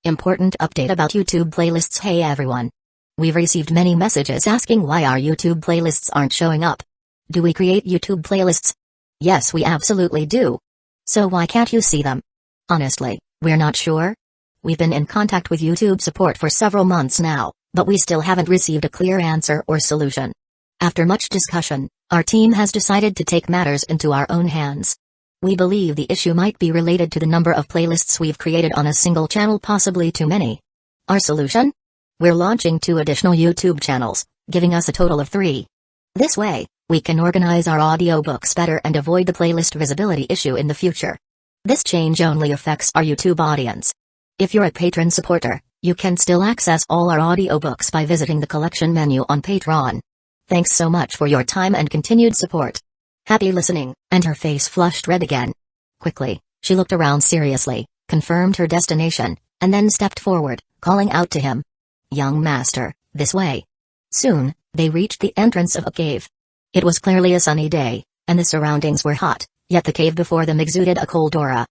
Important update about YouTube playlists. Hey everyone. We've received many messages asking why our YouTube playlists aren't showing up. Do we create YouTube playlists? Yes, we absolutely do. So why can't you see them? Honestly, we're not sure. We've been in contact with YouTube support for several months now, but we still haven't received a clear answer or solution. After much discussion, our team has decided to take matters into our own hands. We believe the issue might be related to the number of playlists we've created on a single channel, possibly too many. Our solution? We're launching 2 additional YouTube channels, giving us a total of 3. This way, we can organize our audiobooks better and avoid the playlist visibility issue in the future. This change only affects our YouTube audience. If you're a patron supporter, you can still access all our audiobooks by visiting the collection menu on Patreon. Thanks so much for your time and continued support. Happy listening, and her face flushed red again. Quickly, she looked around seriously, confirmed her destination, and then stepped forward, calling out to him. Young master, this way. Soon, they reached the entrance of a cave. It was clearly a sunny day, and the surroundings were hot, yet the cave before them exuded a cold aura.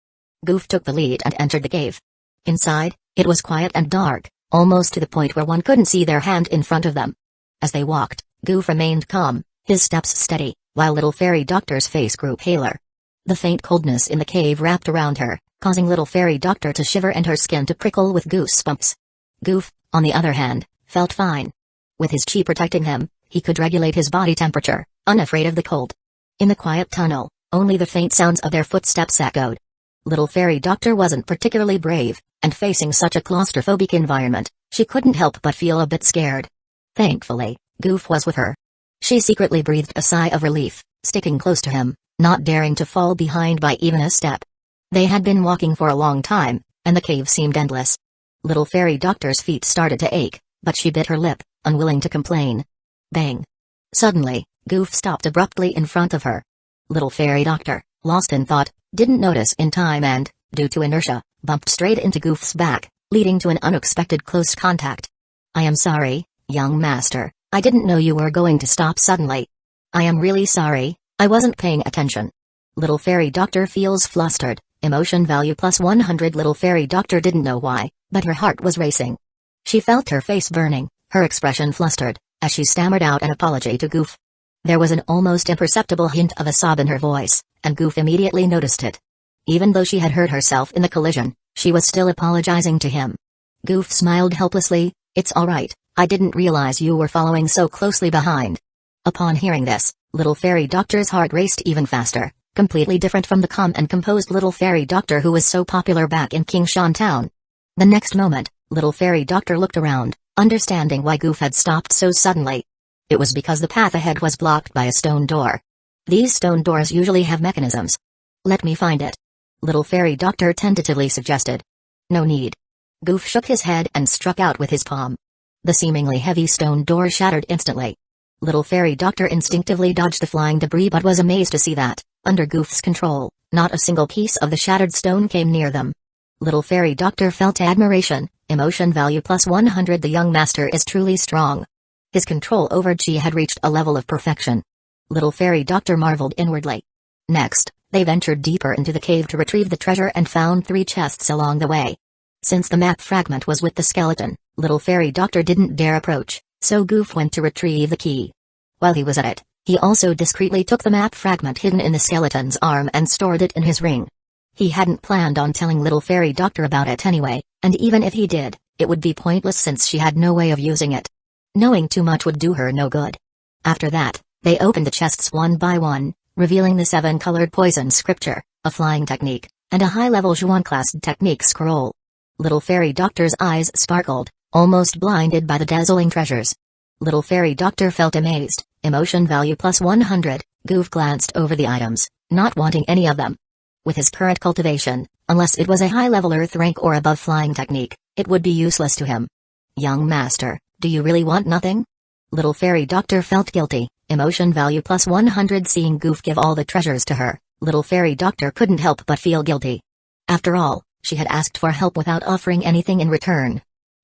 Goof took the lead and entered the cave. Inside, it was quiet and dark, almost to the point where one couldn't see their hand in front of them. As they walked, Goof remained calm, his steps steady, while Little Fairy Doctor's face grew paler. The faint coldness in the cave wrapped around her, causing Little Fairy Doctor to shiver and her skin to prickle with goosebumps. Goof, on the other hand, felt fine. With his chi protecting him, he could regulate his body temperature, unafraid of the cold. In the quiet tunnel, only the faint sounds of their footsteps echoed. Little Fairy Doctor wasn't particularly brave, and facing such a claustrophobic environment, she couldn't help but feel a bit scared. Thankfully, Goof was with her. She secretly breathed a sigh of relief, sticking close to him, not daring to fall behind by even a step. They had been walking for a long time, and the cave seemed endless. Little Fairy Doctor's feet started to ache, but she bit her lip, unwilling to complain. Bang! Suddenly, Goof stopped abruptly in front of her. Little Fairy Doctor, lost in thought, didn't notice in time and, due to inertia, bumped straight into Goof's back, leading to an unexpected close contact. I am sorry, young master. I didn't know you were going to stop suddenly. I am really sorry, I wasn't paying attention. Little Fairy Doctor feels flustered, emotion value plus 100. Little Fairy Doctor didn't know why, but her heart was racing. She felt her face burning, her expression flustered, as she stammered out an apology to Goof. There was an almost imperceptible hint of a sob in her voice, and Goof immediately noticed it. Even though she had hurt herself in the collision, she was still apologizing to him. Goof smiled helplessly. It's alright. I didn't realize you were following so closely behind. Upon hearing this, Little Fairy Doctor's heart raced even faster, completely different from the calm and composed Little Fairy Doctor who was so popular back in King Shan Town. The next moment, Little Fairy Doctor looked around, understanding why Goof had stopped so suddenly. It was because the path ahead was blocked by a stone door. These stone doors usually have mechanisms. Let me find it. Little Fairy Doctor tentatively suggested. No need. Goof shook his head and struck out with his palm. The seemingly heavy stone door shattered instantly. Little Fairy Doctor instinctively dodged the flying debris but was amazed to see that, under Goof's control, not a single piece of the shattered stone came near them. Little Fairy Doctor felt admiration, emotion value plus 100. The young master is truly strong. His control over chi had reached a level of perfection. Little Fairy Doctor marveled inwardly. Next, they ventured deeper into the cave to retrieve the treasure and found 3 chests along the way. Since the map fragment was with the skeleton, Little Fairy Doctor didn't dare approach, so Goof went to retrieve the key. While he was at it, he also discreetly took the map fragment hidden in the skeleton's arm and stored it in his ring. He hadn't planned on telling Little Fairy Doctor about it anyway, and even if he did, it would be pointless since she had no way of using it. Knowing too much would do her no good. After that, they opened the chests one by one, revealing the 7-colored poison scripture, a flying technique, and a high-level Zhuan-class technique scroll. Little Fairy Doctor's eyes sparkled, almost blinded by the dazzling treasures. Little Fairy Doctor felt amazed, emotion value plus 100. Goof glanced over the items, not wanting any of them. With his current cultivation, unless it was a high-level earth rank or above flying technique, it would be useless to him. Young master, do you really want nothing? Little Fairy Doctor felt guilty, emotion value plus 100. Seeing Goof give all the treasures to her, Little Fairy Doctor couldn't help but feel guilty. After all, she had asked for help without offering anything in return.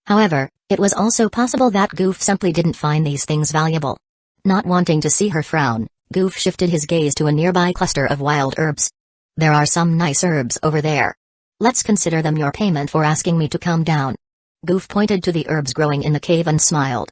However, it was also possible that Goof simply didn't find these things valuable. Not wanting to see her frown, Goof shifted his gaze to a nearby cluster of wild herbs. There are some nice herbs over there. Let's consider them your payment for asking me to come down. Goof pointed to the herbs growing in the cave and smiled.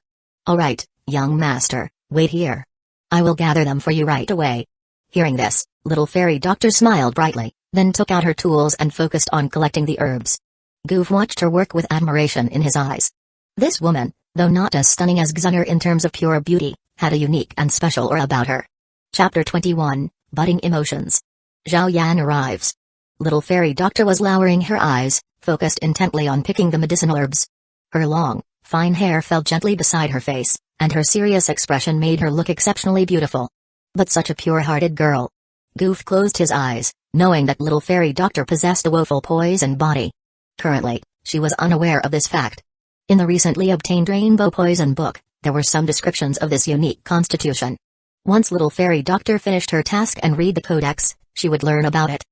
Alright, young master, wait here. I will gather them for you right away. Hearing this, little fairy doctor smiled brightly, then took out her tools and focused on collecting the herbs. Goof watched her work with admiration in his eyes. This woman, though not as stunning as Xun'er in terms of pure beauty, had a unique and special aura about her. Chapter 21, Budding Emotions. Zhao Yan arrives. Little fairy doctor was lowering her eyes, focused intently on picking the medicinal herbs. Her long, fine hair fell gently beside her face, and her serious expression made her look exceptionally beautiful. But such a pure-hearted girl. Goof closed his eyes, knowing that little fairy doctor possessed a woeful poison body. Currently, she was unaware of this fact. In the recently obtained Rainbow Poison book, there were some descriptions of this unique constitution. Once little fairy doctor finished her task and read the codex, she would learn about it.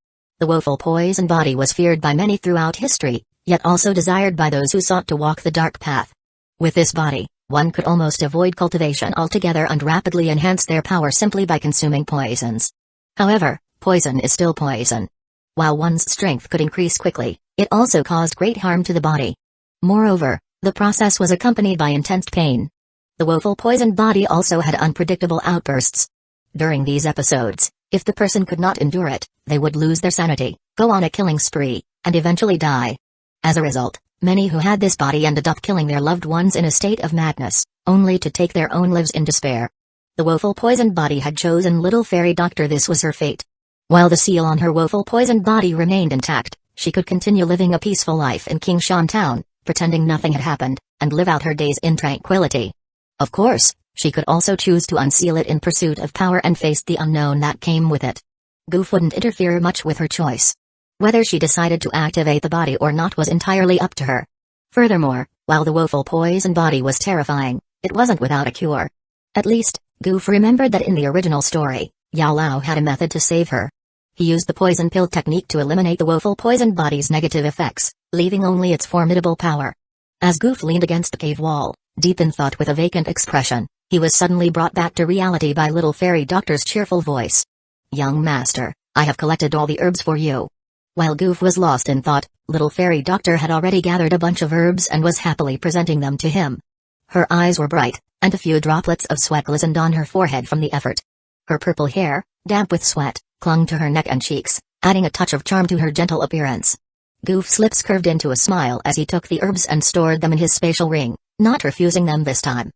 The woeful poison body was feared by many throughout history, yet also desired by those who sought to walk the dark path. With this body, one could almost avoid cultivation altogether and rapidly enhance their power simply by consuming poisons. However, poison is still poison. While one's strength could increase quickly, it also caused great harm to the body. Moreover, the process was accompanied by intense pain. The woeful poisoned body also had unpredictable outbursts. During these episodes, if the person could not endure it, they would lose their sanity, go on a killing spree, and eventually die. As a result, many who had this body ended up killing their loved ones in a state of madness, only to take their own lives in despair. The woeful poisoned body had chosen little fairy doctor. This was her fate. While the seal on her woeful poisoned body remained intact, she could continue living a peaceful life in Kingshan Town, pretending nothing had happened, and live out her days in tranquility. Of course, she could also choose to unseal it in pursuit of power and face the unknown that came with it. Goof wouldn't interfere much with her choice. Whether she decided to activate the body or not was entirely up to her. Furthermore, while the woeful poison body was terrifying, it wasn't without a cure. At least, Goof remembered that in the original story, Yao Lao had a method to save her. He used the poison pill technique to eliminate the woeful poison body's negative effects, leaving only its formidable power. As Goof leaned against the cave wall, deep in thought with a vacant expression, he was suddenly brought back to reality by little fairy doctor's cheerful voice. Young master, I have collected all the herbs for you. While Goof was lost in thought, little fairy doctor had already gathered a bunch of herbs and was happily presenting them to him. Her eyes were bright, and a few droplets of sweat glistened on her forehead from the effort. Her purple hair, damp with sweat, clung to her neck and cheeks, adding a touch of charm to her gentle appearance. Goof's lips curved into a smile as he took the herbs and stored them in his spatial ring, not refusing them this time.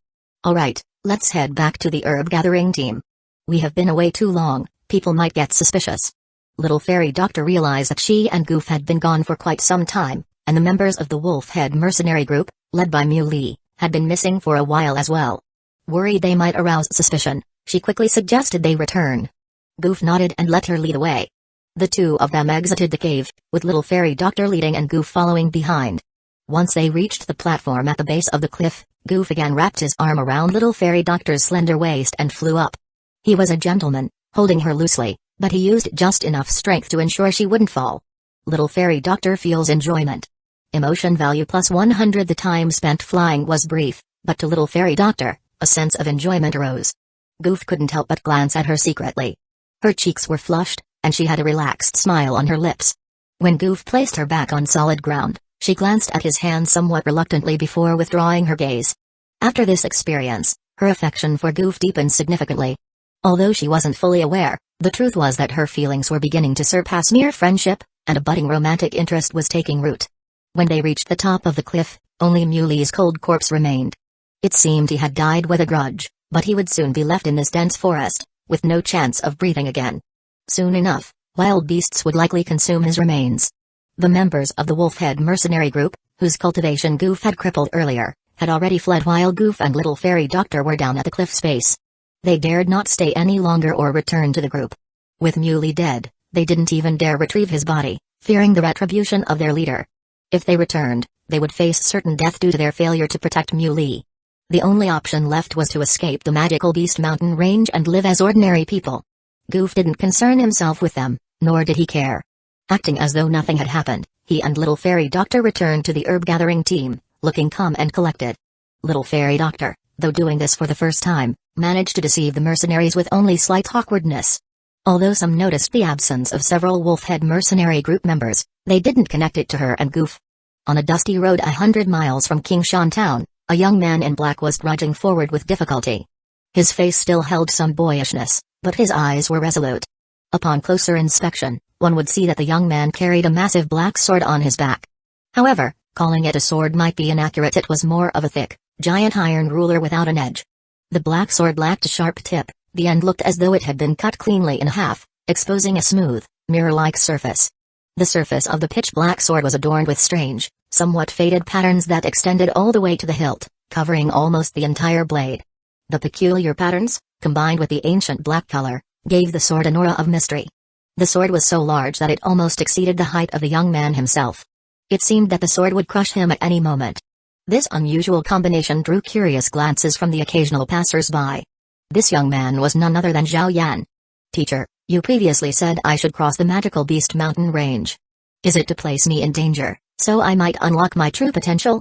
Alright, let's head back to the herb gathering team. We have been away too long, people might get suspicious. Little fairy doctor realized that she and Goof had been gone for quite some time, and the members of the Wolf-Head mercenary group, led by Muley, had been missing for a while as well. Worried they might arouse suspicion, she quickly suggested they return. Goof nodded and let her lead the way. The two of them exited the cave, with little fairy doctor leading and Goof following behind. Once they reached the platform at the base of the cliff, Goof again wrapped his arm around little fairy doctor's slender waist and flew up. He was a gentleman, holding her loosely, but he used just enough strength to ensure she wouldn't fall. Little fairy doctor feels enjoyment. Emotion value plus 100. The time spent flying was brief, but to little fairy doctor, a sense of enjoyment arose. Goof couldn't help but glance at her secretly. Her cheeks were flushed, and she had a relaxed smile on her lips. When Goof placed her back on solid ground, she glanced at his hand somewhat reluctantly before withdrawing her gaze. After this experience, her affection for Goof deepened significantly. Although she wasn't fully aware, the truth was that her feelings were beginning to surpass mere friendship, and a budding romantic interest was taking root. When they reached the top of the cliff, only Muley's cold corpse remained. It seemed he had died with a grudge, but he would soon be left in this dense forest, with no chance of breathing again. Soon enough, wild beasts would likely consume his remains. The members of the Wolf-Head mercenary group, whose cultivation Goof had crippled earlier, had already fled while Goof and little fairy doctor were down at the cliff's base. They dared not stay any longer or return to the group. With Muley dead, they didn't even dare retrieve his body, fearing the retribution of their leader. If they returned, they would face certain death due to their failure to protect Muley. The only option left was to escape the magical Beast Mountain range and live as ordinary people. Goof didn't concern himself with them, nor did he care. Acting as though nothing had happened, he and little fairy doctor returned to the herb gathering team, looking calm and collected. Little fairy doctor, though doing this for the first time, managed to deceive the mercenaries with only slight awkwardness. Although some noticed the absence of several Wolf-Head mercenary group members, They didn't connect it to her and Goof. On a dusty road 100 miles from Kingshan Town, a young man in black was trudging forward with difficulty. His face still held some boyishness, but his eyes were resolute. Upon closer inspection, one would see that the young man carried a massive black sword on his back. However, calling it a sword might be inaccurate. It was more of a thick, giant iron ruler without an edge. The black sword lacked a sharp tip, the end looked as though it had been cut cleanly in half, exposing a smooth, mirror-like surface. The surface of the pitch-black sword was adorned with strange, somewhat faded patterns that extended all the way to the hilt, covering almost the entire blade. The peculiar patterns, combined with the ancient black color, gave the sword an aura of mystery. The sword was so large that it almost exceeded the height of the young man himself. It seemed that the sword would crush him at any moment. This unusual combination drew curious glances from the occasional passers-by. This young man was none other than Zhao Yan. "Teacher, you previously said I should cross the magical beast mountain range. Is it to place me in danger, so I might unlock my true potential?"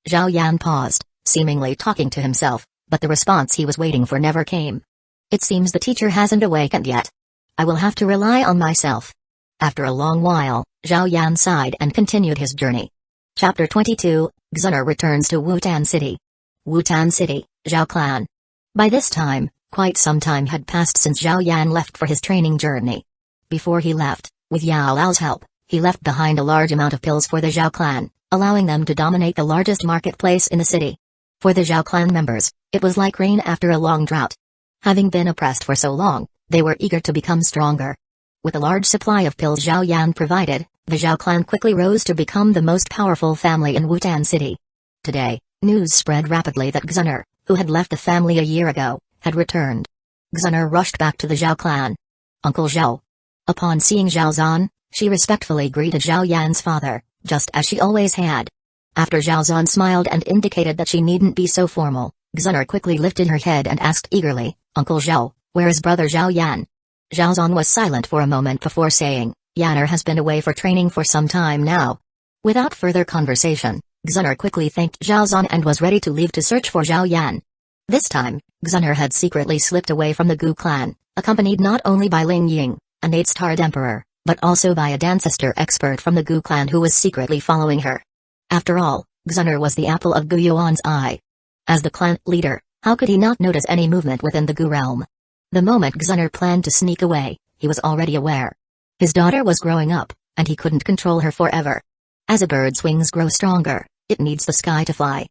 Zhao Yan paused, seemingly talking to himself, but the response he was waiting for never came. "It seems the teacher hasn't awakened yet. I will have to rely on myself." After a long while, Zhao Yan sighed and continued his journey. Chapter 22, Xun'er returns to Wutan City. Wutan City, Zhao Clan. By this time, quite some time had passed since Zhao Yan left for his training journey. Before he left, with Yao Lao's help, he left behind a large amount of pills for the Zhao Clan, allowing them to dominate the largest marketplace in the city. For the Zhao Clan members, it was like rain after a long drought. Having been oppressed for so long, they were eager to become stronger. With a large supply of pills Zhao Yan provided, the Zhao Clan quickly rose to become the most powerful family in Wutan City. Today, news spread rapidly that Xun'er, who had left the family a year ago, had returned. Xun'er rushed back to the Zhao Clan. "Uncle Zhao." Upon seeing Zhao Zan, she respectfully greeted Zhao Yan's father, just as she always had. After Zhao Zan smiled and indicated that she needn't be so formal, Xun'er quickly lifted her head and asked eagerly, "Uncle Zhao, where is brother Zhao Yan?" Zhao Zan was silent for a moment before saying, "Yan'er has been away for training for some time now." Without further conversation, Xun'er quickly thanked Zhao Zan and was ready to leave to search for Zhao Yan. This time, Xun'er had secretly slipped away from the Gu clan, accompanied not only by Ling Ying, an 8-starred emperor, but also by a Danzō expert from the Gu clan who was secretly following her. After all, Xun'er was the apple of Gu Yuan's eye. As the clan leader, how could he not notice any movement within the Gu realm? The moment Xun'er planned to sneak away, he was already aware. His daughter was growing up, and he couldn't control her forever. As a bird's wings grow stronger, it needs the sky to fly.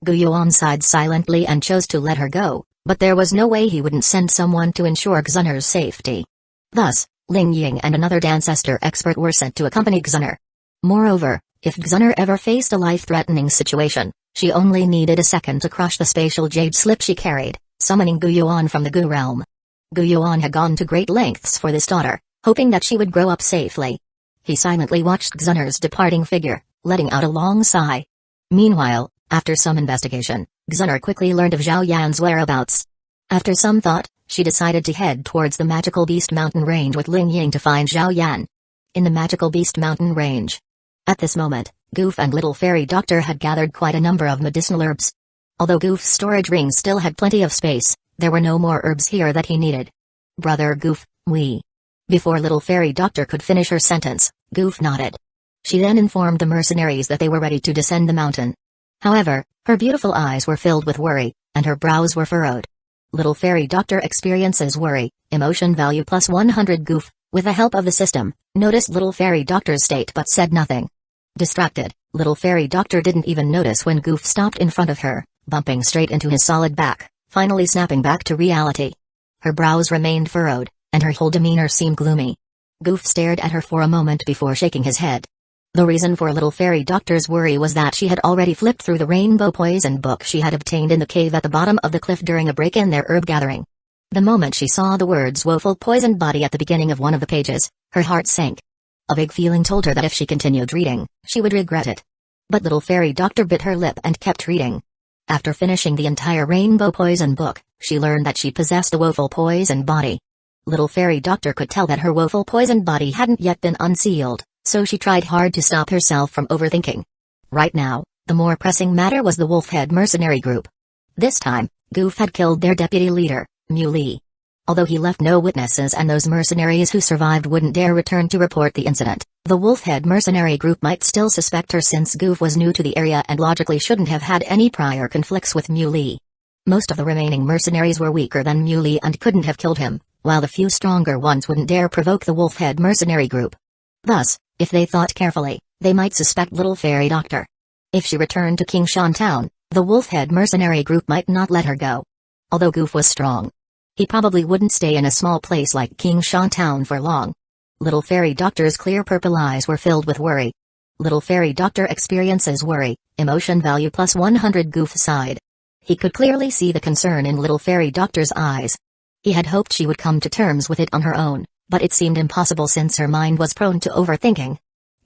Gu Yuan sighed silently and chose to let her go, but there was no way he wouldn't send someone to ensure Xun'er's safety. Thus, Ling Ying and another Danzō expert were sent to accompany Xun'er. Moreover, if Xun'er ever faced a life-threatening situation, she only needed a second to crush the spatial jade slip she carried, summoning Gu Yuan from the Gu realm. Gu Yuan had gone to great lengths for this daughter, hoping that she would grow up safely. He silently watched Xun'er's departing figure, letting out a long sigh. Meanwhile, after some investigation, Xun'er quickly learned of Zhao Yan's whereabouts. After some thought, she decided to head towards the Magical Beast Mountain Range with Ling Ying to find Zhao Yan. In the Magical Beast Mountain Range. At this moment, Goof and Little Fairy Doctor had gathered quite a number of medicinal herbs. Although Goof's storage ring still had plenty of space, there were no more herbs here that he needed. "Brother Goof, we..." Before Little Fairy Doctor could finish her sentence, Goof nodded. She then informed the mercenaries that they were ready to descend the mountain. However, her beautiful eyes were filled with worry, and her brows were furrowed. Little Fairy Doctor experiences worry, emotion value plus 100. Goof, with the help of the system, noticed Little Fairy Doctor's state but said nothing. Distracted, Little Fairy Doctor didn't even notice when Goof stopped in front of her, bumping straight into his solid back, finally snapping back to reality. Her brows remained furrowed, and her whole demeanor seemed gloomy. Goof stared at her for a moment before shaking his head. The reason for Little Fairy Doctor's worry was that she had already flipped through the rainbow poison book she had obtained in the cave at the bottom of the cliff during a break in their herb gathering. The moment she saw the words "woeful poisoned body" at the beginning of one of the pages, her heart sank. A vague feeling told her that if she continued reading, she would regret it. But Little Fairy Doctor bit her lip and kept reading. After finishing the entire rainbow poison book, she learned that she possessed a woeful poisoned body. Little Fairy Doctor could tell that her woeful poisoned body hadn't yet been unsealed, so she tried hard to stop herself from overthinking. Right now, the more pressing matter was the Wolfhead mercenary group. This time, Goof had killed their deputy leader, Mu Li. Although he left no witnesses and those mercenaries who survived wouldn't dare return to report the incident, the Wolfhead mercenary group might still suspect her since Goof was new to the area and logically shouldn't have had any prior conflicts with Muley. Most of the remaining mercenaries were weaker than Muley and couldn't have killed him, while the few stronger ones wouldn't dare provoke the Wolfhead mercenary group. Thus, if they thought carefully, they might suspect Little Fairy Doctor. If she returned to Kingshan Town, the Wolfhead mercenary group might not let her go. Although Goof was strong, he probably wouldn't stay in a small place like Kingshan Town for long. Little Fairy Doctor's clear purple eyes were filled with worry. Little Fairy Doctor experiences worry, emotion value plus 100. Goof sighed. He could clearly see the concern in Little Fairy Doctor's eyes. He had hoped she would come to terms with it on her own, but it seemed impossible since her mind was prone to overthinking.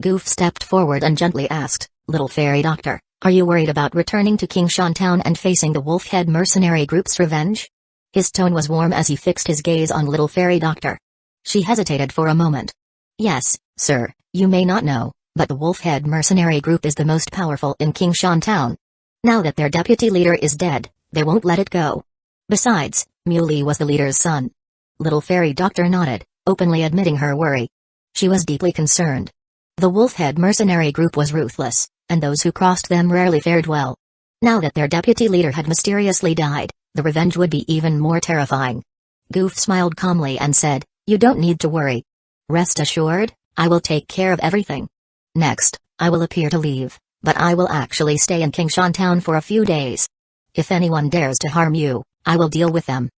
Goof stepped forward and gently asked, Little Fairy Doctor, are you worried about returning to Kingshan Town and facing the Wolfhead mercenary group's revenge? His tone was warm as he fixed his gaze on Little Fairy Doctor. She hesitated for a moment. Yes, sir, you may not know, but the Wolfhead mercenary group is the most powerful in Kingshan Town. Now that their deputy leader is dead, they won't let it go. Besides, Muley was the leader's son. Little Fairy Doctor nodded, openly admitting her worry. She was deeply concerned. The Wolfhead mercenary group was ruthless, and those who crossed them rarely fared well. Now that their deputy leader had mysteriously died, the revenge would be even more terrifying. Goof smiled calmly and said, You don't need to worry. Rest assured, I will take care of everything. Next, I will appear to leave, but I will actually stay in Kingshan Town for a few days. If anyone dares to harm you, I will deal with them.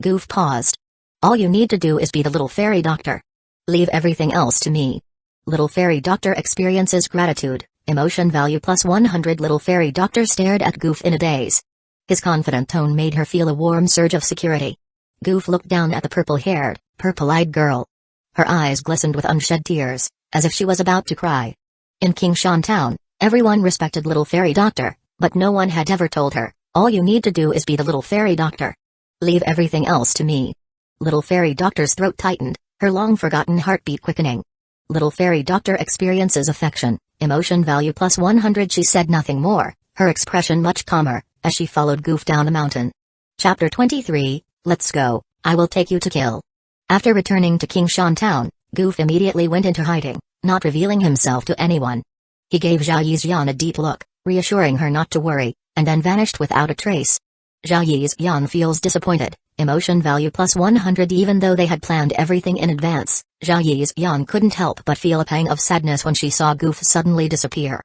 Goof paused. All you need to do is be the Little Fairy Doctor. Leave everything else to me. Little Fairy Doctor experiences gratitude, emotion value plus 100. Little Fairy Doctor stared at Goof in a daze. His confident tone made her feel a warm surge of security. Goof looked down at the purple-haired, purple-eyed girl. Her eyes glistened with unshed tears, as if she was about to cry. In Kingshan Town, everyone respected Little Fairy Doctor, but no one had ever told her, all you need to do is be the Little Fairy Doctor. Leave everything else to me. Little Fairy Doctor's throat tightened, her long-forgotten heartbeat quickening. Little Fairy Doctor experiences affection, emotion value plus 100. She said nothing more, her expression much calmer, as she followed Goof down the mountain. Chapter 23, Let's go, I will take you to kill. After returning to Kingshan Town, Goof immediately went into hiding, not revealing himself to anyone. He gave Zhao Yizyan a deep look, reassuring her not to worry, and then vanished without a trace. Zhao Yizyan feels disappointed, emotion value plus 100. Even though they had planned everything in advance, Zhao Yizyan couldn't help but feel a pang of sadness when she saw Goof suddenly disappear.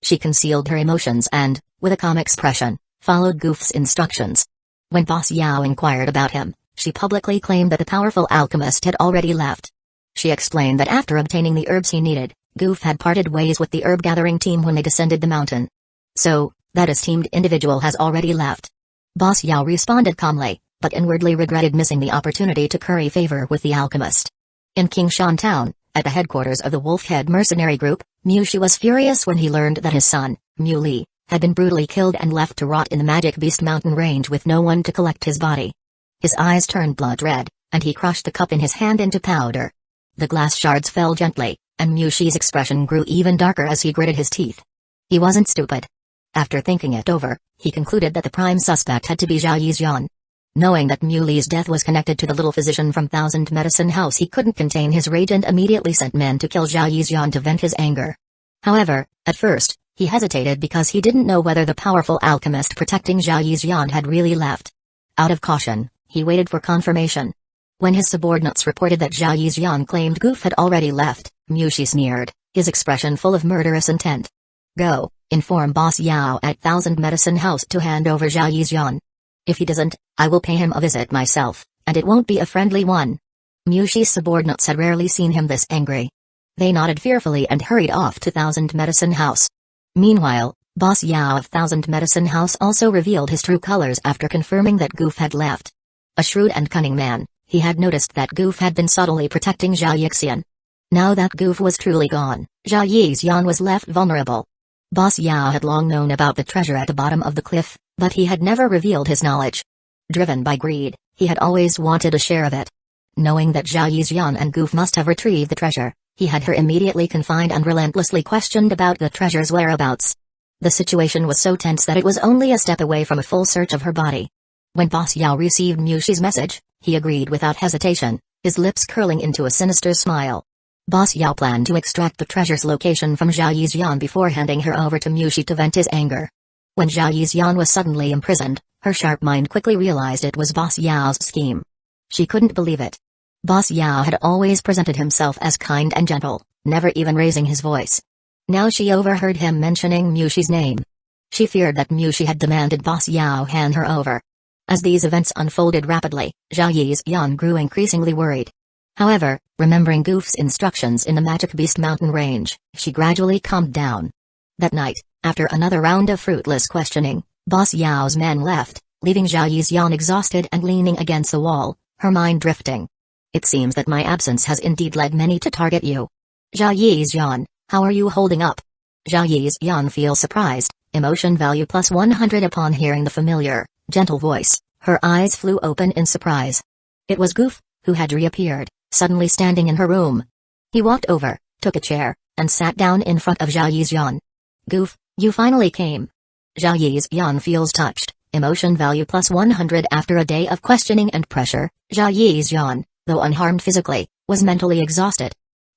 She concealed her emotions and, with a calm expression, followed Goof's instructions. When Boss Yao inquired about him, she publicly claimed that the powerful alchemist had already left. She explained that after obtaining the herbs he needed, Goof had parted ways with the herb-gathering team when they descended the mountain. So, that esteemed individual has already left. Boss Yao responded calmly, but inwardly regretted missing the opportunity to curry favor with the alchemist. In Kingshan Town, at the headquarters of the Wolfhead mercenary group, Mushi was furious when he learned that his son, Muley, had been brutally killed and left to rot in the Magic Beast Mountain range with no one to collect his body. His eyes turned blood red, and he crushed the cup in his hand into powder. The glass shards fell gently, and Mushi's expression grew even darker as he gritted his teeth. He wasn't stupid. After thinking it over, he concluded that the prime suspect had to be Zhao Yizyan. Knowing that Muley's death was connected to the little physician from Thousand Medicine House, he couldn't contain his rage and immediately sent men to kill Zhao Yizyan to vent his anger. However, at first, he hesitated because he didn't know whether the powerful alchemist protecting Zhao Yizyan had really left. Out of caution, he waited for confirmation. When his subordinates reported that Zhao Yizyan claimed Goof had already left, Mushi sneered, his expression full of murderous intent. Go, inform Boss Yao at Thousand Medicine House to hand over Zhao Yizyan. If he doesn't, I will pay him a visit myself, and it won't be a friendly one. Mushi's subordinates had rarely seen him this angry. They nodded fearfully and hurried off to Thousand Medicine House. Meanwhile, Boss Yao of Thousand Medicine House also revealed his true colors after confirming that Goof had left. A shrewd and cunning man, he had noticed that Goof had been subtly protecting Zhao Yixian. Now that Goof was truly gone, Zhao Yixian was left vulnerable. Boss Yao had long known about the treasure at the bottom of the cliff, but he had never revealed his knowledge. Driven by greed, he had always wanted a share of it. Knowing that Zhao Yixian and Goof must have retrieved the treasure, he had her immediately confined and relentlessly questioned about the treasure's whereabouts. The situation was so tense that it was only a step away from a full search of her body. When Boss Yao received Mushi's message, he agreed without hesitation, his lips curling into a sinister smile. Boss Yao planned to extract the treasure's location from Zhao Yizyan before handing her over to Mushi to vent his anger. When Zhao Yizyan was suddenly imprisoned, her sharp mind quickly realized it was Boss Yao's scheme. She couldn't believe it. Boss Yao had always presented himself as kind and gentle, never even raising his voice. Now she overheard him mentioning Mushi's name. She feared that Mushi had demanded Boss Yao hand her over. As these events unfolded rapidly, Zhao Yizyan grew increasingly worried. However, remembering Goof's instructions in the Magic Beast Mountain range, she gradually calmed down. That night, after another round of fruitless questioning, Boss Yao's men left, leaving Zhao Yizyan exhausted and leaning against the wall, her mind drifting. It seems that my absence has indeed led many to target you. Zhao Yizyan, how are you holding up? Zhao Yizyan feels surprised, emotion value plus 100 upon hearing the familiar, gentle voice. Her eyes flew open in surprise. It was Goof, who had reappeared, suddenly standing in her room. He walked over, took a chair, and sat down in front of Zhao Yizyan. Goof, you finally came. Zhao Yizyan feels touched, emotion value plus 100 after a day of questioning and pressure. Zhao Yizyan, though unharmed physically, was mentally exhausted.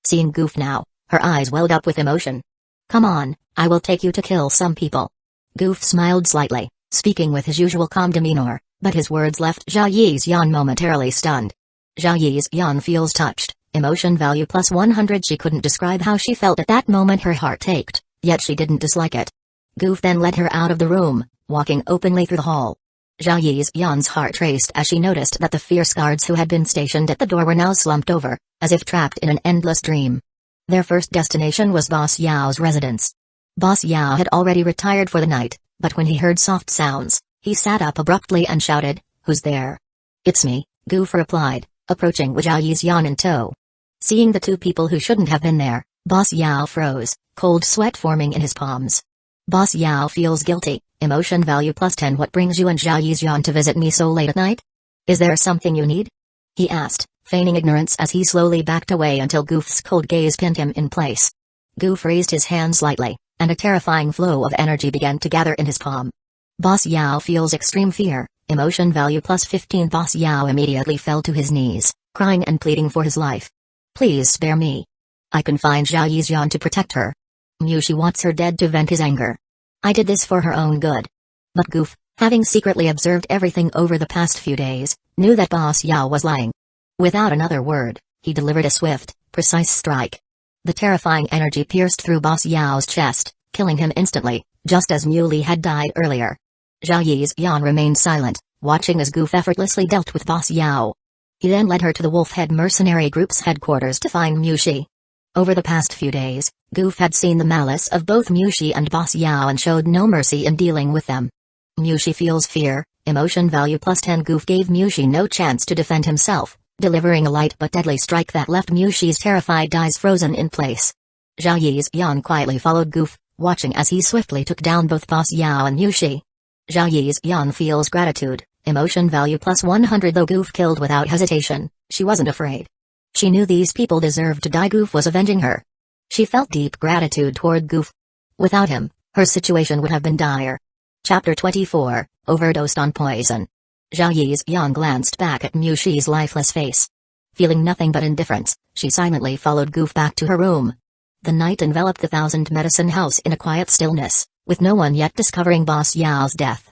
Seeing Goof now, her eyes welled up with emotion. Come on, I will take you to kill some people. Goof smiled slightly, speaking with his usual calm demeanor, but his words left Zhao Yizyan momentarily stunned. Zhao Yizyan feels touched, emotion value plus 100. She couldn't describe how she felt at that moment. Her heart ached, yet she didn't dislike it. Goof then led her out of the room, walking openly through the hall. Zhao Yizyan's heart raced as she noticed that the fierce guards who had been stationed at the door were now slumped over, as if trapped in an endless dream. Their first destination was Boss Yao's residence. Boss Yao had already retired for the night, but when he heard soft sounds, he sat up abruptly and shouted, "Who's there?" "It's me," Goof replied, approaching with Zhao Yizyan in tow. Seeing the two people who shouldn't have been there, Boss Yao froze, cold sweat forming in his palms. Boss Yao feels guilty, emotion value plus 10. What brings you and Zhao Yizyan to visit me so late at night? Is there something you need? He asked, feigning ignorance as he slowly backed away until Goof's cold gaze pinned him in place. Goof raised his hand slightly, and a terrifying flow of energy began to gather in his palm. Boss Yao feels extreme fear, emotion value plus 15. Boss Yao immediately fell to his knees, crying and pleading for his life. Please spare me. I can find Zhao Yizyan to protect her. Mushi wants her dead to vent his anger. I did this for her own good. But Goof, having secretly observed everything over the past few days, knew that Boss Yao was lying. Without another word, he delivered a swift, precise strike. The terrifying energy pierced through Boss Yao's chest, killing him instantly, just as Muley had died earlier. Zhao Yizyan remained silent, watching as Goof effortlessly dealt with Boss Yao. He then led her to the Wolfhead Mercenary Group's headquarters to find Mushi. Over the past few days, Goof had seen the malice of both Mushi and Boss Yao and showed no mercy in dealing with them. Mushi feels fear, emotion value plus 10. Goof gave Mushi no chance to defend himself, delivering a light but deadly strike that left Mushi's terrified eyes frozen in place. Zhao Yizyan quietly followed Goof, watching as he swiftly took down both Boss Yao and Mushi. Zhao Yizyan feels gratitude, emotion value plus 100. Though Goof killed without hesitation, she wasn't afraid. She knew these people deserved to die. Goof was avenging her. She felt deep gratitude toward Goof. Without him, her situation would have been dire. Chapter 24, Overdosed on Poison. Zhao Yizyan glanced back at Mushi's lifeless face. Feeling nothing but indifference, she silently followed Goof back to her room. The night enveloped the Thousand Medicine House in a quiet stillness, with no one yet discovering Boss Yao's death.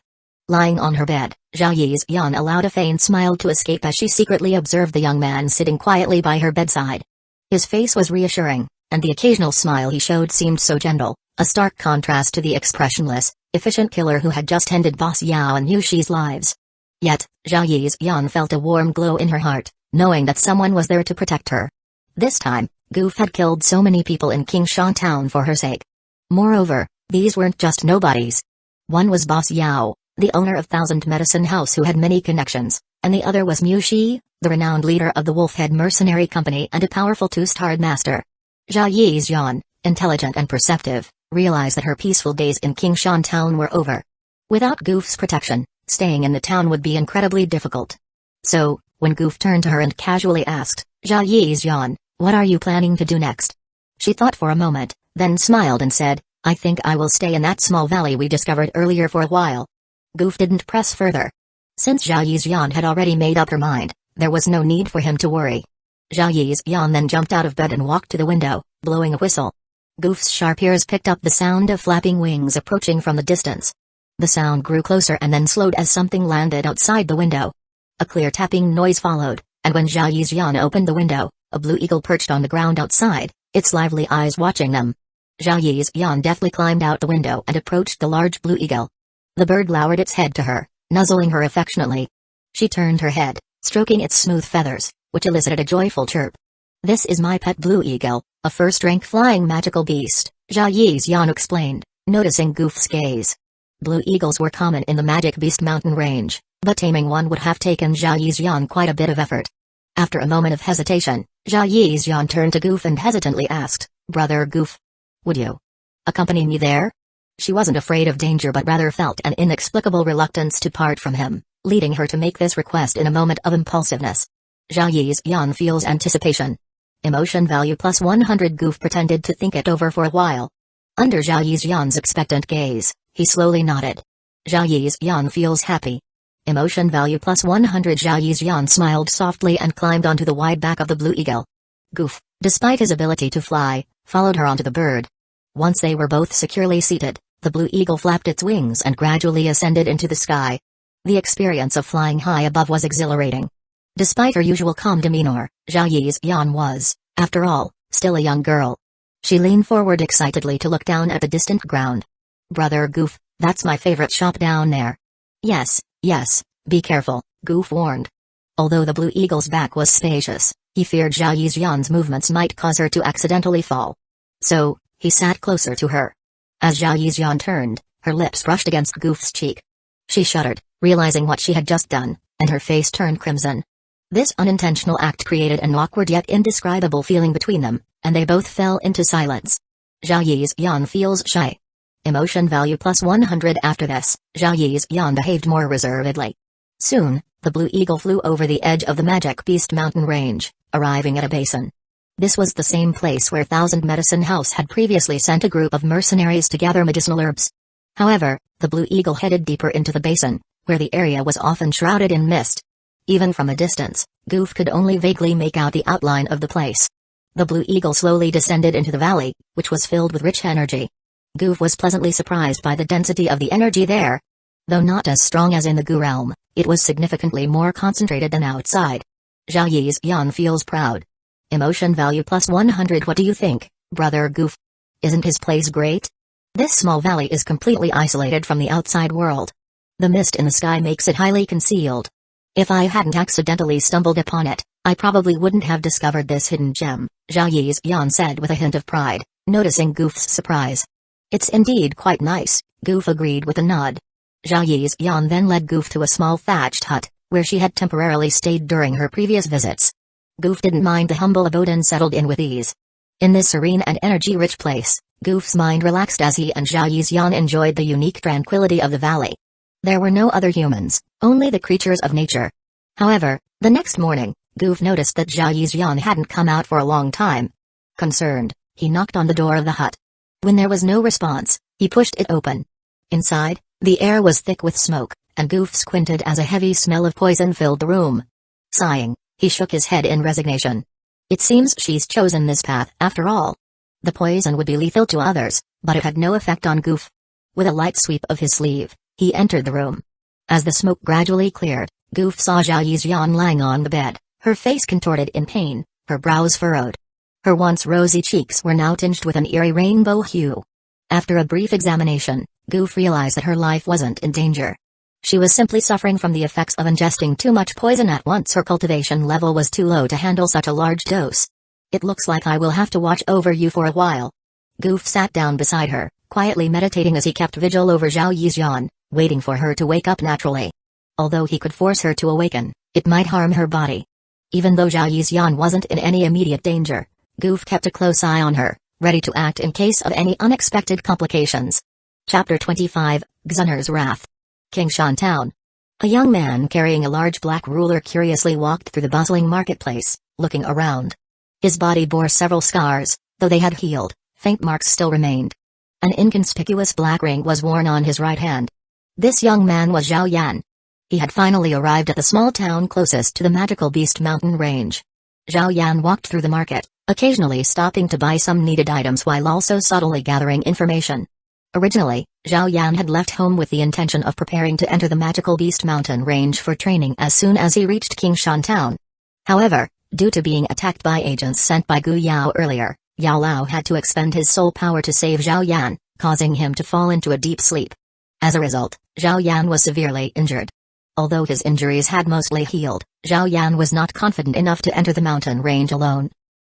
Lying on her bed, Zhao Yizyan allowed a faint smile to escape as she secretly observed the young man sitting quietly by her bedside. His face was reassuring, and the occasional smile he showed seemed so gentle, a stark contrast to the expressionless, efficient killer who had just ended Boss Yao and Mushi's lives. Yet, Zhao Yizyan felt a warm glow in her heart, knowing that someone was there to protect her. This time, Goof had killed so many people in Qingshan Town for her sake. Moreover, these weren't just nobodies. One was Boss Yao, the owner of Thousand Medicine House who had many connections, and the other was Mushi, the renowned leader of the Wolfhead Mercenary Company and a powerful two-starred master. Zhao Yizyan, intelligent and perceptive, realized that her peaceful days in Qingshan Town were over. Without Goof's protection, staying in the town would be incredibly difficult. So, when Goof turned to her and casually asked, "Zhao Yizyan, what are you planning to do next?" She thought for a moment, then smiled and said, "I think I will stay in that small valley we discovered earlier for a while." Goof didn't press further. Since Zhao Yizyan had already made up her mind, There was no need for him to worry. Zhao Yizyan then jumped out of bed and walked to the window, blowing a whistle. Goof's sharp ears picked up the sound of flapping wings approaching from the distance. The sound grew closer and then slowed as something landed outside the window. A clear tapping noise followed, and when Zhao Yizyan opened the window, a blue eagle perched on the ground outside, its lively eyes watching them. Zhao Yizyan deftly climbed out the window and approached the large blue eagle. The bird lowered its head to her, nuzzling her affectionately. She turned her head, stroking its smooth feathers, which elicited a joyful chirp. "This is my pet blue eagle, a first-rank flying magical beast," Zhao Yizyan explained, noticing Goof's gaze. Blue eagles were common in the Magic Beast mountain range, but taming one would have taken Zhao Yizyan quite a bit of effort. After a moment of hesitation, Zhao Yizyan turned to Goof and hesitantly asked, "Brother Goof, would you accompany me there?" She wasn't afraid of danger but rather felt an inexplicable reluctance to part from him, leading her to make this request in a moment of impulsiveness. Zhao Yizyan feels anticipation. Emotion value plus 100. Goof pretended to think it over for a while. Under Zhao Yizyan's expectant gaze, he slowly nodded. Zhao Yizyan feels happy. Emotion value plus 100. Zhao Yizyan smiled softly and climbed onto the wide back of the blue eagle. Goof, despite his ability to fly, followed her onto the bird. Once they were both securely seated, the blue eagle flapped its wings and gradually ascended into the sky. The experience of flying high above was exhilarating. Despite her usual calm demeanor, Zhao Yizyan was, after all, still a young girl. She leaned forward excitedly to look down at the distant ground. "Brother Goof, that's my favorite shop down there." Yes, be careful," Goof warned. Although the blue eagle's back was spacious, he feared Zhao Yizyan's movements might cause her to accidentally fall. So, he sat closer to her. As Zhao Yizyan turned, her lips brushed against Goof's cheek. She shuddered, realizing what she had just done, and her face turned crimson. This unintentional act created an awkward yet indescribable feeling between them, and they both fell into silence. Zhao Yizyan feels shy. Emotion value plus 100. After this, Zhao Yizyan behaved more reservedly. Soon, the blue eagle flew over the edge of the Magic Beast mountain range, arriving at a basin. This was the same place where Thousand Medicine House had previously sent a group of mercenaries to gather medicinal herbs. However, the blue eagle headed deeper into the basin, where the area was often shrouded in mist. Even from a distance, Goof could only vaguely make out the outline of the place. The blue eagle slowly descended into the valley, which was filled with rich energy. Goof was pleasantly surprised by the density of the energy there. Though not as strong as in the Gu realm, it was significantly more concentrated than outside. Zhao Yizyan feels proud. Emotion value plus 100. What do you think, Brother Goof? Isn't his place great? This small valley is completely isolated from the outside world. The mist in the sky makes it highly concealed. If I hadn't accidentally stumbled upon it, I probably wouldn't have discovered this hidden gem, Zhao Yizyan said with a hint of pride, noticing Goof's surprise. It's indeed quite nice, Goof agreed with a nod. Zhao Yizyan then led Goof to a small thatched hut, where she had temporarily stayed during her previous visits. Goof didn't mind the humble abode and settled in with ease. In this serene and energy-rich place, Goof's mind relaxed as he and Zhao Yizyan enjoyed the unique tranquility of the valley. There were no other humans, only the creatures of nature. However, the next morning, Goof noticed that Zhao Yizyan hadn't come out for a long time. Concerned, he knocked on the door of the hut. When there was no response, he pushed it open. Inside, the air was thick with smoke, and Goof squinted as a heavy smell of poison filled the room. Sighing, he shook his head in resignation. It seems she's chosen this path after all. The poison would be lethal to others, but it had no effect on Goof. With a light sweep of his sleeve, he entered the room. As the smoke gradually cleared, Goof saw Zhao Yizyan lying on the bed, her face contorted in pain, her brows furrowed. Her once rosy cheeks were now tinged with an eerie rainbow hue. After a brief examination, Goof realized that her life wasn't in danger. She was simply suffering from the effects of ingesting too much poison at once. Her cultivation level was too low to handle such a large dose. It looks like I will have to watch over you for a while. Goof sat down beside her, quietly meditating as he kept vigil over Zhao Yizyan, waiting for her to wake up naturally. Although he could force her to awaken, it might harm her body. Even though Zhao Yizyan wasn't in any immediate danger, Goof kept a close eye on her, ready to act in case of any unexpected complications. Chapter 25, Xun'er's Wrath. Qingshan Town. A young man carrying a large black ruler curiously walked through the bustling marketplace, looking around. His body bore several scars, though they had healed, faint marks still remained. An inconspicuous black ring was worn on his right hand. This young man was Zhao Yan. He had finally arrived at the small town closest to the magical beast mountain range. Zhao Yan walked through the market, occasionally stopping to buy some needed items while also subtly gathering information. Originally, Zhao Yan had left home with the intention of preparing to enter the magical beast mountain range for training as soon as he reached Qingshan town. However, due to being attacked by agents sent by Gu Yao earlier, Yao Lao had to expend his soul power to save Zhao Yan, causing him to fall into a deep sleep. As a result, Zhao Yan was severely injured. Although his injuries had mostly healed, Zhao Yan was not confident enough to enter the mountain range alone.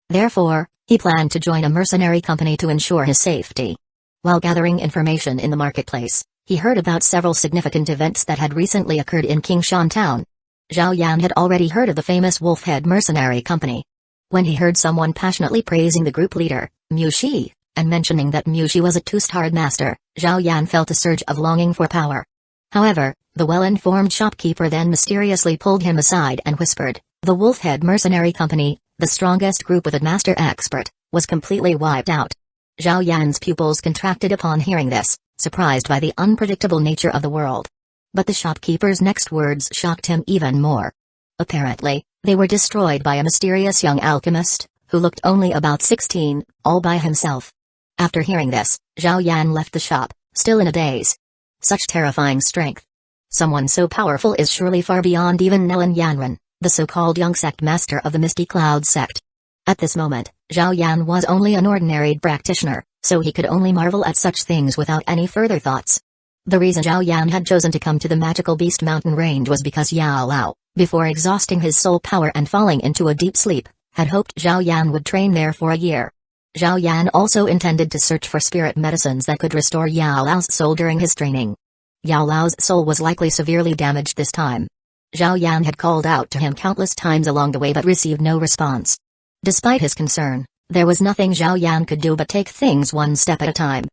Therefore, he planned to join a mercenary company to ensure his safety. While gathering information in the marketplace, he heard about several significant events that had recently occurred in Qingshan town. Zhao Yan had already heard of the famous Wolfhead mercenary company. When he heard someone passionately praising the group leader, Mu Shi, and mentioning that Mu Shi was a two-starred master, Zhao Yan felt a surge of longing for power. However, the well-informed shopkeeper then mysteriously pulled him aside and whispered, "The Wolfhead mercenary company, the strongest group with a master expert, was completely wiped out." Zhao Yan's pupils contracted upon hearing this, surprised by the unpredictable nature of the world. But the shopkeeper's next words shocked him even more. Apparently, they were destroyed by a mysterious young alchemist, who looked only about 16, all by himself. After hearing this, Zhao Yan left the shop, still in a daze. Such terrifying strength. Someone so powerful is surely far beyond even Nelen Yanran, the so-called young sect master of the Misty Cloud sect. At this moment, Zhao Yan was only an ordinary practitioner, so he could only marvel at such things without any further thoughts. The reason Zhao Yan had chosen to come to the magical beast mountain range was because Yao Lao, before exhausting his soul power and falling into a deep sleep, had hoped Zhao Yan would train there for a year. Zhao Yan also intended to search for spirit medicines that could restore Yao Lao's soul during his training. Yao Lao's soul was likely severely damaged this time. Zhao Yan had called out to him countless times along the way but received no response. Despite his concern, there was nothing Zhao Yan could do but take things one step at a time.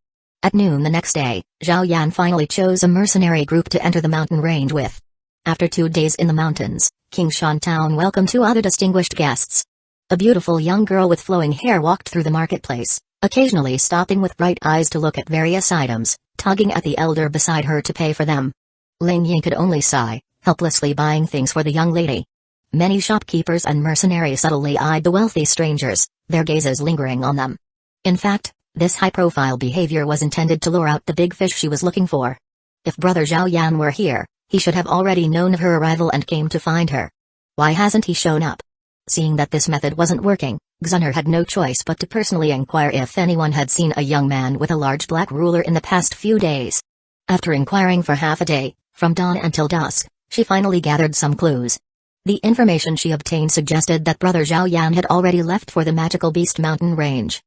At noon the next day, Zhao Yan finally chose a mercenary group to enter the mountain range with. After 2 days in the mountains, Qingshan town welcomed 2 other distinguished guests. A beautiful young girl with flowing hair walked through the marketplace, occasionally stopping with bright eyes to look at various items, tugging at the elder beside her to pay for them. Ling Ying could only sigh, helplessly buying things for the young lady. Many shopkeepers and mercenaries subtly eyed the wealthy strangers, their gazes lingering on them. In fact, this high-profile behavior was intended to lure out the big fish she was looking for. If Brother Zhao Yan were here, he should have already known of her arrival and came to find her. Why hasn't he shown up? Seeing that this method wasn't working, Xun'er had no choice but to personally inquire if anyone had seen a young man with a large black ruler in the past few days. After inquiring for half a day, from dawn until dusk, she finally gathered some clues. The information she obtained suggested that Brother Zhao Yan had already left for the magical beast mountain range.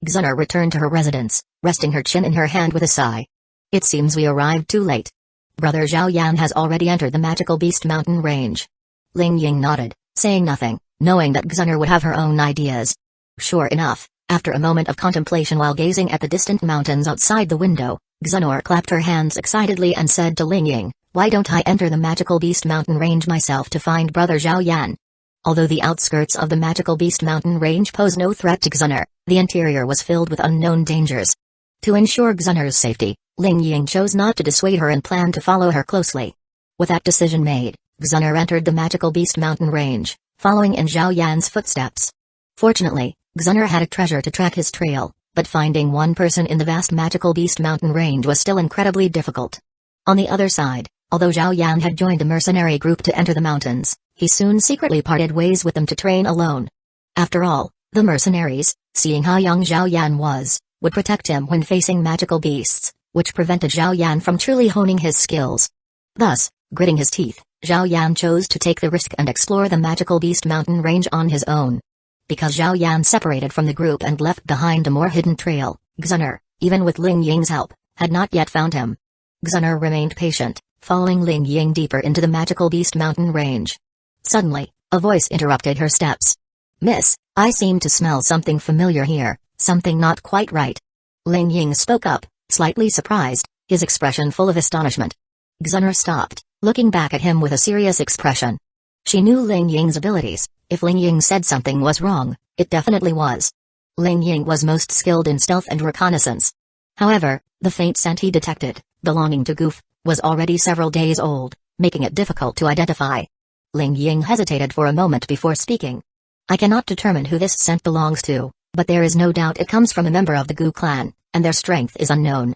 Xun'er returned to her residence, resting her chin in her hand with a sigh. It seems we arrived too late. Brother Zhao Yan has already entered the magical beast mountain range. Ling Ying nodded, saying nothing, knowing that Xun'er would have her own ideas. Sure enough, after a moment of contemplation while gazing at the distant mountains outside the window, Xun'er clapped her hands excitedly and said to Ling Ying, "Why don't I enter the magical beast mountain range myself to find Brother Zhao Yan?" Although the outskirts of the magical beast mountain range posed no threat to Xun'er, the interior was filled with unknown dangers. To ensure Xun'er's safety, Ling Ying chose not to dissuade her and planned to follow her closely. With that decision made, Xun'er entered the magical beast mountain range, following in Zhao Yan's footsteps. Fortunately, Xun'er had a treasure to track his trail, but finding one person in the vast magical beast mountain range was still incredibly difficult. On the other side, although Zhao Yan had joined a mercenary group to enter the mountains, he soon secretly parted ways with them to train alone. After all, the mercenaries, seeing how young Zhao Yan was, would protect him when facing magical beasts, which prevented Zhao Yan from truly honing his skills. Thus, gritting his teeth, Zhao Yan chose to take the risk and explore the magical beast mountain range on his own. Because Zhao Yan separated from the group and left behind a more hidden trail, Xun'er, even with Ling Ying's help, had not yet found him. Xun'er remained patient, following Ling Ying deeper into the magical beast mountain range. Suddenly, a voice interrupted her steps. "Miss, I seem to smell something familiar here, something not quite right." Ling Ying spoke up, slightly surprised, his expression full of astonishment. Xun'er stopped, looking back at him with a serious expression. She knew Ling Ying's abilities. If Ling Ying said something was wrong, it definitely was. Ling Ying was most skilled in stealth and reconnaissance. However, the faint scent he detected, belonging to Goof, was already several days old, making it difficult to identify. Ling Ying hesitated for a moment before speaking. I cannot determine who this scent belongs to, but there is no doubt it comes from a member of the Gu clan, and their strength is unknown.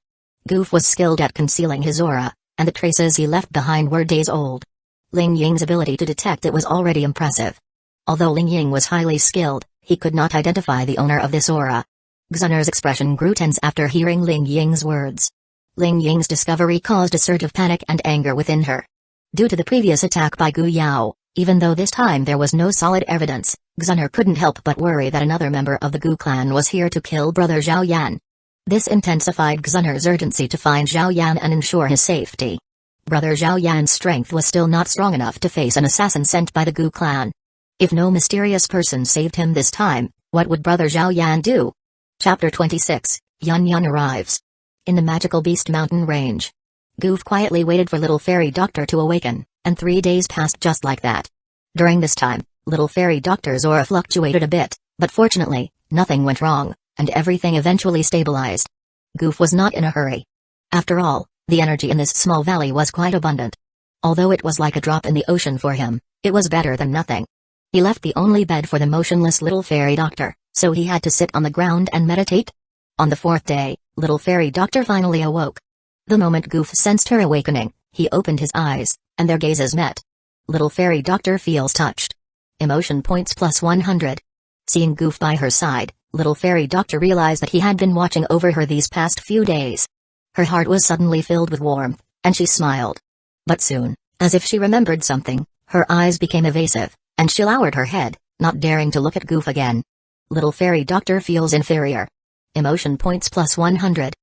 Goof was skilled at concealing his aura, and the traces he left behind were days old. Ling Ying's ability to detect it was already impressive. Although Ling Ying was highly skilled, he could not identify the owner of this aura. Xun'er's expression grew tense after hearing Ling Ying's words. Ling Ying's discovery caused a surge of panic and anger within her. Due to the previous attack by Gu Yao, even though this time there was no solid evidence, Xun'er couldn't help but worry that another member of the Gu clan was here to kill brother Zhao Yan. This intensified Xun'er's urgency to find Zhao Yan and ensure his safety. Brother Zhao Yan's strength was still not strong enough to face an assassin sent by the Gu clan. If no mysterious person saved him this time, what would brother Zhao Yan do? Chapter 26, Yun Yun arrives. In the magical Beast Mountain range. Goof quietly waited for Little Fairy Doctor to awaken, and 3 days passed just like that. During this time, Little Fairy Doctor's aura fluctuated a bit, but fortunately, nothing went wrong, and everything eventually stabilized. Goof was not in a hurry. After all, the energy in this small valley was quite abundant. Although it was like a drop in the ocean for him, it was better than nothing. He left the only bed for the motionless Little Fairy Doctor, so he had to sit on the ground and meditate. On the 4th day, Little Fairy Doctor finally awoke. The moment Goof sensed her awakening, he opened his eyes, and their gazes met. Little Fairy Doctor feels touched. Emotion points plus 100. Seeing Goof by her side, Little Fairy Doctor realized that he had been watching over her these past few days. Her heart was suddenly filled with warmth, and she smiled. But soon, as if she remembered something, her eyes became evasive, and she lowered her head, not daring to look at Goof again. Little Fairy Doctor feels inferior. Emotion points plus 100.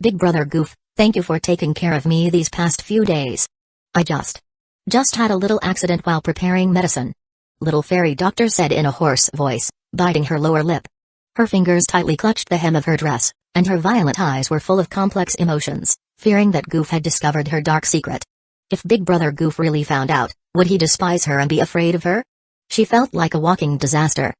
Big brother Goof, thank you for taking care of me these past few days. I just had a little accident while preparing medicine. Little Fairy Doctor said in a hoarse voice, biting her lower lip. Her fingers tightly clutched the hem of her dress, and her violet eyes were full of complex emotions, fearing that Goof had discovered her dark secret. If Big Brother Goof really found out, would he despise her and be afraid of her? She felt like a walking disaster.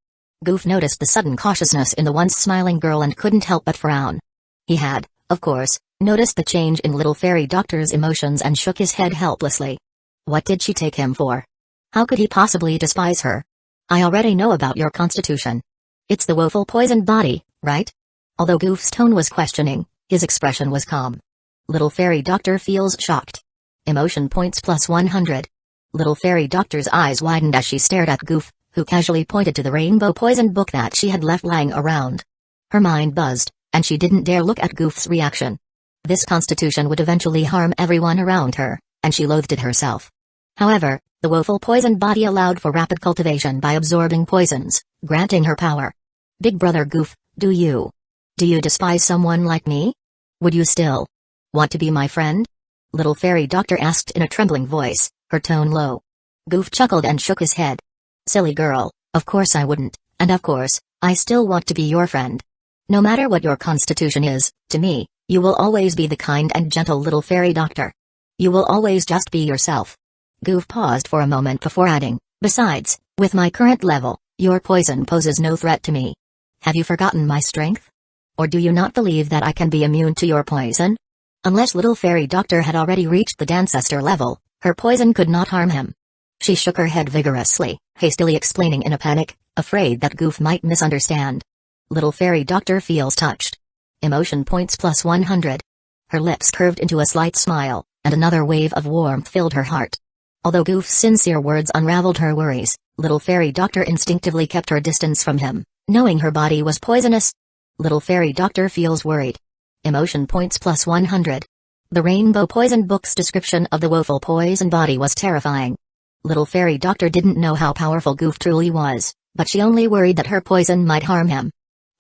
Goof noticed the sudden cautiousness in the once smiling girl and couldn't help but frown. He had, of course, noticed the change in Little Fairy Doctor's emotions and shook his head helplessly. What did she take him for? How could he possibly despise her? I already know about your constitution. It's the woeful poisoned body, right? Although Goof's tone was questioning, his expression was calm. Little Fairy Doctor feels shocked. Emotion points plus 100. Little Fairy Doctor's eyes widened as she stared at Goof, who casually pointed to the rainbow poison book that she had left lying around. Her mind buzzed, and she didn't dare look at Goof's reaction. This constitution would eventually harm everyone around her, and she loathed it herself. However, the woeful poisoned body allowed for rapid cultivation by absorbing poisons, granting her power. Big brother Goof, do you despise someone like me? Would you still want to be my friend? Little Fairy Doctor asked in a trembling voice, her tone low. Goof chuckled and shook his head. Silly girl, of course I wouldn't, and of course, I still want to be your friend. No matter what your constitution is, to me, you will always be the kind and gentle Little Fairy Doctor. You will always just be yourself. Goof paused for a moment before adding, besides, with my current level, your poison poses no threat to me. Have you forgotten my strength? Or do you not believe that I can be immune to your poison? Unless Little Fairy Doctor had already reached the Dancestor level, her poison could not harm him. She shook her head vigorously, hastily explaining in a panic, afraid that Goof might misunderstand. Little Fairy Doctor feels touched. Emotion points plus 100. Her lips curved into a slight smile, and another wave of warmth filled her heart. Although Goof's sincere words unraveled her worries, Little Fairy Doctor instinctively kept her distance from him, knowing her body was poisonous. Little Fairy Doctor feels worried. Emotion points plus 100. The rainbow poison book's description of the woeful poison body was terrifying. Little Fairy Doctor didn't know how powerful Goof truly was, but she only worried that her poison might harm him.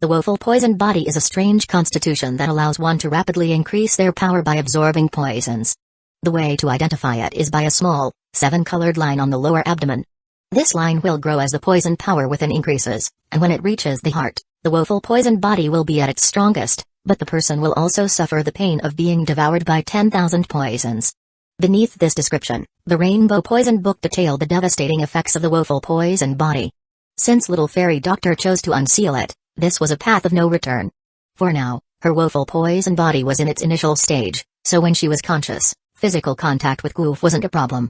The woeful poison body is a strange constitution that allows one to rapidly increase their power by absorbing poisons. The way to identify it is by a small, 7-colored line on the lower abdomen. This line will grow as the poison power within increases, and when it reaches the heart, the woeful poison body will be at its strongest, but the person will also suffer the pain of being devoured by 10,000 poisons. Beneath this description, the Rainbow Poison Book detailed the devastating effects of the woeful poison body. Since Little Fairy Doctor chose to unseal it, this was a path of no return. For now, her woeful poison body was in its initial stage, so when she was conscious, physical contact with Goof wasn't a problem.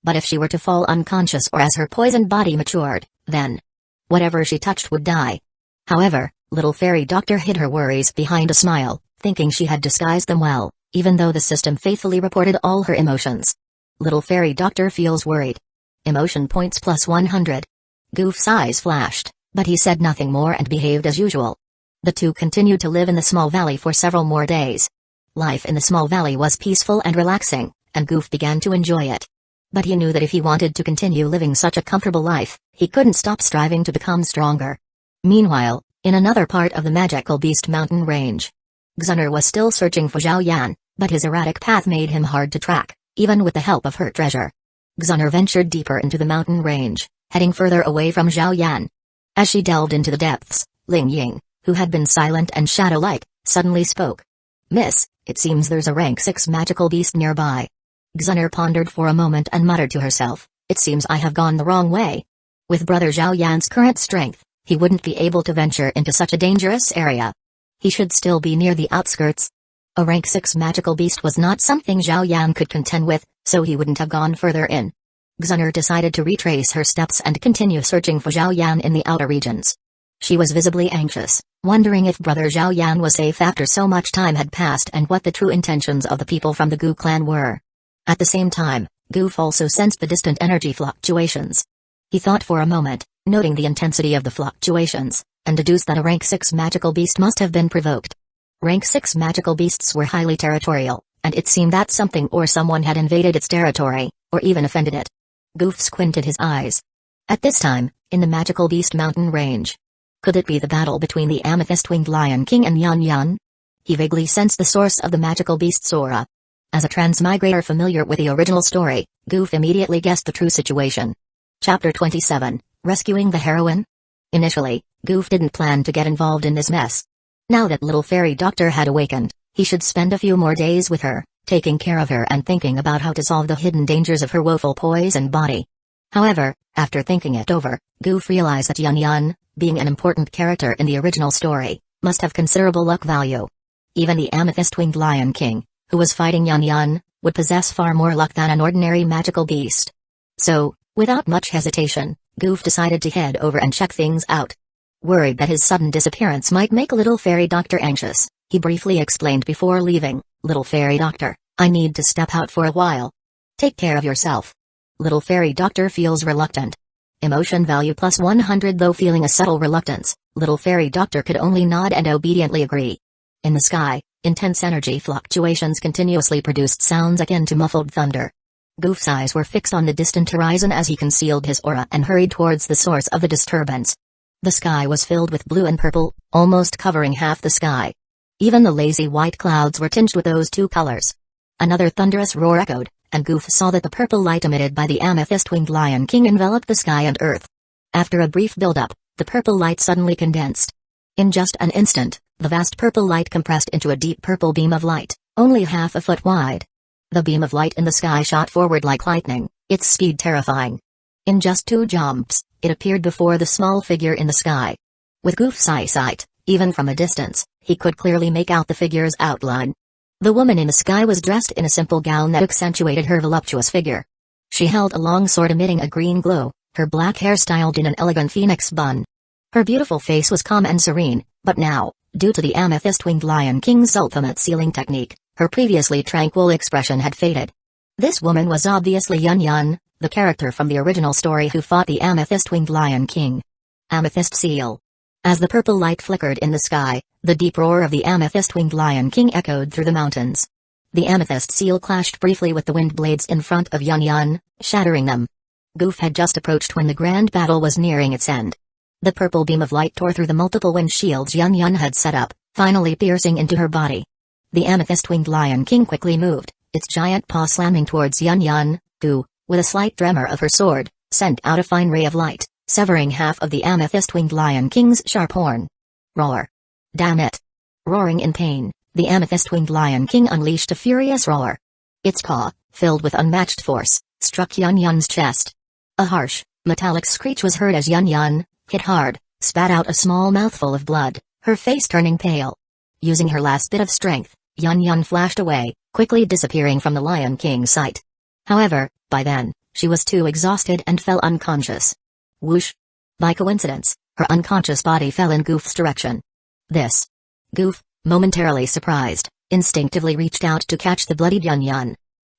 But if she were to fall unconscious or as her poisoned body matured, then whatever she touched would die. However, little fairy doctor hid her worries behind a smile, thinking she had disguised them well, even though the system faithfully reported all her emotions. Little fairy doctor feels worried. Emotion points plus 100. Goof's eyes flashed, but he said nothing more and behaved as usual. The two continued to live in the small valley for several more days. Life in the small valley was peaceful and relaxing, and Goof began to enjoy it. But he knew that if he wanted to continue living such a comfortable life, he couldn't stop striving to become stronger. Meanwhile, in another part of the magical beast mountain range, Xun'er was still searching for Zhao Yan, but his erratic path made him hard to track, even with the help of her treasure. Xun'er ventured deeper into the mountain range, heading further away from Zhao Yan. As she delved into the depths, Ling Ying, who had been silent and shadow-like, suddenly spoke. "Miss, it seems there's a rank 6 magical beast nearby." Xun'er pondered for a moment and muttered to herself, "It seems I have gone the wrong way. With Brother Zhao Yan's current strength, he wouldn't be able to venture into such a dangerous area. He should still be near the outskirts." A rank 6 magical beast was not something Zhao Yan could contend with, so he wouldn't have gone further in. Xun'er decided to retrace her steps and continue searching for Zhao Yan in the outer regions. She was visibly anxious, wondering if Brother Zhao Yan was safe after so much time had passed and what the true intentions of the people from the Gu clan were. At the same time, Goof also sensed the distant energy fluctuations. He thought for a moment, noting the intensity of the fluctuations, and deduced that a rank 6 magical beast must have been provoked. Rank 6 magical beasts were highly territorial, and it seemed that something or someone had invaded its territory, or even offended it. Goof squinted his eyes. At this time, in the magical beast mountain range, could it be the battle between the amethyst-winged Lion King and Yan Yan? He vaguely sensed the source of the magical beast's aura. As a transmigrator familiar with the original story, Goof immediately guessed the true situation. Chapter 27, Rescuing the Heroine? Initially, Goof didn't plan to get involved in this mess. Now that little fairy doctor had awakened, he should spend a few more days with her, taking care of her and thinking about how to solve the hidden dangers of her woeful poisoned body. However, after thinking it over, Goof realized that Yan Yan, being an important character in the original story, must have considerable luck value. Even the amethyst-winged Lion King, who was fighting Yan Yan, would possess far more luck than an ordinary magical beast. So, without much hesitation, Goof decided to head over and check things out. Worried that his sudden disappearance might make little fairy doctor anxious, he briefly explained before leaving, "Little fairy doctor, I need to step out for a while. Take care of yourself." Little fairy doctor feels reluctant. Emotion value plus 100. Though feeling a subtle reluctance, little fairy doctor could only nod and obediently agree. In the sky, intense energy fluctuations continuously produced sounds akin to muffled thunder. Goof's eyes were fixed on the distant horizon as he concealed his aura and hurried towards the source of the disturbance. The sky was filled with blue and purple, almost covering half the sky. Even the lazy white clouds were tinged with those two colors. Another thunderous roar echoed, and Goof saw that the purple light emitted by the amethyst-winged Lion King enveloped the sky and earth. After a brief build-up, the purple light suddenly condensed. In just an instant, the vast purple light compressed into a deep purple beam of light, only half a foot wide. The beam of light in the sky shot forward like lightning, its speed terrifying. In just 2 jumps, it appeared before the small figure in the sky. With Goof's eyesight, even from a distance, he could clearly make out the figure's outline. The woman in the sky was dressed in a simple gown that accentuated her voluptuous figure. She held a long sword emitting a green glow, her black hair styled in an elegant phoenix bun. Her beautiful face was calm and serene, but now, due to the amethyst-winged Lion King's ultimate sealing technique, her previously tranquil expression had faded. This woman was obviously Yan Yan, the character from the original story who fought the amethyst-winged Lion King. Amethyst seal. As the purple light flickered in the sky, the deep roar of the amethyst-winged Lion King echoed through the mountains. The amethyst seal clashed briefly with the wind blades in front of Yan Yan, shattering them. Goof had just approached when the grand battle was nearing its end. The purple beam of light tore through the multiple wind shields Yan Yan had set up, finally piercing into her body. The amethyst-winged Lion King quickly moved, its giant paw slamming towards Yan Yan, who, with a slight tremor of her sword, sent out a fine ray of light, severing half of the amethyst-winged Lion King's sharp horn. Roar. Damn it. Roaring in pain, the amethyst-winged Lion King unleashed a furious roar. Its paw, filled with unmatched force, struck Yan Yan's chest. A harsh, metallic screech was heard as Yan Yan, hit hard, spat out a small mouthful of blood, her face turning pale. Using her last bit of strength, Yan Yan flashed away, quickly disappearing from the Lion King's sight. However, by then, she was too exhausted and fell unconscious. Whoosh! By coincidence, her unconscious body fell in Goof's direction. This. Goof, momentarily surprised, instinctively reached out to catch the bloodied Yun.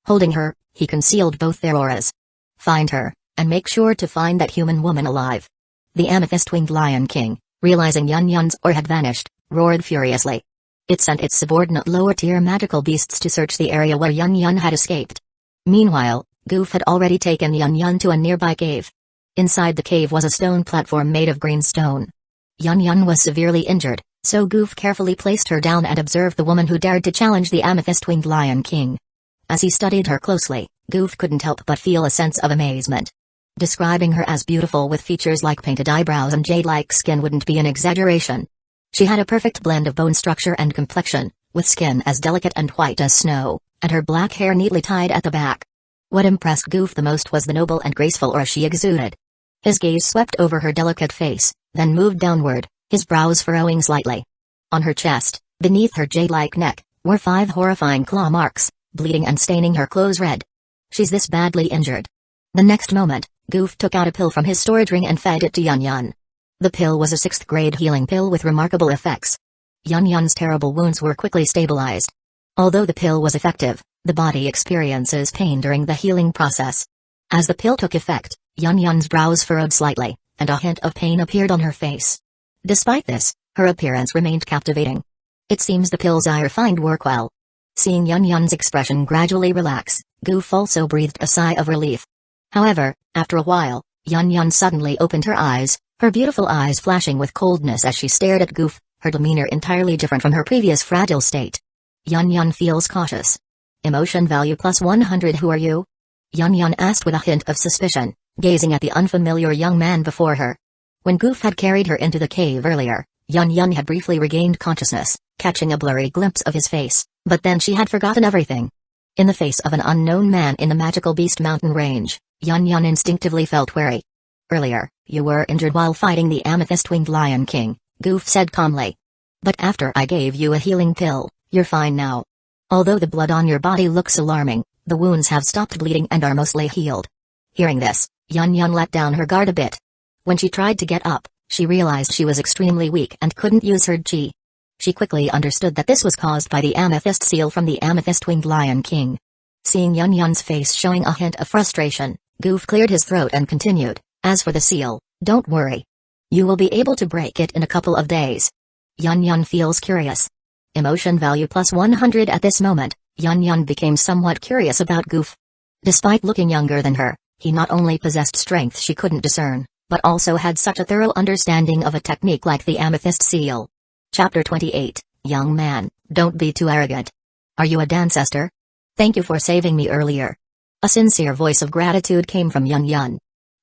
Holding her, he concealed both their auras. Find her, and make sure to find that human woman alive. The amethyst-winged Lion King, realizing Yun's aura had vanished, roared furiously. It sent its subordinate lower-tier magical beasts to search the area where Yun had escaped. Meanwhile, Goof had already taken Yun to a nearby cave. Inside the cave was a stone platform made of green stone. Yun was severely injured, so Goof carefully placed her down and observed the woman who dared to challenge the amethyst-winged Lion King. As he studied her closely, Goof couldn't help but feel a sense of amazement. Describing her as beautiful with features like painted eyebrows and jade-like skin wouldn't be an exaggeration. She had a perfect blend of bone structure and complexion, with skin as delicate and white as snow, and her black hair neatly tied at the back. What impressed Goof the most was the noble and graceful aura she exuded. His gaze swept over her delicate face, then moved downward, his brows furrowing slightly. On her chest, beneath her jade-like neck, were 5 horrifying claw marks, bleeding and staining her clothes red. She's this badly injured. The next moment, Goof took out a pill from his storage ring and fed it to Yun. The pill was a 6th-grade healing pill with remarkable effects. Yun's terrible wounds were quickly stabilized. Although the pill was effective, the body experiences pain during the healing process. As the pill took effect, Yun's brows furrowed slightly, and a hint of pain appeared on her face. Despite this, her appearance remained captivating. It seems the pills I refined work well. Seeing Yun's expression gradually relax, Goof also breathed a sigh of relief. However, after a while, Yun suddenly opened her eyes, her beautiful eyes flashing with coldness as she stared at Goof, her demeanor entirely different from her previous fragile state. Yun feels cautious. Emotion value plus 100. Who are you? Yun asked with a hint of suspicion, gazing at the unfamiliar young man before her. When Goof had carried her into the cave earlier, Yun had briefly regained consciousness, catching a blurry glimpse of his face, but then she had forgotten everything. In the face of an unknown man in the magical beast mountain range, Yun instinctively felt wary. Earlier, you were injured while fighting the amethyst-winged Lion King, Goof said calmly. But after I gave you a healing pill, you're fine now. Although the blood on your body looks alarming, the wounds have stopped bleeding and are mostly healed. Hearing this, Yun let down her guard a bit. When she tried to get up, she realized she was extremely weak and couldn't use her chi. She quickly understood that this was caused by the amethyst seal from the amethyst-winged Lion King. Seeing Yun's face showing a hint of frustration, Goof cleared his throat and continued, as for the seal, don't worry. You will be able to break it in a couple of days. Yun feels curious. Emotion value plus 100. At this moment, Yun became somewhat curious about Goof. Despite looking younger than her, he not only possessed strength she couldn't discern, but also had such a thorough understanding of a technique like the amethyst seal. Chapter 28, Young man, don't be too arrogant. Are you a Dancester? Thank you for saving me earlier. A sincere voice of gratitude came from Yun.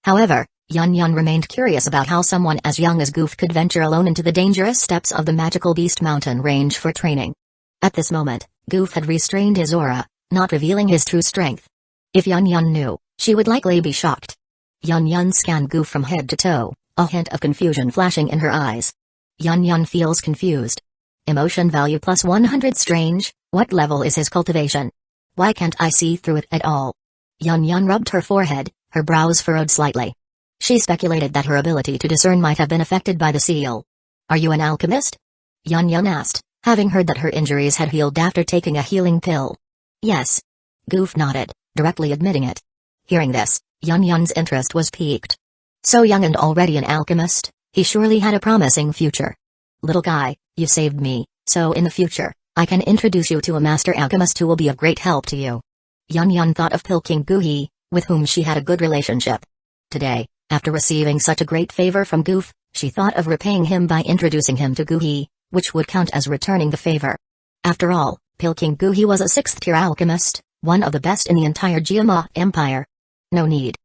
However, Yun remained curious about how someone as young as Goof could venture alone into the dangerous steppes of the magical beast mountain range for training. At this moment, Goof had restrained his aura, not revealing his true strength. If Yun knew, she would likely be shocked. Yun scanned Goof from head to toe, a hint of confusion flashing in her eyes. Yun feels confused. Emotion value plus 100. Strange, what level is his cultivation? Why can't I see through it at all? Yun rubbed her forehead, her brows furrowed slightly. She speculated that her ability to discern might have been affected by the seal. Are you an alchemist? Yun asked, having heard that her injuries had healed after taking a healing pill. Yes. Goof nodded, directly admitting it. Hearing this, Yun's interest was piqued. So young and already an alchemist, he surely had a promising future. Little guy, you saved me, so in the future, I can introduce you to a master alchemist who will be of great help to you. Yun thought of Pilking Guhi, with whom she had a good relationship. Today, after receiving such a great favor from Goof, she thought of repaying him by introducing him to Guhi, which would count as returning the favor. After all, Pilking Guhi was a 6th-tier alchemist, one of the best in the entire Jiama Empire. No need.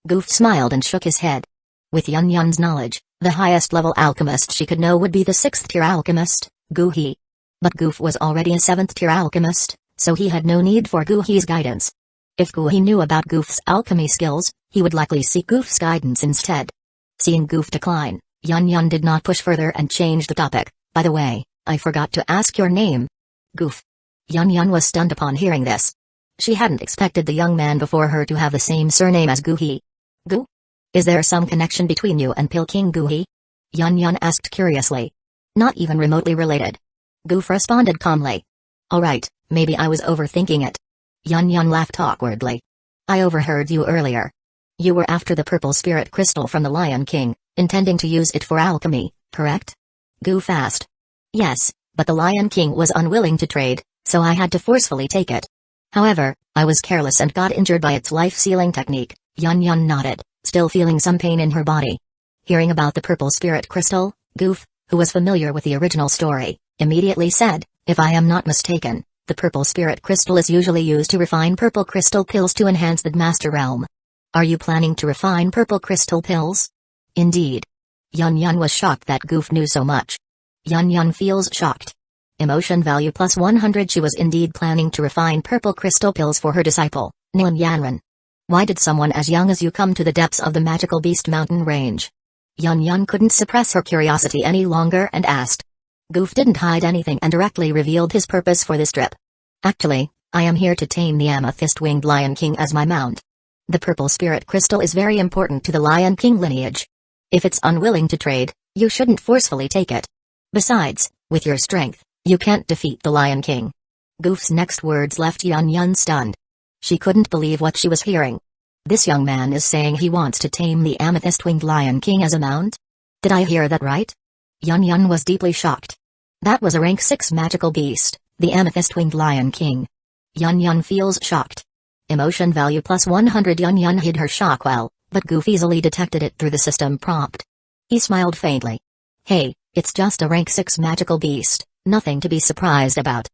Goof smiled and shook his head. With Yun's knowledge, the highest-level alchemist she could know would be the 6th-tier alchemist, Guhi. But Goof was already a 7th-tier alchemist, so he had no need for Guhi's guidance. If Guhi knew about Goof's alchemy skills, he would likely seek Goof's guidance instead. Seeing Goof decline, Yun did not push further and changed the topic. By the way, I forgot to ask your name. Goof. Yun was stunned upon hearing this. She hadn't expected the young man before her to have the same surname as Guhi. Gu? Is there some connection between you and Pil King Guhi? Yun asked curiously. Not even remotely related. Goof responded calmly. Alright, maybe I was overthinking it. Yun laughed awkwardly. I overheard you earlier. You were after the purple spirit crystal from the Lion King, intending to use it for alchemy, correct? Goof asked. Yes, but the Lion King was unwilling to trade, so I had to forcefully take it. However, I was careless and got injured by its life-sealing technique. Yun nodded, still feeling some pain in her body. Hearing about the purple spirit crystal, Goof, who was familiar with the original story, immediately said, if I am not mistaken, the purple spirit crystal is usually used to refine purple crystal pills to enhance the master realm. Are you planning to refine purple crystal pills? Indeed. Yun was shocked that Goof knew so much. Yun feels shocked. Emotion value plus 100. She was indeed planning to refine purple crystal pills for her disciple, Nilan Yanran. Why did someone as young as you come to the depths of the magical beast mountain range? Yun couldn't suppress her curiosity any longer and asked. Goof didn't hide anything and directly revealed his purpose for this trip. Actually, I am here to tame the amethyst-winged Lion King as my mount. The purple spirit crystal is very important to the Lion King lineage. If it's unwilling to trade, you shouldn't forcefully take it. Besides, with your strength, you can't defeat the Lion King. Goof's next words left Yun stunned. She couldn't believe what she was hearing. This young man is saying he wants to tame the amethyst-winged Lion King as a mount? Did I hear that right? Yun was deeply shocked. That was a rank 6 magical beast, the amethyst-winged Lion King. Yun feels shocked. Emotion value plus 100. Yun hid her shock well, but Goof easily detected it through the system prompt. He smiled faintly. Hey, it's just a rank 6 magical beast, nothing to be surprised about.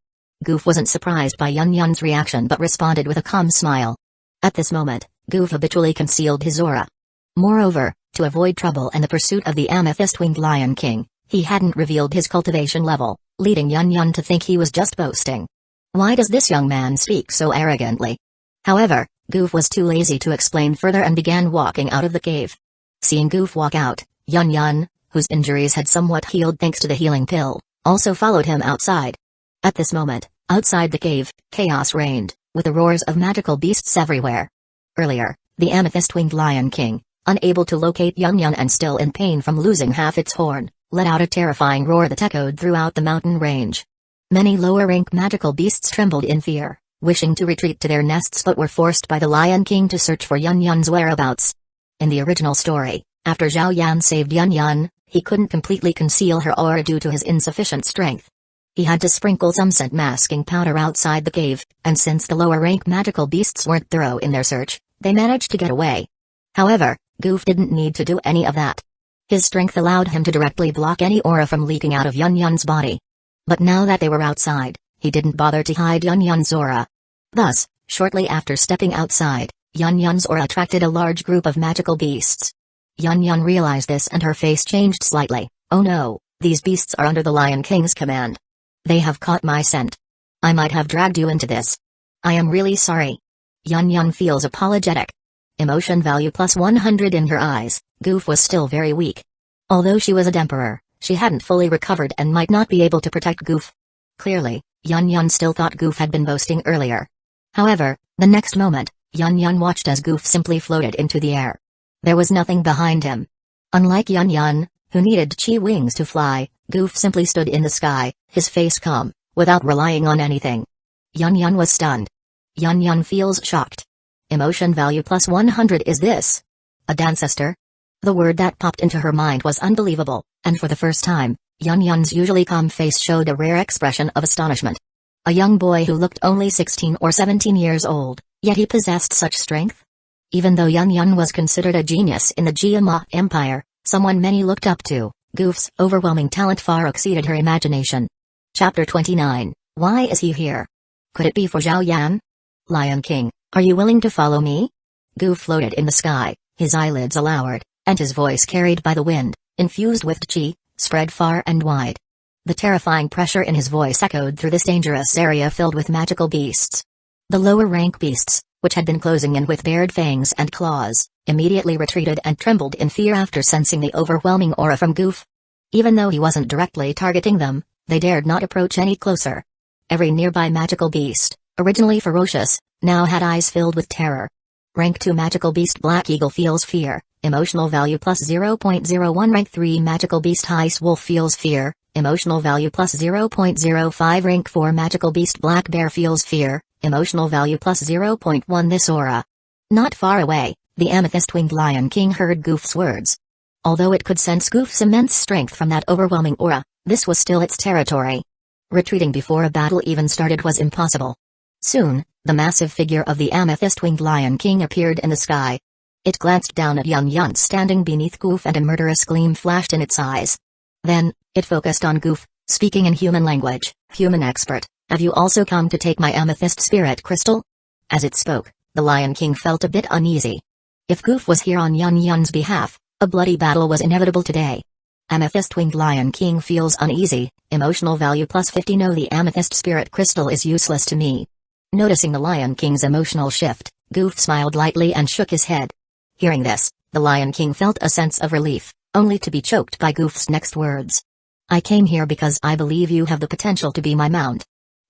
Goof wasn't surprised by Yun's reaction but responded with a calm smile. At this moment, Goof habitually concealed his aura. Moreover, to avoid trouble and the pursuit of the amethyst-winged Lion King, he hadn't revealed his cultivation level, leading Yun to think he was just boasting. Why does this young man speak so arrogantly? However, Goof was too lazy to explain further and began walking out of the cave. Seeing Goof walk out, Yun, whose injuries had somewhat healed thanks to the healing pill, also followed him outside. At this moment, outside the cave, chaos reigned, with the roars of magical beasts everywhere. Earlier, the amethyst-winged Lion King, unable to locate Yun and still in pain from losing half its horn, let out a terrifying roar that echoed throughout the mountain range. Many lower-rank magical beasts trembled in fear, wishing to retreat to their nests but were forced by the Lion King to search for Yun's whereabouts. In the original story, after Zhao Yan saved Yun, he couldn't completely conceal her aura due to his insufficient strength. He had to sprinkle some scent masking powder outside the cave, and since the lower-rank magical beasts weren't thorough in their search, they managed to get away. However, Goof didn't need to do any of that. His strength allowed him to directly block any aura from leaking out of Yun's body. But now that they were outside, he didn't bother to hide Yun's aura. Thus, shortly after stepping outside, Yun's aura attracted a large group of magical beasts. Yun realized this and her face changed slightly. Oh no, these beasts are under the Lion King's command. They have caught my scent. I might have dragged you into this. I am really sorry. Yun feels apologetic. Emotion value plus 100 in her eyes. Goof was still very weak. Although she was a Emperor, she hadn't fully recovered and might not be able to protect Goof. Clearly, Yun still thought Goof had been boasting earlier. However, the next moment, Yun watched as Goof simply floated into the air. There was nothing behind him. Unlike Yun, who needed chi wings to fly, Goof simply stood in the sky, his face calm, without relying on anything. Yun was stunned. Yun feels shocked. Emotion value plus 100. Is this a Dancester? The word that popped into her mind was unbelievable, and for the first time, Yun's usually calm face showed a rare expression of astonishment. A young boy who looked only 16 or 17 years old, yet he possessed such strength? Even though Yun was considered a genius in the Jiama Empire, someone many looked up to, Goof's overwhelming talent far exceeded her imagination. Chapter 29, Why is he here? Could it be for Zhao Yan? Lion King, are you willing to follow me? Goof floated in the sky, his eyelids lowered, and his voice carried by the wind, infused with chi, spread far and wide. The terrifying pressure in his voice echoed through this dangerous area filled with magical beasts. The lower-rank beasts, which had been closing in with bared fangs and claws, immediately retreated and trembled in fear after sensing the overwhelming aura from Goof. Even though he wasn't directly targeting them, they dared not approach any closer. Every nearby magical beast, Originally ferocious, now had eyes filled with terror. Rank 2 Magical Beast Black Eagle feels fear, emotional value plus 0.01. Rank 3 Magical Beast Ice Wolf feels fear, emotional value plus 0.05. Rank 4 Magical Beast Black Bear feels fear, emotional value plus 0.1. This aura. Not far away, the amethyst-winged Lion King heard Goof's words. Although it could sense Goof's immense strength from that overwhelming aura, this was still its territory. Retreating before a battle even started was impossible. Soon, the massive figure of the amethyst-winged Lion King appeared in the sky. It glanced down at Yun Yun standing beneath Goof, and a murderous gleam flashed in its eyes. Then, it focused on Goof, speaking in human language. Human expert, have you also come to take my amethyst spirit crystal? As it spoke, the Lion King felt a bit uneasy. If Goof was here on Yun Yun's behalf, a bloody battle was inevitable today. Amethyst-winged Lion King feels uneasy, emotional value plus 50. No, the amethyst spirit crystal is useless to me. Noticing the Lion King's emotional shift, Goof smiled lightly and shook his head. Hearing this, the Lion King felt a sense of relief, only to be choked by Goof's next words. I came here because I believe you have the potential to be my mount.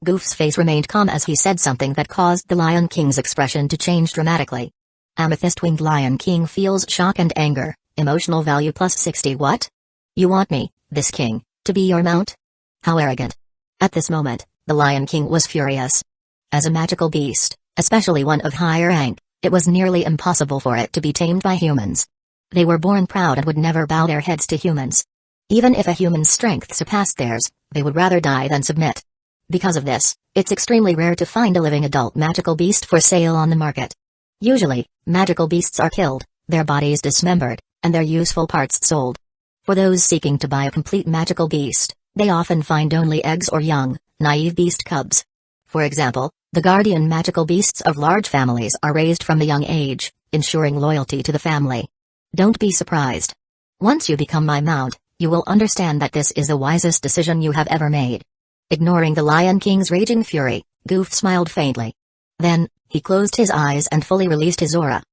Goof's face remained calm as he said something that caused the Lion King's expression to change dramatically. Amethyst-winged Lion King feels shock and anger, emotional value plus 60. What? You want me, this king, to be your mount? How arrogant. At this moment, the Lion King was furious. As a magical beast, especially one of higher rank, it was nearly impossible for it to be tamed by humans. They were born proud and would never bow their heads to humans. Even if a human's strength surpassed theirs, they would rather die than submit. Because of this, it's extremely rare to find a living adult magical beast for sale on the market. Usually, magical beasts are killed, their bodies dismembered, and their useful parts sold. For those seeking to buy a complete magical beast, they often find only eggs or young, naive beast cubs. For example, the guardian magical beasts of large families are raised from a young age, ensuring loyalty to the family. Don't be surprised. Once you become my mount, you will understand that this is the wisest decision you have ever made. Ignoring the Lion King's raging fury, Goof smiled faintly. Then, he closed his eyes and fully released his aura.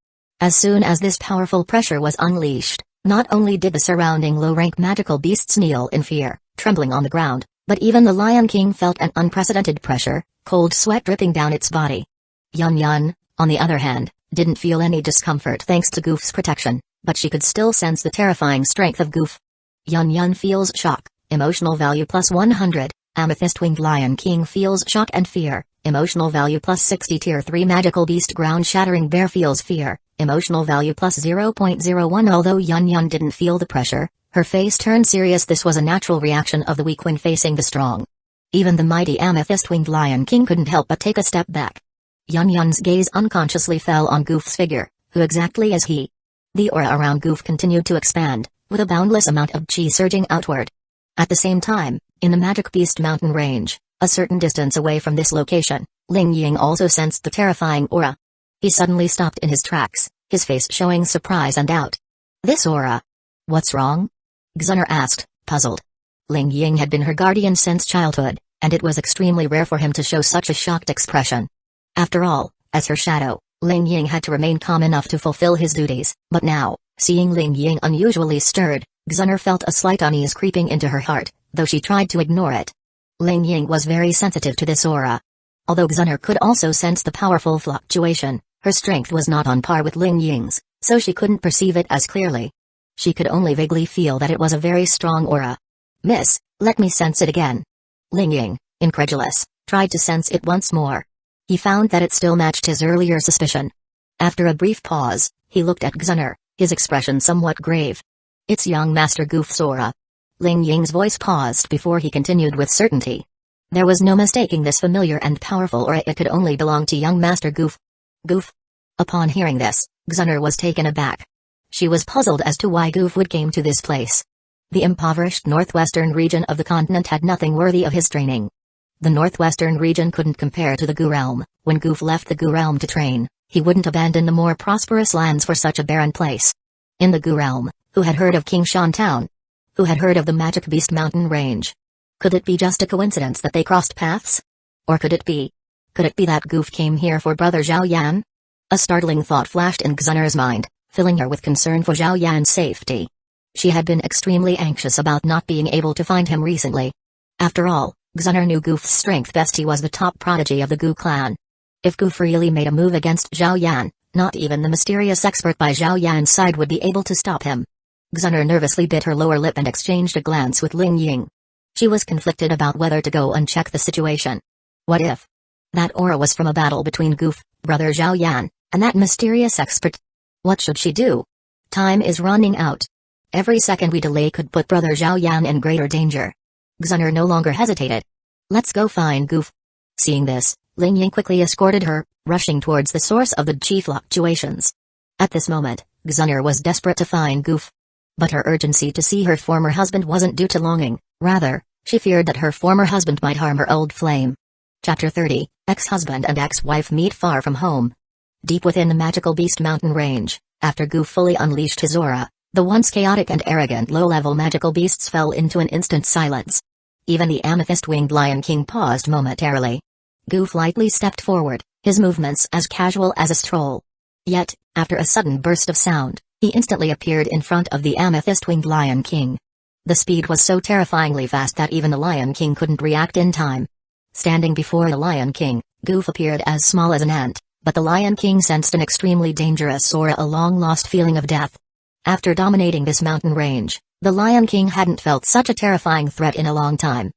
As soon as this powerful pressure was unleashed, not only did the surrounding low-rank magical beasts kneel in fear, trembling on the ground, but even the Lion King felt an unprecedented pressure, cold sweat dripping down its body. Yun Yun, on the other hand, didn't feel any discomfort thanks to Goof's protection, but she could still sense the terrifying strength of Goof. Yun Yun feels shock, emotional value plus 100, Amethyst-winged Lion King feels shock and fear, emotional value plus 60. Tier 3 Magical Beast Ground-Shattering Bear feels fear, emotional value plus 0.01. Although Yun Yun didn't feel the pressure, her face turned serious. This was a natural reaction of the weak when facing the strong. Even the mighty Amethyst-winged Lion King couldn't help but take a step back. Yun Yun's gaze unconsciously fell on Goof's figure, who exactly as he. The aura around Goof continued to expand, with a boundless amount of chi surging outward. At the same time, in the Magic Beast Mountain range, a certain distance away from this location, Ling Ying also sensed the terrifying aura. He suddenly stopped in his tracks, his face showing surprise and doubt. This aura? What's wrong? Xun'er asked, puzzled. Ling Ying had been her guardian since childhood, and it was extremely rare for him to show such a shocked expression. After all, as her shadow, Ling Ying had to remain calm enough to fulfill his duties, but now, seeing Ling Ying unusually stirred, Xun'er felt a slight unease creeping into her heart, though she tried to ignore it. Ling Ying was very sensitive to this aura. Although Xun'er could also sense the powerful fluctuation, her strength was not on par with Ling Ying's, so she couldn't perceive it as clearly. She could only vaguely feel that it was a very strong aura. Miss, let me sense it again. Ling Ying, incredulous, tried to sense it once more. He found that it still matched his earlier suspicion. After a brief pause, he looked at Xun'er, his expression somewhat grave. It's young Master Goof's aura. Ling Ying's voice paused before he continued with certainty. There was no mistaking this familiar and powerful aura. It could only belong to young Master Goof. Goof? Upon hearing this, Xun'er was taken aback. She was puzzled as to why Goof would came to this place. The impoverished northwestern region of the continent had nothing worthy of his training. The northwestern region couldn't compare to the Gu realm. When Goof left the Gu realm to train, he wouldn't abandon the more prosperous lands for such a barren place. In the Gu realm, who had heard of King Shan Town? Who had heard of the Magic Beast Mountain Range? Could it be just a coincidence that they crossed paths? Or could it be that Goof came here for Brother Zhao Yan? A startling thought flashed in Xun'er's mind, filling her with concern for Zhao Yan's safety. She had been extremely anxious about not being able to find him recently. After all, Xun'er knew Goof's strength best. He was the top prodigy of the Gu clan, If Goof really made a move against Zhao Yan, not even the mysterious expert by Zhao Yan's side would be able to stop him. Xun'er nervously bit her lower lip and exchanged a glance with Ling Ying. She was conflicted about whether to go and check the situation. What if that aura was from a battle between Goof, brother Zhao Yan, and that mysterious expert? What should she do? Time is running out. Every second we delay could put brother Zhao Yan in greater danger. Xun'er no longer hesitated. Let's go find Goof. Seeing this, Ling Ying quickly escorted her, rushing towards the source of the chi fluctuations. At this moment, Xun'er was desperate to find Goof. But her urgency to see her former husband wasn't due to longing, rather, she feared that her former husband might harm her old flame. Chapter 30, Ex-husband and ex-wife meet far from home. Deep within the magical beast mountain range, after Goof fully unleashed his aura, the once chaotic and arrogant low-level magical beasts fell into an instant silence. Even the amethyst-winged Lion King paused momentarily. Goof lightly stepped forward, his movements as casual as a stroll. Yet, after a sudden burst of sound, he instantly appeared in front of the amethyst-winged Lion King. The speed was so terrifyingly fast that even the Lion King couldn't react in time. Standing before the Lion King, Goof appeared as small as an ant, but the Lion King sensed an extremely dangerous aura, a long-lost feeling of death. After dominating this mountain range, the Lion King hadn't felt such a terrifying threat in a long time.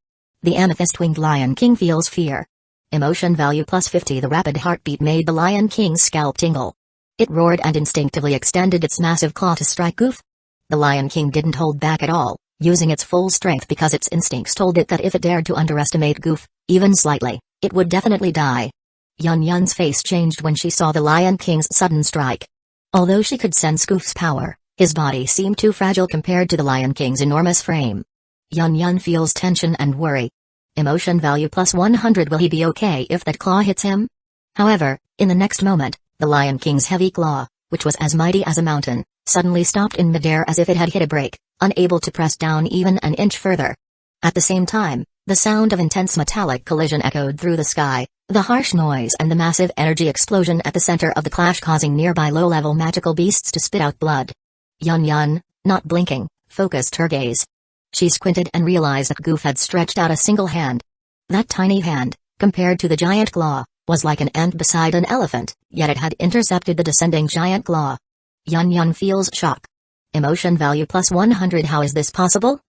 The amethyst-winged Lion King feels fear. Emotion value plus 50. The rapid heartbeat made the Lion King's scalp tingle. It roared and instinctively extended its massive claw to strike Goof. The Lion King didn't hold back at all, using its full strength because its instincts told it that if it dared to underestimate Goof, even slightly, it would definitely die. Yun Yun's face changed when she saw the Lion King's sudden strike. Although she could sense Goof's power, his body seemed too fragile compared to the Lion King's enormous frame. Yun Yun feels tension and worry. Emotion value plus 100. Will he be okay if that claw hits him? However, in the next moment, the Lion King's heavy claw, which was as mighty as a mountain, suddenly stopped in midair as if it had hit a brake, unable to press down even an inch further. At the same time, the sound of intense metallic collision echoed through the sky, the harsh noise and the massive energy explosion at the center of the clash causing nearby low-level magical beasts to spit out blood. Yun Yun, not blinking, focused her gaze. She squinted and realized that Goof had stretched out a single hand. That tiny hand, compared to the giant claw, was like an ant beside an elephant, yet it had intercepted the descending giant claw. Yun Yun feels shock. Emotion value plus 100. How is this possible?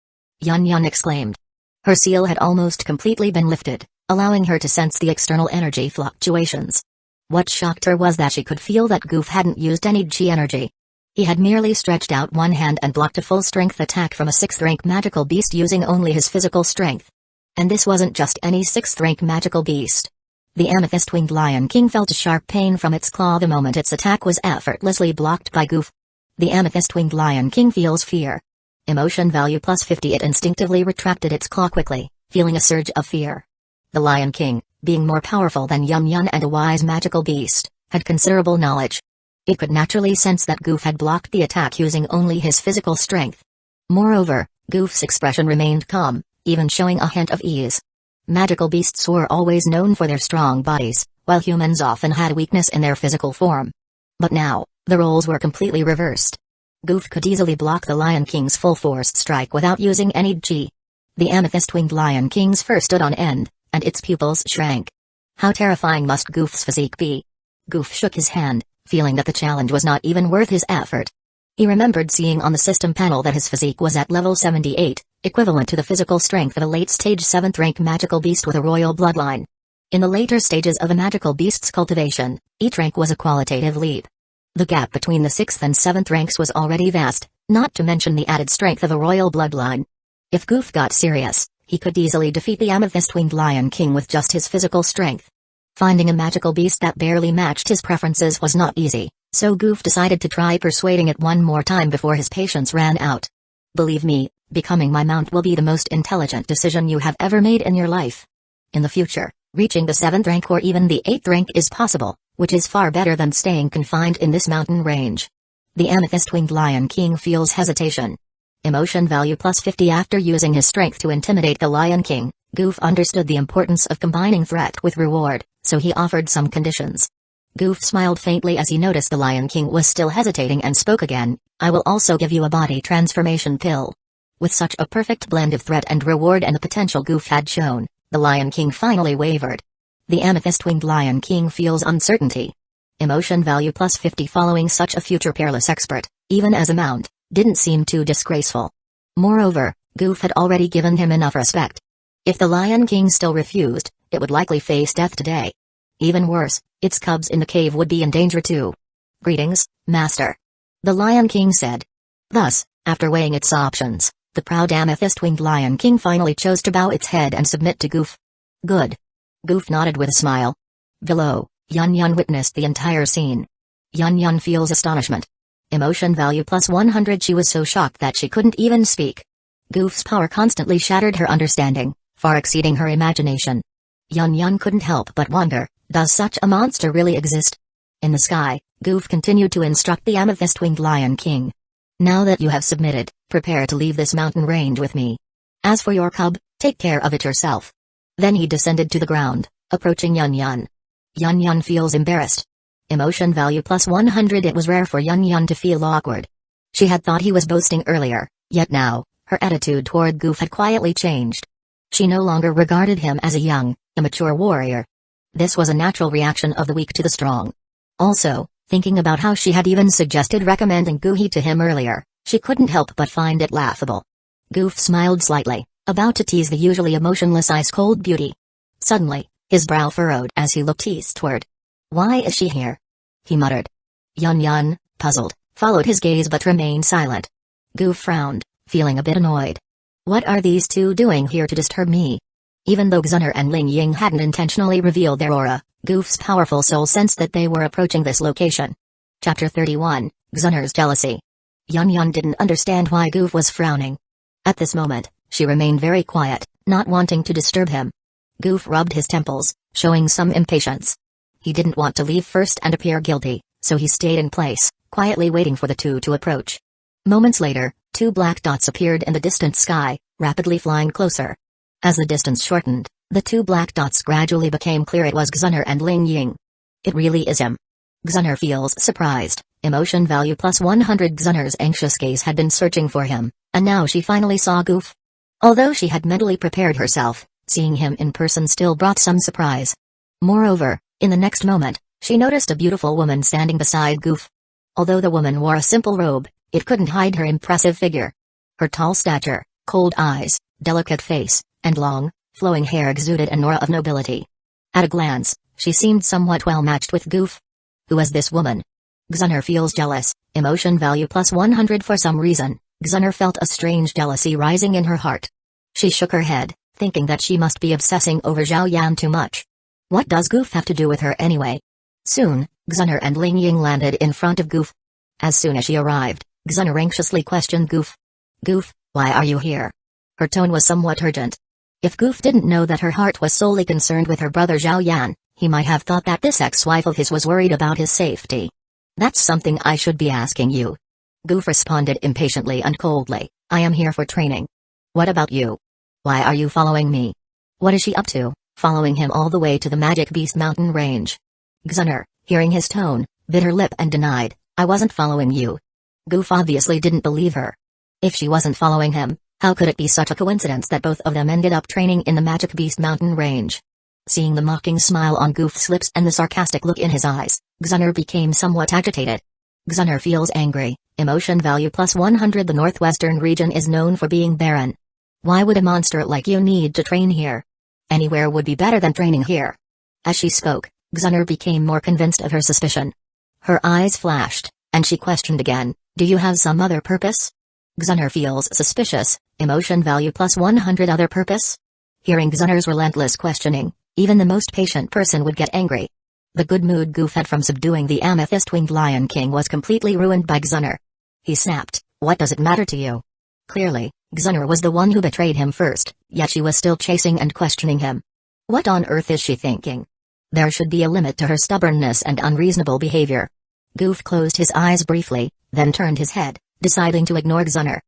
Yun Yun exclaimed. Her seal had almost completely been lifted, allowing her to sense the external energy fluctuations. What shocked her was that she could feel that Goof hadn't used any chi energy. He had merely stretched out one hand and blocked a full-strength attack from a 6th-rank magical beast using only his physical strength. And this wasn't just any 6th-rank magical beast. The amethyst-winged Lion King felt a sharp pain from its claw the moment its attack was effortlessly blocked by Goof. The amethyst-winged Lion King feels fear. Emotion value plus 50. It instinctively retracted its claw quickly, feeling a surge of fear. The Lion King, being more powerful than Yun Yun and a wise magical beast, had considerable knowledge. It could naturally sense that Goof had blocked the attack using only his physical strength. Moreover, Goof's expression remained calm, even showing a hint of ease. Magical beasts were always known for their strong bodies, while humans often had weakness in their physical form. But now, the roles were completely reversed. Goof could easily block the Lion King's full-force strike without using any chi. The amethyst-winged Lion King's fur stood on end, and its pupils shrank. How terrifying must Goof's physique be? Goof shook his hand, feeling that the challenge was not even worth his effort. He remembered seeing on the system panel that his physique was at level 78, equivalent to the physical strength of a late-stage 7th-rank magical beast with a royal bloodline. In the later stages of a magical beast's cultivation, each rank was a qualitative leap. The gap between the 6th and 7th ranks was already vast, not to mention the added strength of a royal bloodline. If Goof got serious, he could easily defeat the amethyst-winged Lion King with just his physical strength. Finding a magical beast that barely matched his preferences was not easy, so Goof decided to try persuading it one more time before his patience ran out. Believe me, becoming my mount will be the most intelligent decision you have ever made in your life. In the future, reaching the 7th rank or even the 8th rank is possible, which is far better than staying confined in this mountain range. The amethyst-winged Lion King feels hesitation. Emotion value plus 50. After using his strength to intimidate the Lion King, Goof understood the importance of combining threat with reward, so he offered some conditions. Goof smiled faintly as he noticed the Lion King was still hesitating and spoke again. I will also give you a body transformation pill. With such a perfect blend of threat and reward and the potential Goof had shown, the Lion King finally wavered. The amethyst-winged Lion King feels uncertainty. Emotion value plus 50 following such a future peerless expert, even as a mount, didn't seem too disgraceful. Moreover, Goof had already given him enough respect. If the Lion King still refused, it would likely face death today. Even worse, its cubs in the cave would be in danger too. "Greetings, Master," the Lion King said. Thus, after weighing its options, the proud amethyst-winged Lion King finally chose to bow its head and submit to Goof. "Good." Goof nodded with a smile. Below, Yun witnessed the entire scene. Yun feels astonishment. Emotion value plus 100. She was so shocked that she couldn't even speak. Goof's power constantly shattered her understanding, far exceeding her imagination. Yun couldn't help but wonder, does such a monster really exist? In the sky, Goof continued to instruct the amethyst-winged Lion King. "Now that you have submitted, prepare to leave this mountain range with me. As for your cub, take care of it yourself." Then he descended to the ground, approaching Yun. Yun feels embarrassed. Emotion value plus 100. It was rare for Yun to feel awkward. She had thought he was boasting earlier, yet now, her attitude toward Goof had quietly changed. She no longer regarded him as a young, immature warrior. This was a natural reaction of the weak to the strong. Also, thinking about how she had even suggested recommending Goof to him earlier, she couldn't help but find it laughable. Goof smiled slightly, about to tease the usually emotionless ice-cold beauty. Suddenly, his brow furrowed as he looked eastward. "Why is she here?" he muttered. Yun, puzzled, followed his gaze but remained silent. Goof frowned, feeling a bit annoyed. What are these two doing here to disturb me? Even though Xun'er and Ling Ying hadn't intentionally revealed their aura, Goof's powerful soul sensed that they were approaching this location. Chapter 31, Xun'er's Jealousy. Yun didn't understand why Goof was frowning. At this moment, she remained very quiet, not wanting to disturb him. Goof rubbed his temples, showing some impatience. He didn't want to leave first and appear guilty, so he stayed in place, quietly waiting for the two to approach. Moments later, two black dots appeared in the distant sky, rapidly flying closer. As the distance shortened, the two black dots gradually became clear. It was Xun'er and Ling Ying. It really is him. Xun'er feels surprised. Emotion value plus 100. Xun'er's anxious gaze had been searching for him, and now she finally saw Goof. Although she had mentally prepared herself, seeing him in person still brought some surprise. Moreover, in the next moment, she noticed a beautiful woman standing beside Goof. Although the woman wore a simple robe, it couldn't hide her impressive figure. Her tall stature, cold eyes, delicate face, and long, flowing hair exuded an aura of nobility. At a glance, she seemed somewhat well matched with Goof. Who was this woman? Xun'er feels jealous. Emotion value plus 100. For some reason, Xun'er felt a strange jealousy rising in her heart. She shook her head, thinking that she must be obsessing over Zhao Yan too much. What does Goof have to do with her anyway? Soon, Xun'er and Ling Ying landed in front of Goof. As soon as she arrived, Xun'er anxiously questioned Goof. "Goof, why are you here?" Her tone was somewhat urgent. If Goof didn't know that her heart was solely concerned with her brother Zhao Yan, he might have thought that this ex-wife of his was worried about his safety. "That's something I should be asking you." Goof responded impatiently and coldly, "I am here for training." "What about you? Why are you following me?" What is she up to, following him all the way to the Magic Beast Mountain range? Xun'er, hearing his tone, bit her lip and denied, "I wasn't following you." Goof obviously didn't believe her. If she wasn't following him, how could it be such a coincidence that both of them ended up training in the Magic Beast Mountain range? Seeing the mocking smile on Goof's lips and the sarcastic look in his eyes, Xun'er became somewhat agitated. Xun'er feels angry. Emotion value plus 100. The northwestern region is known for being barren. Why would a monster like you need to train here? Anywhere would be better than training here. As she spoke, Xun'er became more convinced of her suspicion. Her eyes flashed, and she questioned again, "Do you have some other purpose?" Xun'er feels suspicious. Emotion value plus 100. Other purpose? Hearing Xun'er's relentless questioning, even the most patient person would get angry. The good mood Goof had from subduing the amethyst-winged Lion King was completely ruined by Xun'er. He snapped, "What does it matter to you?" Clearly, Xun'er was the one who betrayed him first, yet she was still chasing and questioning him. What on earth is she thinking? There should be a limit to her stubbornness and unreasonable behavior. Goof closed his eyes briefly, then turned his head, deciding to ignore Xun'er.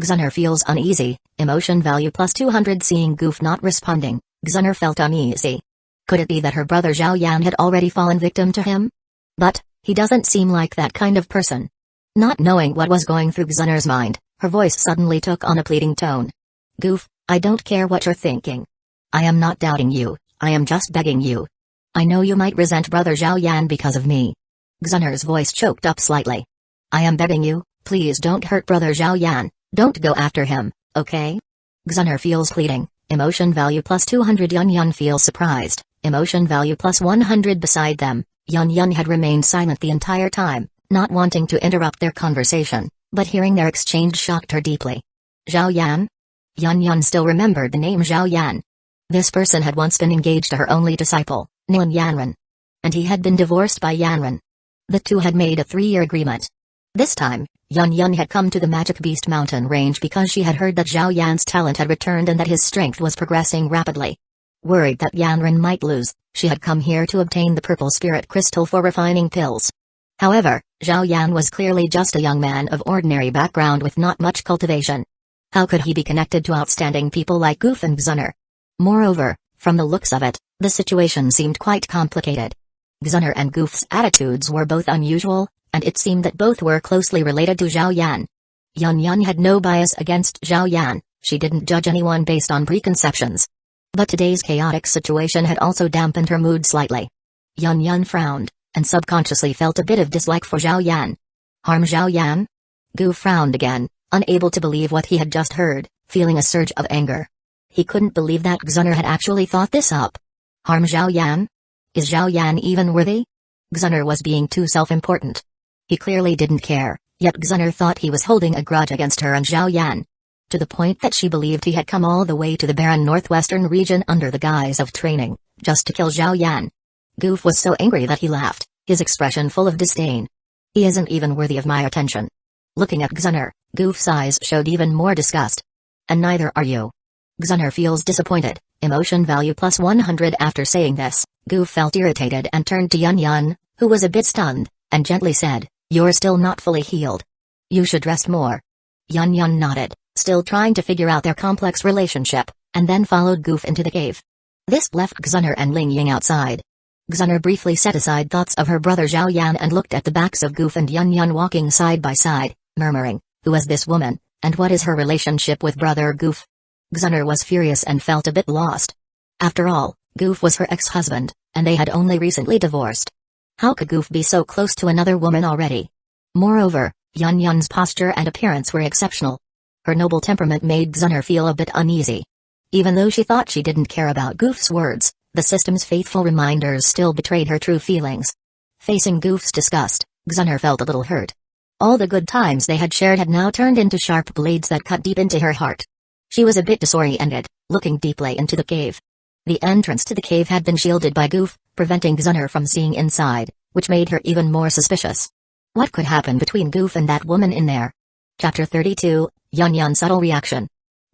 Xun'er feels uneasy. Emotion value plus 200. Seeing Goof not responding, Xun'er felt uneasy. Could it be that her brother Zhao Yan had already fallen victim to him? But he doesn't seem like that kind of person. Not knowing what was going through Xun'er's mind, her voice suddenly took on a pleading tone. "Goof, I don't care what you're thinking. I am not doubting you, I am just begging you. I know you might resent Brother Zhao Yan because of me. Xun'er's voice choked up slightly. I am begging you, please don't hurt Brother Zhao Yan, don't go after him, okay? Xun'er feels pleading, emotion value plus 200. Yun feels surprised, emotion value plus 100 beside them. Yun had remained silent the entire time, not wanting to interrupt their conversation, but hearing their exchange shocked her deeply. Zhao Yan? Yun still remembered the name Zhao Yan. This person had once been engaged to her only disciple, Nian Yanren. And he had been divorced by Yanren. The two had made a 3-year agreement. This time, Yun had come to the Magic Beast Mountain range because she had heard that Zhao Yan's talent had returned and that his strength was progressing rapidly. Worried that Yanren might lose, she had come here to obtain the purple spirit crystal for refining pills. However, Zhao Yan was clearly just a young man of ordinary background with not much cultivation. How could he be connected to outstanding people like Goof and Xun'er? Moreover, from the looks of it, the situation seemed quite complicated. Xun'er and Goof's attitudes were both unusual, and it seemed that both were closely related to Zhao Yan. Yun had no bias against Zhao Yan, she didn't judge anyone based on preconceptions. But today's chaotic situation had also dampened her mood slightly. Yun frowned, and subconsciously felt a bit of dislike for Zhao Yan. Harm Zhao Yan? Goof frowned again, unable to believe what he had just heard, feeling a surge of anger. He couldn't believe that Xun'er had actually thought this up. Harm Zhao Yan? Is Zhao Yan even worthy? Xun'er was being too self-important. He clearly didn't care, yet Xun'er thought he was holding a grudge against her and Zhao Yan. To the point that she believed he had come all the way to the barren northwestern region under the guise of training, just to kill Zhao Yan. Goof was so angry that he laughed, his expression full of disdain. He isn't even worthy of my attention. Looking at Xun'er, Goof's eyes showed even more disgust. And neither are you. Xun'er feels disappointed, emotion value plus 100. After saying this, Goof felt irritated and turned to Yun, who was a bit stunned, and gently said, "You're still not fully healed. You should rest more." Yun nodded, still trying to figure out their complex relationship, and then followed Goof into the cave. This left Xun'er and Ling Ying outside. Xun'er briefly set aside thoughts of her brother Zhao Yan and looked at the backs of Goof and Yun walking side by side, murmuring, "Who is this woman, and what is her relationship with brother Goof?" Xun'er was furious and felt a bit lost. After all, Goof was her ex-husband, and they had only recently divorced. How could Goof be so close to another woman already? Moreover, Yun's posture and appearance were exceptional. Her noble temperament made Xun'er feel a bit uneasy. Even though she thought she didn't care about Goof's words, the system's faithful reminders still betrayed her true feelings. Facing Goof's disgust, Xun'er felt a little hurt. All the good times they had shared had now turned into sharp blades that cut deep into her heart. She was a bit disoriented, looking deeply into the cave. The entrance to the cave had been shielded by Goof, preventing Xun'er from seeing inside, which made her even more suspicious. What could happen between Goof and that woman in there? Chapter 32, Yun's subtle reaction.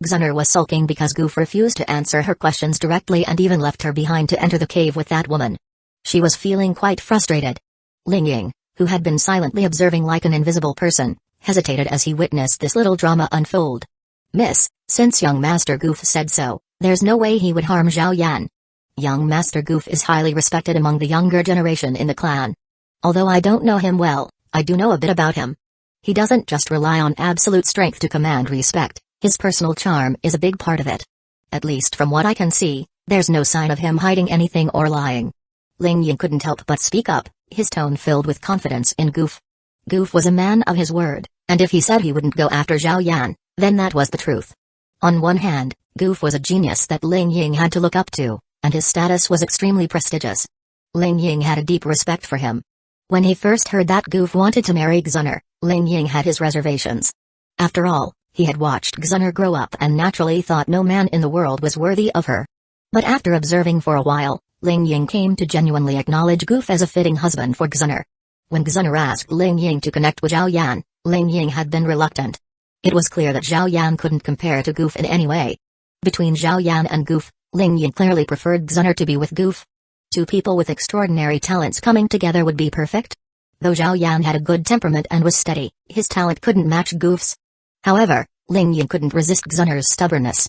Xun'er was sulking because Goof refused to answer her questions directly and even left her behind to enter the cave with that woman. She was feeling quite frustrated. Ling Ying, who had been silently observing like an invisible person, hesitated as he witnessed this little drama unfold. "Miss, since young Master Goof said so, there's no way he would harm Zhao Yan. Young Master Goof is highly respected among the younger generation in the clan. Although I don't know him well, I do know a bit about him. He doesn't just rely on absolute strength to command respect, his personal charm is a big part of it. At least from what I can see, there's no sign of him hiding anything or lying." Ling Ying couldn't help but speak up, his tone filled with confidence in Goof. Goof was a man of his word, and if he said he wouldn't go after Zhao Yan, then that was the truth. On one hand, Goof was a genius that Ling Ying had to look up to, and his status was extremely prestigious. Ling Ying had a deep respect for him. When he first heard that Goof wanted to marry Xun'er, Ling Ying had his reservations. After all, he had watched Xun'er grow up and naturally thought no man in the world was worthy of her. But after observing for a while, Ling Ying came to genuinely acknowledge Goof as a fitting husband for Xun'er. When Xun'er asked Ling Ying to connect with Zhao Yan, Ling Ying had been reluctant. It was clear that Zhao Yan couldn't compare to Goof in any way. Between Zhao Yan and Goof, Ling Ying clearly preferred Xun'er to be with Goof. Two people with extraordinary talents coming together would be perfect. Though Zhao Yan had a good temperament and was steady, his talent couldn't match Goof's. However, Ling Ying couldn't resist Xun'er's stubbornness.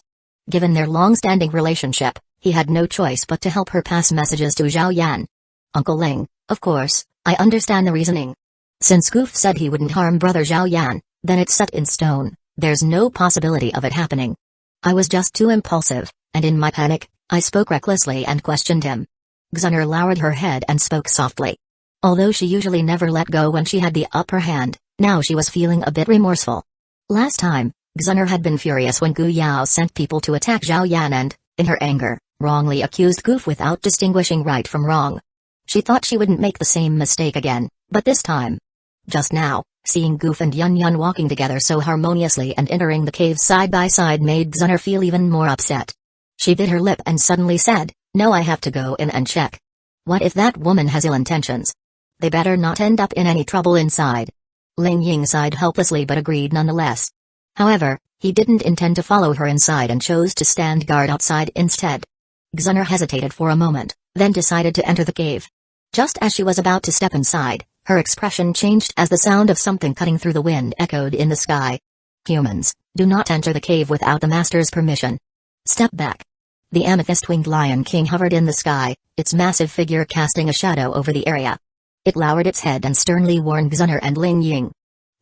Given their long-standing relationship, he had no choice but to help her pass messages to Zhao Yan. "Uncle Ling, of course, I understand the reasoning. Since Goof said he wouldn't harm brother Zhao Yan, then it's set in stone, there's no possibility of it happening. I was just too impulsive, and in my panic, I spoke recklessly and questioned him." Xun'er lowered her head and spoke softly. Although she usually never let go when she had the upper hand, now she was feeling a bit remorseful. Last time, Xun'er had been furious when Gu Yao sent people to attack Zhao Yan and, in her anger, wrongly accused Goof without distinguishing right from wrong. She thought she wouldn't make the same mistake again, but this time. Just now, seeing Goof and Yun Yun walking together so harmoniously and entering the cave side by side made Xun'er feel even more upset. She bit her lip and suddenly said, "No, I have to go in and check. What if that woman has ill intentions? They better not end up in any trouble inside." Ling Ying sighed helplessly but agreed nonetheless. However, he didn't intend to follow her inside and chose to stand guard outside instead. Xun'er hesitated for a moment, then decided to enter the cave. Just as she was about to step inside, her expression changed as the sound of something cutting through the wind echoed in the sky. "Humans, do not enter the cave without the master's permission. Step back." The amethyst-winged Lion King hovered in the sky, its massive figure casting a shadow over the area. It lowered its head and sternly warned Xun'er and Ling Ying.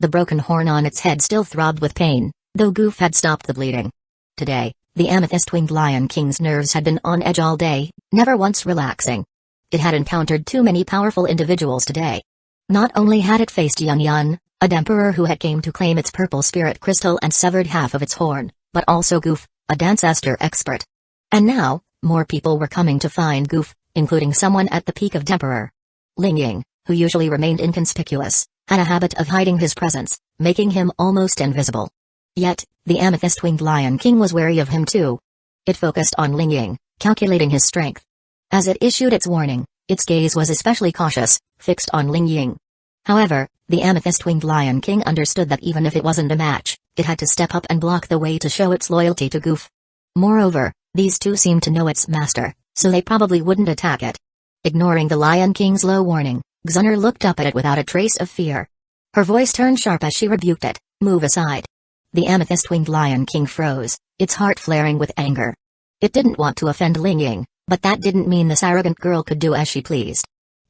The broken horn on its head still throbbed with pain, though Goof had stopped the bleeding. Today, the amethyst-winged Lion King's nerves had been on edge all day, never once relaxing. It had encountered too many powerful individuals today. Not only had it faced Yun Yun, a emperor who had came to claim its purple spirit crystal and severed half of its horn, but also Goof, a Dancester expert. And now, more people were coming to find Goof, including someone at the peak of Emperor. Ling Ying, who usually remained inconspicuous, had a habit of hiding his presence, making him almost invisible. Yet, the amethyst-winged Lion King was wary of him too. It focused on Ling Ying, calculating his strength. As it issued its warning, its gaze was especially cautious, fixed on Ling Ying. However, the amethyst-winged Lion King understood that even if it wasn't a match, it had to step up and block the way to show its loyalty to Goof. Moreover, these two seemed to know its master, so they probably wouldn't attack it. Ignoring the Lion King's low warning, Xun'er looked up at it without a trace of fear. Her voice turned sharp as she rebuked it, "Move aside." The amethyst-winged Lion King froze, its heart flaring with anger. It didn't want to offend Ling Ying, but that didn't mean this arrogant girl could do as she pleased.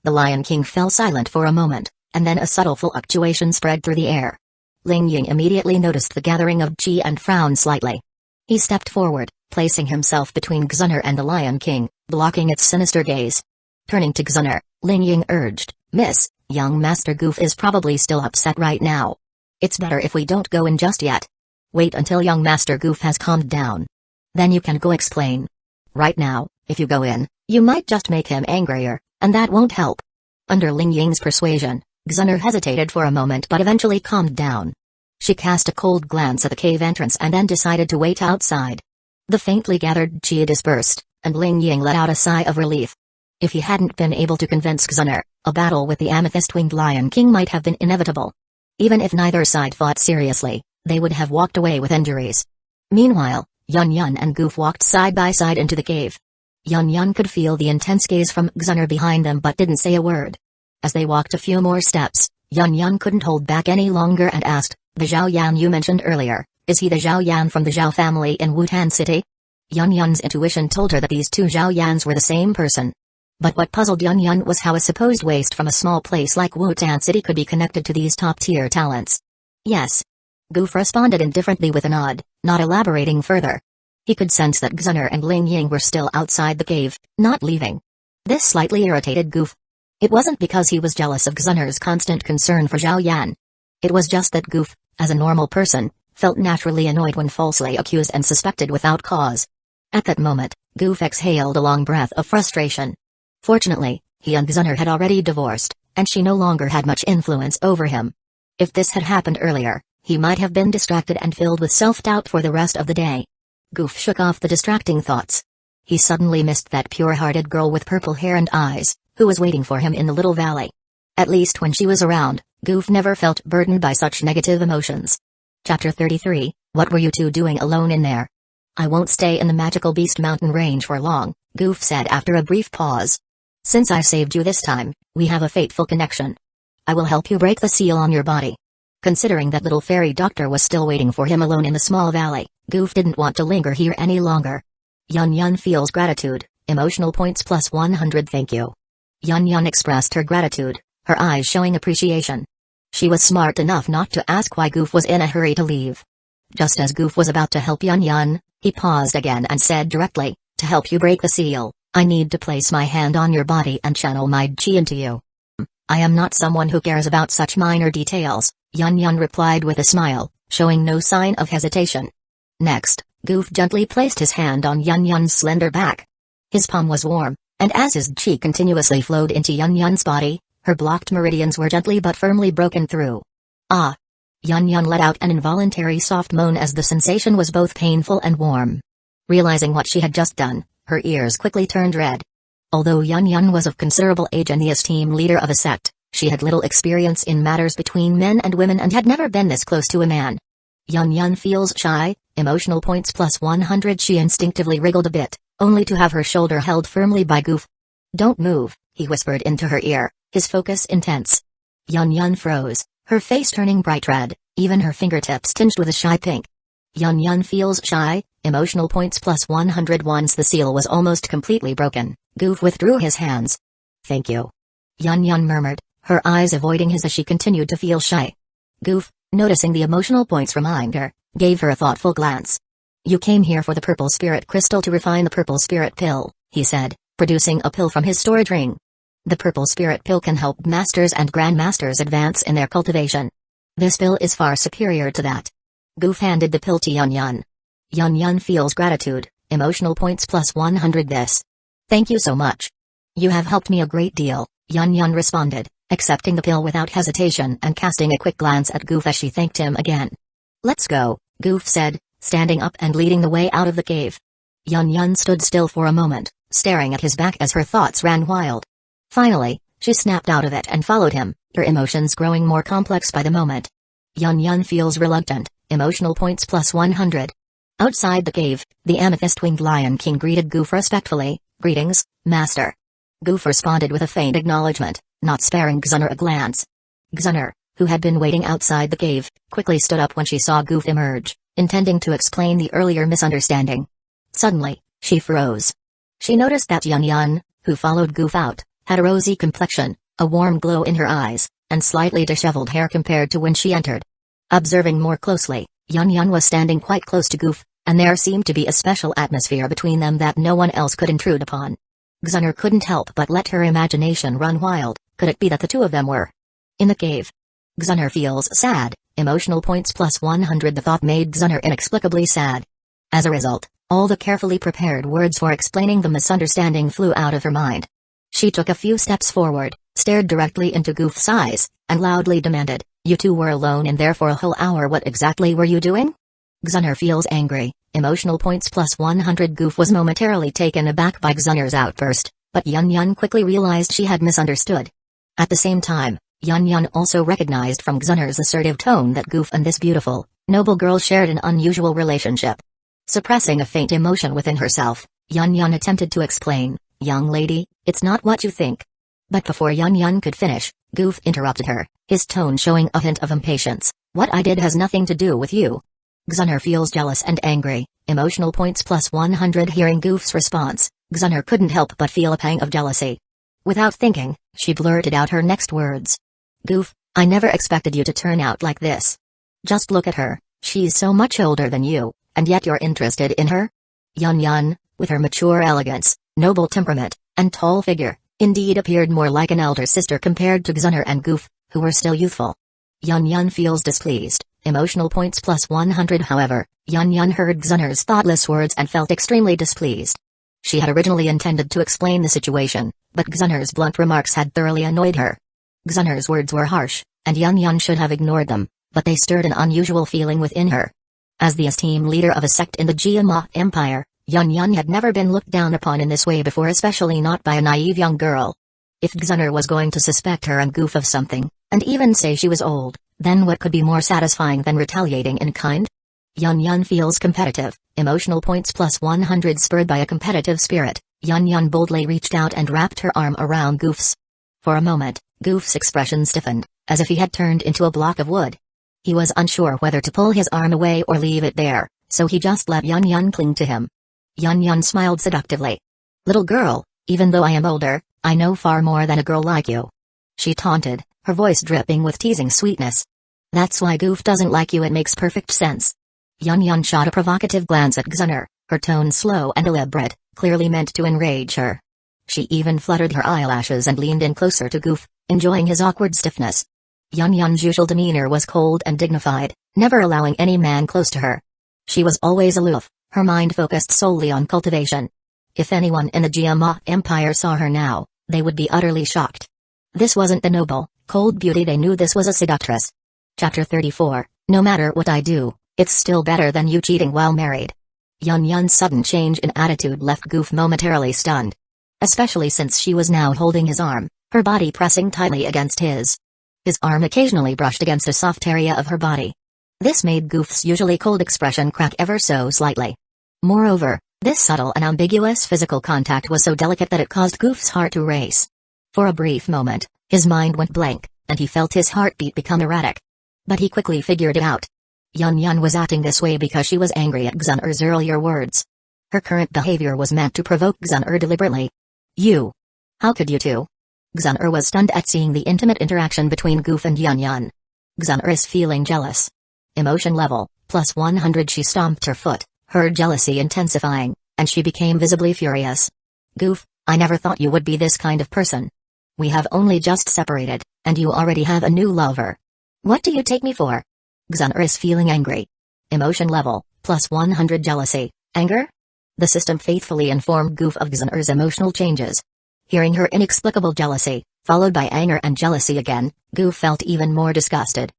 The Lion King fell silent for a moment, and then a subtle fluctuation spread through the air. Ling Ying immediately noticed the gathering of chi and frowned slightly. He stepped forward, placing himself between Xun'er and the Lion King, blocking its sinister gaze. Turning to Xun'er, Ling Ying urged, "Miss, young Master Goof is probably still upset right now. It's better if we don't go in just yet. Wait until young Master Goof has calmed down. Then you can go explain. Right now, if you go in, you might just make him angrier, and that won't help." Under Ling Ying's persuasion, Xun'er hesitated for a moment but eventually calmed down. She cast a cold glance at the cave entrance and then decided to wait outside. The faintly gathered chi dispersed, and Ling Ying let out a sigh of relief. If he hadn't been able to convince Xun'er, a battle with the amethyst-winged Lion King might have been inevitable. Even if neither side fought seriously, they would have walked away with injuries. Meanwhile, Yun Yun and Goof walked side by side into the cave. Yun Yun could feel the intense gaze from Xun'er behind them but didn't say a word. As they walked a few more steps, Yun Yun couldn't hold back any longer and asked, "The Zhao Yan you mentioned earlier, is he the Zhao Yan from the Zhao family in Wutan City?" Yun Yun's intuition told her that these two Zhao Yans were the same person. But what puzzled Yun Yun was how a supposed waste from a small place like Wutan City could be connected to these top-tier talents. "Yes." Goof responded indifferently with a nod, not elaborating further. He could sense that Xun'er and Ling Ying were still outside the cave, not leaving. This slightly irritated Goof. It wasn't because he was jealous of Xun'er's constant concern for Zhao Yan. It was just that Goof, as a normal person, felt naturally annoyed when falsely accused and suspected without cause. At that moment, Goof exhaled a long breath of frustration. Fortunately, he and Xun'er had already divorced, and she no longer had much influence over him. If this had happened earlier, he might have been distracted and filled with self-doubt for the rest of the day. Goof shook off the distracting thoughts. He suddenly missed that pure-hearted girl with purple hair and eyes, who was waiting for him in the little valley. At least when she was around, Goof never felt burdened by such negative emotions. Chapter 33, What were you two doing alone in there? "I won't stay in the magical Beast Mountain range for long," Goof said after a brief pause. "Since I saved you this time, we have a fateful connection. I will help you break the seal on your body." Considering that little fairy doctor was still waiting for him alone in the small valley, Goof didn't want to linger here any longer. Yun Yun feels gratitude, emotional points plus 100 thank you. Yun Yun expressed her gratitude, her eyes showing appreciation. She was smart enough not to ask why Goof was in a hurry to leave. Just as Goof was about to help Yun Yun, he paused again and said directly, "To help you break the seal, I need to place my hand on your body and channel my chi into you. I am not someone who cares about such minor details, Yun replied with a smile, showing no sign of hesitation. Next, Goof gently placed his hand on Yun's slender back. His palm was warm, and as his chi continuously flowed into Yun's body, her blocked meridians were gently but firmly broken through. Ah! Yun let out an involuntary soft moan as the sensation was both painful and warm. Realizing what she had just done, her ears quickly turned red. Although Yun was of considerable age and the esteemed leader of a sect, she had little experience in matters between men and women and had never been this close to a man. Yun feels shy, emotional points plus 100. She instinctively wriggled a bit, only to have her shoulder held firmly by Goof. Don't move, he whispered into her ear, his focus intense. Yun froze, her face turning bright red, even her fingertips tinged with a shy pink. Yun feels shy, emotional points plus 100. Once the seal was almost completely broken, Goof withdrew his hands. Thank you. Yun murmured, her eyes avoiding his as she continued to feel shy. Goof, noticing the emotional points reminder, gave her a thoughtful glance. You came here for the purple spirit crystal to refine the purple spirit pill, he said, producing a pill from his storage ring. The purple spirit pill can help masters and grandmasters advance in their cultivation. This pill is far superior to that. Goof handed the pill to Yun. Yun feels gratitude, emotional points plus 100. Thank you so much. You have helped me a great deal, Yun responded, accepting the pill without hesitation and casting a quick glance at Goof as she thanked him again. Let's go, Goof said, standing up and leading the way out of the cave. Yun stood still for a moment, staring at his back as her thoughts ran wild. Finally, she snapped out of it and followed him, her emotions growing more complex by the moment. Yun feels reluctant, emotional points plus 100. Outside the cave, the amethyst-winged Lion King greeted Goof respectfully. Greetings, Master. Goof responded with a faint acknowledgement, not sparing Xun'er a glance. Xun'er, who had been waiting outside the cave, quickly stood up when she saw Goof emerge, intending to explain the earlier misunderstanding. Suddenly, she froze. She noticed that Yun, who followed Goof out, had a rosy complexion, a warm glow in her eyes, and slightly disheveled hair compared to when she entered. Observing more closely, Yun was standing quite close to Goof, and there seemed to be a special atmosphere between them that no one else could intrude upon. Xun'er couldn't help but let her imagination run wild. Could it be that the two of them were in the cave? Xun'er feels sad, emotional points plus 100. The thought made Xun'er inexplicably sad. As a result, all the carefully prepared words for explaining the misunderstanding flew out of her mind. She took a few steps forward, stared directly into Goof's eyes, and loudly demanded, You two were alone in there for a whole hour. What exactly were you doing? Xun'er feels angry, emotional points plus 100. Goof was momentarily taken aback by Xun'er's outburst, but Yun quickly realized she had misunderstood. At the same time, Yun also recognized from Xun'er's assertive tone that Goof and this beautiful, noble girl shared an unusual relationship. Suppressing a faint emotion within herself, Yun attempted to explain, Young lady, it's not what you think. But before Yun could finish, Goof interrupted her, his tone showing a hint of impatience. What I did has nothing to do with you. Xun'er feels jealous and angry, emotional points plus 100. Hearing Goof's response, Xun'er couldn't help but feel a pang of jealousy. Without thinking, she blurted out her next words. Goof, I never expected you to turn out like this. Just look at her, she's so much older than you, and yet you're interested in her? Yun, with her mature elegance, noble temperament, and tall figure, indeed appeared more like an elder sister compared to Xun'er and Goof, who were still youthful. Yun feels displeased, emotional points plus 100. However, Yun heard Xun'er's thoughtless words and felt extremely displeased. She had originally intended to explain the situation, but Xun'er's blunt remarks had thoroughly annoyed her. Xun'er's words were harsh, and Yun should have ignored them, but they stirred an unusual feeling within her. As the esteemed leader of a sect in the Jiama Empire, Yun had never been looked down upon in this way before, especially not by a naive young girl. If Xun'er was going to suspect her and Goof of something, and even say she was old, then what could be more satisfying than retaliating in kind? Yun feels competitive, emotional points plus 100. Spurred by a competitive spirit, Yun boldly reached out and wrapped her arm around Goof's. For a moment, Goof's expression stiffened, as if he had turned into a block of wood. He was unsure whether to pull his arm away or leave it there, so he just let Yun cling to him. Yun smiled seductively. Little girl, even though I am older, I know far more than a girl like you. She taunted, her voice dripping with teasing sweetness. That's why Goof doesn't like you. It makes perfect sense. Yun shot a provocative glance at Xun'er, her tone slow and deliberate, clearly meant to enrage her. She even fluttered her eyelashes and leaned in closer to Goof, enjoying his awkward stiffness. Yun's usual demeanor was cold and dignified, never allowing any man close to her. She was always aloof, her mind focused solely on cultivation. If anyone in the Jiama Empire saw her now, they would be utterly shocked. This wasn't the noble, cold beauty they knew, this was a seductress. Chapter 34, No matter what I do, it's still better than you cheating while married. Yun's sudden change in attitude left Goof momentarily stunned. Especially since she was now holding his arm, her body pressing tightly against his. His arm occasionally brushed against a soft area of her body. This made Goof's usually cold expression crack ever so slightly. Moreover, this subtle and ambiguous physical contact was so delicate that it caused Goof's heart to race. For a brief moment, his mind went blank, and he felt his heartbeat become erratic. But he quickly figured it out. Yun was acting this way because she was angry at Xun'er's earlier words. Her current behavior was meant to provoke Xun'er deliberately. You. How could you two? Xun'er was stunned at seeing the intimate interaction between Goof and Yun. Xun'er is feeling jealous. Emotion level, plus 100. She stomped her foot, her jealousy intensifying, and she became visibly furious. Goof, I never thought you would be this kind of person. We have only just separated, and you already have a new lover. What do you take me for? Xun'er is feeling angry. Emotion level, plus 100. Jealousy, anger? The system faithfully informed Goof of Xun'er's emotional changes. Hearing her inexplicable jealousy, followed by anger and jealousy again, Goof felt even more disgusted.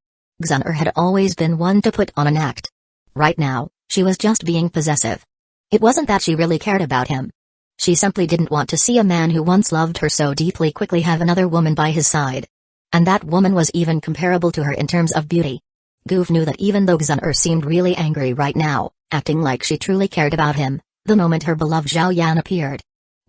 Xun'er had always been one to put on an act. Right now, she was just being possessive. It wasn't that she really cared about him. She simply didn't want to see a man who once loved her so deeply quickly have another woman by his side. And that woman was even comparable to her in terms of beauty. Goof knew that even though Xun'er seemed really angry right now, acting like she truly cared about him, the moment her beloved Zhao Yan appeared,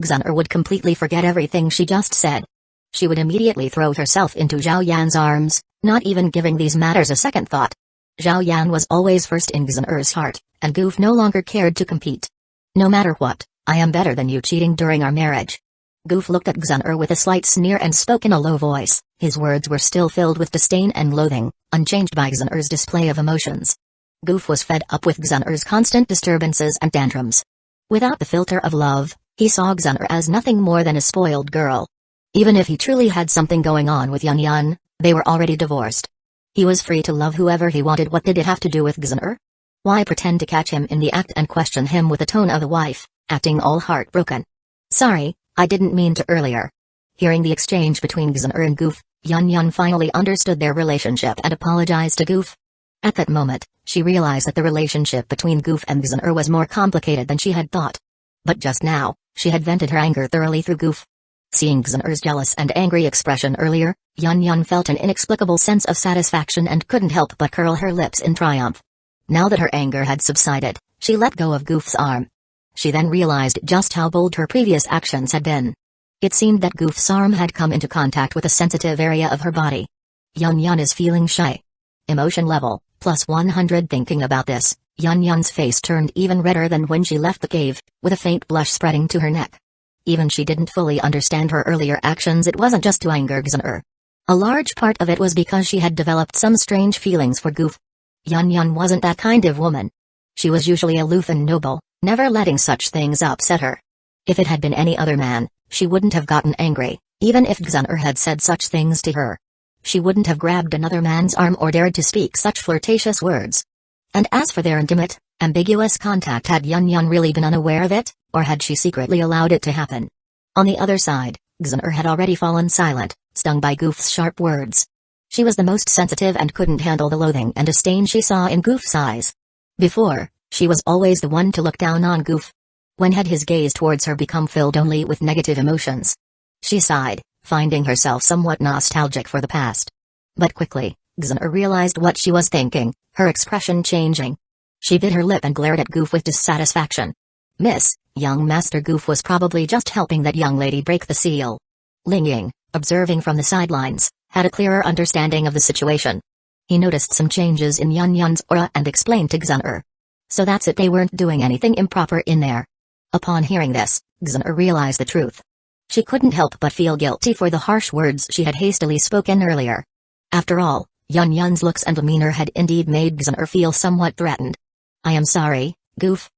Xun'er would completely forget everything she just said. She would immediately throw herself into Zhao Yan's arms, not even giving these matters a second thought. Zhao Yan was always first in Xun'er's heart, and Goof no longer cared to compete. No matter what, I am better than you cheating during our marriage. Goof looked at Xun'er with a slight sneer and spoke in a low voice. His words were still filled with disdain and loathing, unchanged by Xun'er's display of emotions. Goof was fed up with Xun'er's constant disturbances and tantrums. Without the filter of love, he saw Xun'er as nothing more than a spoiled girl. Even if he truly had something going on with Yun, they were already divorced. He was free to love whoever he wanted. What did it have to do with Xun'er? Why pretend to catch him in the act and question him with the tone of a wife, acting all heartbroken? Sorry, I didn't mean to earlier. Hearing the exchange between Xun'er and Goof, Yun finally understood their relationship and apologized to Goof. At that moment, she realized that the relationship between Goof and Xun'er was more complicated than she had thought. But just now, she had vented her anger thoroughly through Goof. Seeing Xun'er's jealous and angry expression earlier, Yun felt an inexplicable sense of satisfaction and couldn't help but curl her lips in triumph. Now that her anger had subsided, she let go of Goof's arm. She then realized just how bold her previous actions had been. It seemed that Goof's arm had come into contact with a sensitive area of her body. Yun is feeling shy. Emotion level, plus 100. Thinking about this, Yun's face turned even redder than when she left the cave, with a faint blush spreading to her neck. Even she didn't fully understand her earlier actions. It wasn't just to anger Xun'er. A large part of it was because she had developed some strange feelings for Goof. Yun wasn't that kind of woman. She was usually aloof and noble, never letting such things upset her. If it had been any other man, she wouldn't have gotten angry, even if Xun'er had said such things to her. She wouldn't have grabbed another man's arm or dared to speak such flirtatious words. And as for their intimate, ambiguous contact, had Yun really been unaware of it, or had she secretly allowed it to happen? On the other side, Xun'er had already fallen silent, stung by Goof's sharp words. She was the most sensitive and couldn't handle the loathing and disdain she saw in Goof's eyes. Before, she was always the one to look down on Goof. When had his gaze towards her become filled only with negative emotions? She sighed, finding herself somewhat nostalgic for the past. But quickly, Xun'er realized what she was thinking, her expression changing. She bit her lip and glared at Goof with dissatisfaction. Miss, young Master Goof was probably just helping that young lady break the seal. Ling Ying, observing from the sidelines, had a clearer understanding of the situation. He noticed some changes in Yun's aura and explained to Xun'er. So that's it, they weren't doing anything improper in there. Upon hearing this, Xun'er realized the truth. She couldn't help but feel guilty for the harsh words she had hastily spoken earlier. After all, Yun's looks and demeanor had indeed made Xun'er feel somewhat threatened. I am sorry, Goof.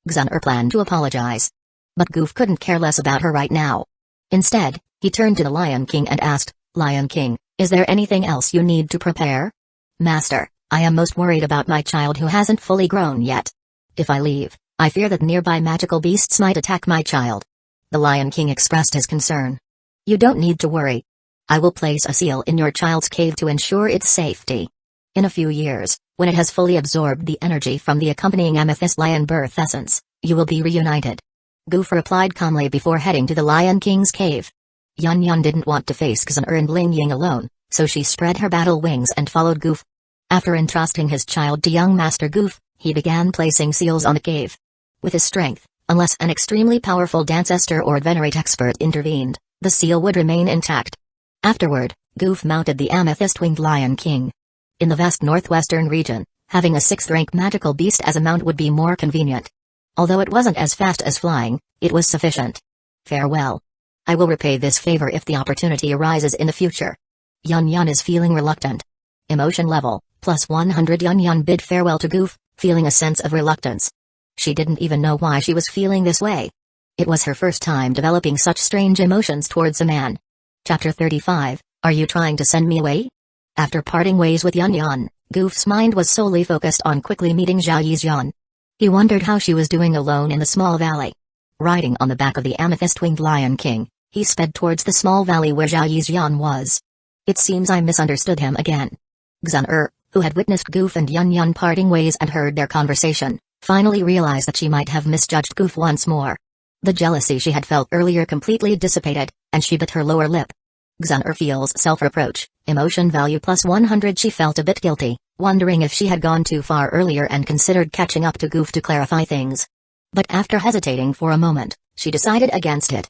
Xun'er planned to apologize. But Goof couldn't care less about her right now. Instead, he turned to the Lion King and asked, "Lion King, is there anything else you need to prepare?" "Master, I am most worried about my child who hasn't fully grown yet. If I leave, I fear that nearby magical beasts might attack my child." The Lion King expressed his concern. "You don't need to worry. I will place a seal in your child's cave to ensure its safety. In a few years, when it has fully absorbed the energy from the accompanying amethyst lion birth essence, you will be reunited." Goof replied calmly before heading to the Lion King's cave. Yun Yun didn't want to face Xun'er and Ling Ying alone, so she spread her battle wings and followed Goof. After entrusting his child to young Master Goof, he began placing seals on the cave. With his strength, unless an extremely powerful Dancester or Venerate expert intervened, the seal would remain intact. Afterward, Goof mounted the amethyst-winged Lion King. In the vast northwestern region, having a 6th-rank magical beast as a mount would be more convenient. Although it wasn't as fast as flying, it was sufficient. "Farewell. I will repay this favor if the opportunity arises in the future." Yun Yun is feeling reluctant. Emotion level, +100. Yun Yun bid farewell to Goof, feeling a sense of reluctance. She didn't even know why she was feeling this way. It was her first time developing such strange emotions towards a man. Chapter 35, Are You Trying to Send Me Away? After parting ways with Yun Yun, Goof's mind was solely focused on quickly meeting Zhao Yizhan. He wondered how she was doing alone in the small valley. Riding on the back of the amethyst-winged Lion King, he sped towards the small valley where Zhao Yizhan was. It seems I misunderstood him again. Xun'er, who had witnessed Goof and Yun Yun parting ways and heard their conversation, finally realized that she might have misjudged Goof once more. The jealousy she had felt earlier completely dissipated, and she bit her lower lip. Xun'er feels self-reproach, emotion value +100. She felt a bit guilty, wondering if she had gone too far earlier and considered catching up to Goof to clarify things. But after hesitating for a moment, she decided against it.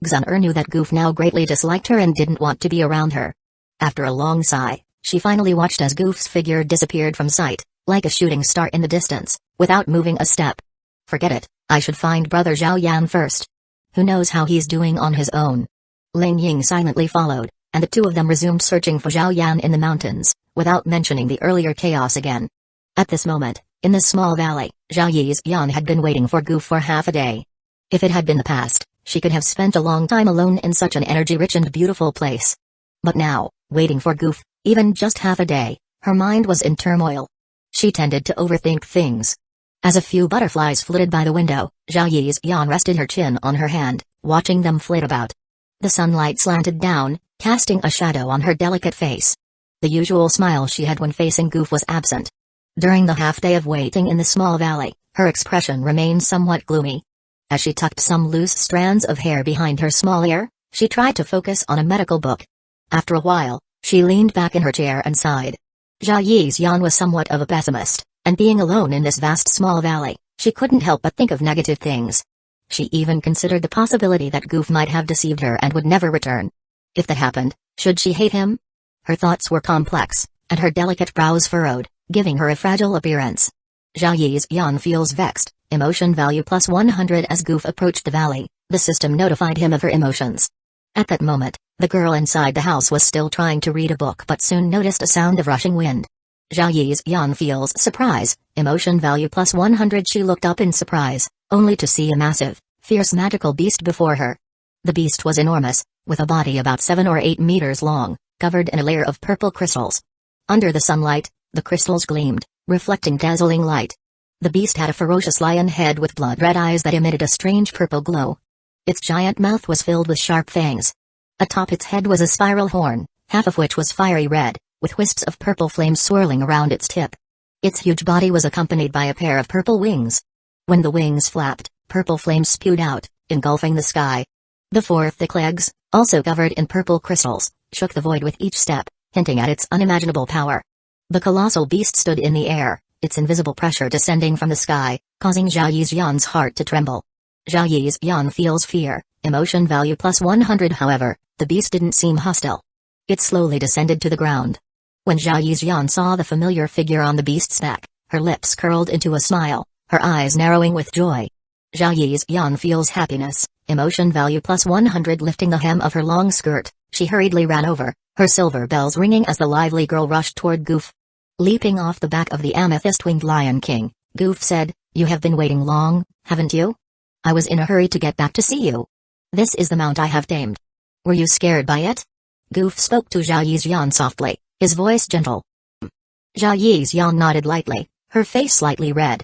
Xun'er knew that Goof now greatly disliked her and didn't want to be around her. After a long sigh, she finally watched as Goof's figure disappeared from sight, like a shooting star in the distance, without moving a step. Forget it, I should find Brother Zhao Yan first. Who knows how he's doing on his own. Ling Ying silently followed, and the two of them resumed searching for Zhao Yan in the mountains, without mentioning the earlier chaos again. At this moment, in this small valley, Zhao Yizhan had been waiting for Goof for half a day. If it had been the past, she could have spent a long time alone in such an energy-rich and beautiful place. But now, waiting for Goof, even just half a day, her mind was in turmoil. She tended to overthink things. As a few butterflies flitted by the window, Zhao Yizhan rested her chin on her hand, watching them flit about. The sunlight slanted down, casting a shadow on her delicate face. The usual smile she had when facing Goof was absent. During the half day of waiting in the small valley, her expression remained somewhat gloomy. As she tucked some loose strands of hair behind her small ear, she tried to focus on a medical book. After a while, she leaned back in her chair and sighed. Zhao Yizhan was somewhat of a pessimist, and being alone in this vast small valley, she couldn't help but think of negative things. She even considered the possibility that Goof might have deceived her and would never return. If that happened, should she hate him? Her thoughts were complex, and her delicate brows furrowed, giving her a fragile appearance. Zhao Yizhan feels vexed, emotion value +100. As Goof approached the valley, the system notified him of her emotions. At that moment, the girl inside the house was still trying to read a book but soon noticed a sound of rushing wind. Zhao Yizhan feels surprise, emotion value +100. She looked up in surprise, only to see a massive, fierce magical beast before her. The beast was enormous, with a body about 7 or 8 meters long, covered in a layer of purple crystals. Under the sunlight, the crystals gleamed, reflecting dazzling light. The beast had a ferocious lion head with blood-red eyes that emitted a strange purple glow. Its giant mouth was filled with sharp fangs. Atop its head was a spiral horn, half of which was fiery red, with wisps of purple flames swirling around its tip. Its huge body was accompanied by a pair of purple wings. When the wings flapped, purple flames spewed out, engulfing the sky. The 4 thick legs, also covered in purple crystals, shook the void with each step, hinting at its unimaginable power. The colossal beast stood in the air, its invisible pressure descending from the sky, causing Zhao Yizhan's heart to tremble. Zhao Yizhan feels fear, emotion value +100. However, the beast didn't seem hostile. It slowly descended to the ground. When Zhao Yizhan saw the familiar figure on the beast's back, her lips curled into a smile, her eyes narrowing with joy. Zhao Yizhan feels happiness, emotion value +100. Lifting the hem of her long skirt, she hurriedly ran over, her silver bells ringing as the lively girl rushed toward Goof. Leaping off the back of the amethyst-winged Lion King, Goof said, "You have been waiting long, haven't you? I was in a hurry to get back to see you. This is the mount I have tamed. Were you scared by it? Goof spoke to Zhao Yizhan softly, his voice gentle. Zhao Yizhan nodded lightly, her face slightly red.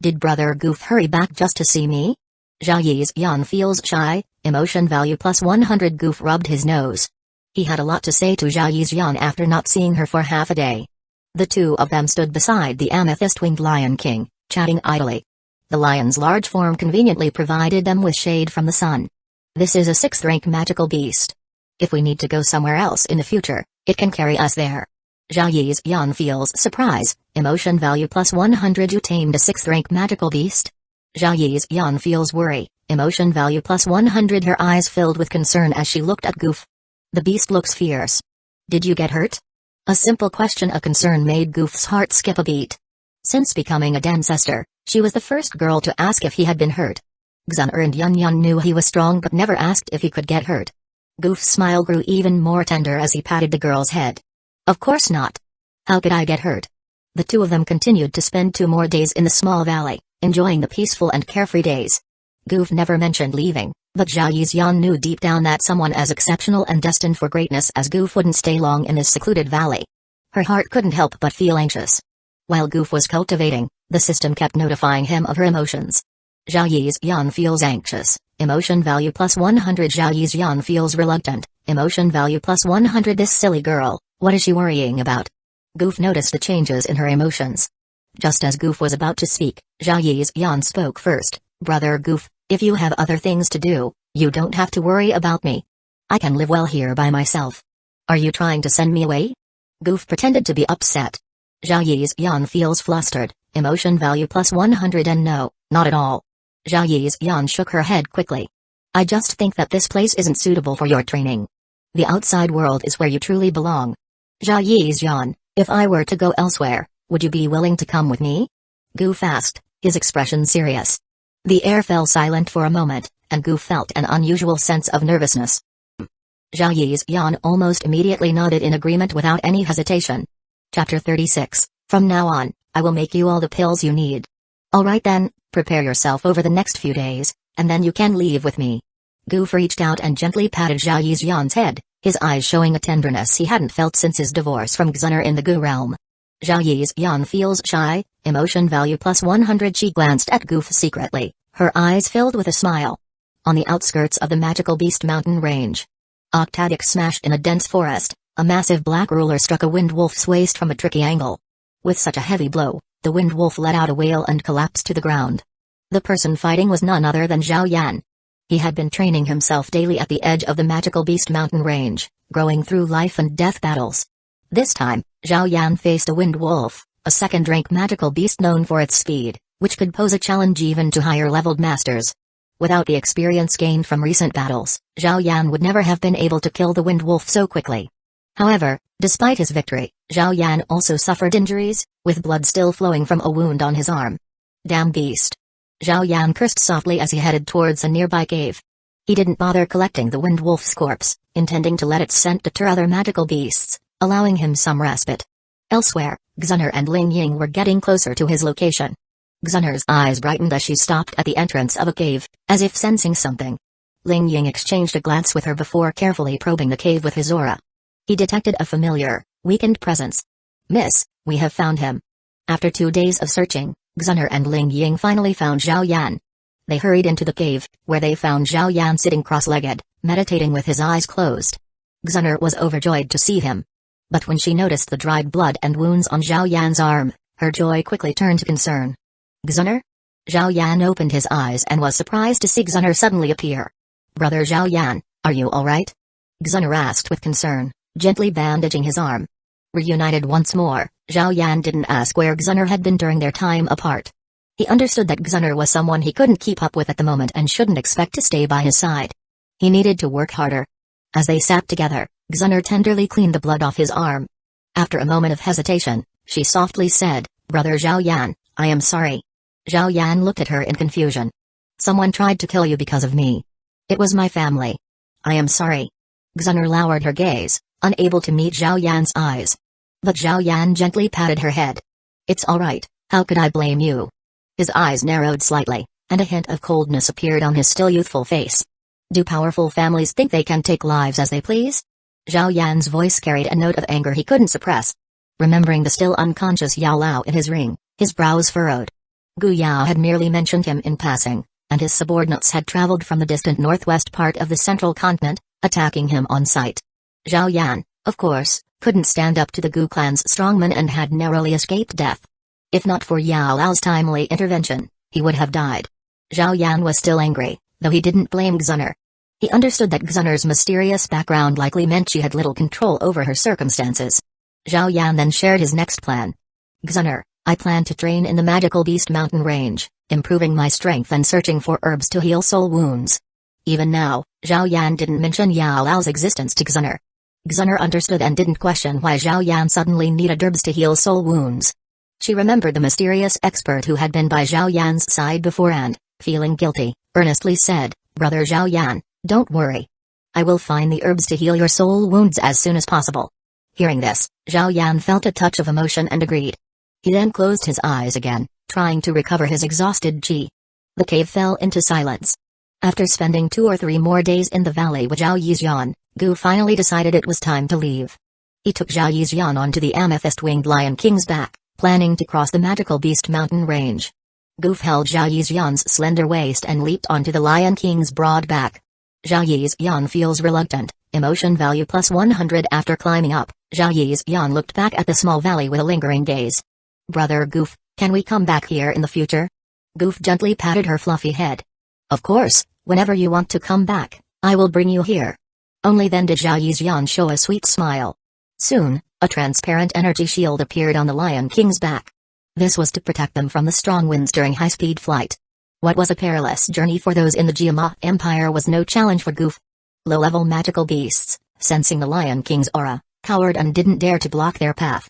Did Brother Goof hurry back just to see me? Zhao Yizhan feels shy, emotion value plus 100. Goof rubbed his nose. He had a lot to say to Zhao Yizhan after not seeing her for half a day. The two of them stood beside the amethyst-winged Lion King, chatting idly. The lion's large form conveniently provided them with shade from the sun. This is a 6th-rank magical beast. If we need to go somewhere else in the future, it can carry us there. Zhao Yizhan feels surprise, emotion value plus 100. You tamed a 6th-rank magical beast? Zhao Yizhan feels worry, emotion value plus 100. Her eyes filled with concern as she looked at Goof. The beast looks fierce. Did you get hurt? A simple question of concern made Goof's heart skip a beat. Since becoming a Dancester, she was the first girl to ask if he had been hurt. Xun'er and Yun knew he was strong but never asked if he could get hurt. Goof's smile grew even more tender as he patted the girl's head. Of course not. How could I get hurt? The two of them continued to spend 2 more days in the small valley, enjoying the peaceful and carefree days. Goof never mentioned leaving, but Zhao Yizhan knew deep down that someone as exceptional and destined for greatness as Goof wouldn't stay long in this secluded valley. Her heart couldn't help but feel anxious. While Goof was cultivating, the system kept notifying him of her emotions. Zhao Yizhan feels anxious, emotion value plus 100. Zhao Yizhan feels reluctant, emotion value plus 100. This silly girl, what is she worrying about? Goof noticed the changes in her emotions. Just as Goof was about to speak, Zhao Yizhan spoke first. Brother Goof, if you have other things to do, you don't have to worry about me. I can live well here by myself. Are you trying to send me away? Goof pretended to be upset. Zhao Yizhan feels flustered, emotion value plus 100. And no, not at all. Zhao Yizhan shook her head quickly. I just think that this place isn't suitable for your training. The outside world is where you truly belong. Zhao Yizhan, if I were to go elsewhere, would you be willing to come with me? Goof asked, his expression serious. The air fell silent for a moment, and Goof felt an unusual sense of nervousness. Zhao Yizhan almost immediately nodded in agreement without any hesitation. Chapter 36, From now on, I will make you all the pills you need. Alright then, prepare yourself over the next few days, and then you can leave with me. Goof reached out and gently patted Zhao Yizhan's head, his eyes showing a tenderness he hadn't felt since his divorce from Xun'er in the Gu realm. Zhao Yizhan feels shy, emotion value plus 100. She glanced at Goof secretly, her eyes filled with a smile. On the outskirts of the magical beast mountain range, Octadic smashed in a dense forest, a massive black ruler struck a wind wolf's waist from a tricky angle. With such a heavy blow, the wind wolf let out a wail and collapsed to the ground. The person fighting was none other than Zhao Yan. He had been training himself daily at the edge of the magical beast mountain range, growing through life and death battles. This time, Zhao Yan faced a wind wolf, a 2nd-rank magical beast known for its speed, which could pose a challenge even to higher-leveled masters. Without the experience gained from recent battles, Zhao Yan would never have been able to kill the wind wolf so quickly. However, despite his victory, Zhao Yan also suffered injuries, with blood still flowing from a wound on his arm. Damn beast. Zhao Yan cursed softly as he headed towards a nearby cave. He didn't bother collecting the wind wolf's corpse, intending to let its scent deter other magical beasts, allowing him some respite. Elsewhere, Xun'er and Ling Ying were getting closer to his location. Xun'er's eyes brightened as she stopped at the entrance of a cave, as if sensing something. Ling Ying exchanged a glance with her before carefully probing the cave with his aura. He detected a familiar, weakened presence. Miss, we have found him. After 2 days of searching, Xun'er and Ling Ying finally found Zhao Yan. They hurried into the cave, where they found Zhao Yan sitting cross-legged, meditating with his eyes closed. Xun'er was overjoyed to see him. But when she noticed the dried blood and wounds on Zhao Yan's arm, her joy quickly turned to concern. Xun'er? Zhao Yan opened his eyes and was surprised to see Xun'er suddenly appear. Brother Zhao Yan, are you alright? Xun'er asked with concern, gently bandaging his arm. Reunited once more, Zhao Yan didn't ask where Xun'er had been during their time apart. He understood that Xun'er was someone he couldn't keep up with at the moment and shouldn't expect to stay by his side. He needed to work harder. As they sat together, Xun'er tenderly cleaned the blood off his arm. After a moment of hesitation, she softly said, Brother Zhao Yan, I am sorry. Zhao Yan looked at her in confusion. Someone tried to kill you because of me. It was my family. I am sorry. Xun'er lowered her gaze, unable to meet Zhao Yan's eyes. But Zhao Yan gently patted her head. It's alright, how could I blame you? His eyes narrowed slightly, and a hint of coldness appeared on his still youthful face. Do powerful families think they can take lives as they please? Zhao Yan's voice carried a note of anger he couldn't suppress. Remembering the still unconscious Yao Lao in his ring, his brows furrowed. Gu Yao had merely mentioned him in passing, and his subordinates had traveled from the distant northwest part of the central continent, attacking him on sight. Zhao Yan, of course, couldn't stand up to the Gu clan's strongmen and had narrowly escaped death. If not for Yao Lao's timely intervention, he would have died. Zhao Yan was still angry, though he didn't blame Xun'er. He understood that Xun'er's mysterious background likely meant she had little control over her circumstances. Zhao Yan then shared his next plan. Xun'er, I plan to train in the magical beast mountain range, improving my strength and searching for herbs to heal soul wounds. Even now, Zhao Yan didn't mention Yao Lao's existence to Xun'er. Xun'er understood and didn't question why Zhao Yan suddenly needed herbs to heal soul wounds. She remembered the mysterious expert who had been by Zhao Yan's side before and, feeling guilty, earnestly said, Brother Zhao Yan, don't worry. I will find the herbs to heal your soul wounds as soon as possible. Hearing this, Zhao Yan felt a touch of emotion and agreed. He then closed his eyes again, trying to recover his exhausted chi. The cave fell into silence. After spending 2 or 3 more days in the valley with Zhao Yizhuan, Gu finally decided it was time to leave. He took Zhao Yizhuan onto the amethyst-winged Lion King's back, planning to cross the magical beast mountain range. Gu held Zhao Yizhuan's slender waist and leaped onto the Lion King's broad back. Zhao Yizhuan feels reluctant, emotion value plus 100 after climbing up. Zhao Yizhuan looked back at the small valley with a lingering gaze. Brother Goof, can we come back here in the future? Goof gently patted her fluffy head. Of course, whenever you want to come back, I will bring you here. Only then did Zhao Yizhuan show a sweet smile. Soon, a transparent energy shield appeared on the Lion King's back. This was to protect them from the strong winds during high-speed flight. What was a perilous journey for those in the Jiama Empire was no challenge for Goof. Low-level magical beasts, sensing the Lion King's aura, cowered and didn't dare to block their path.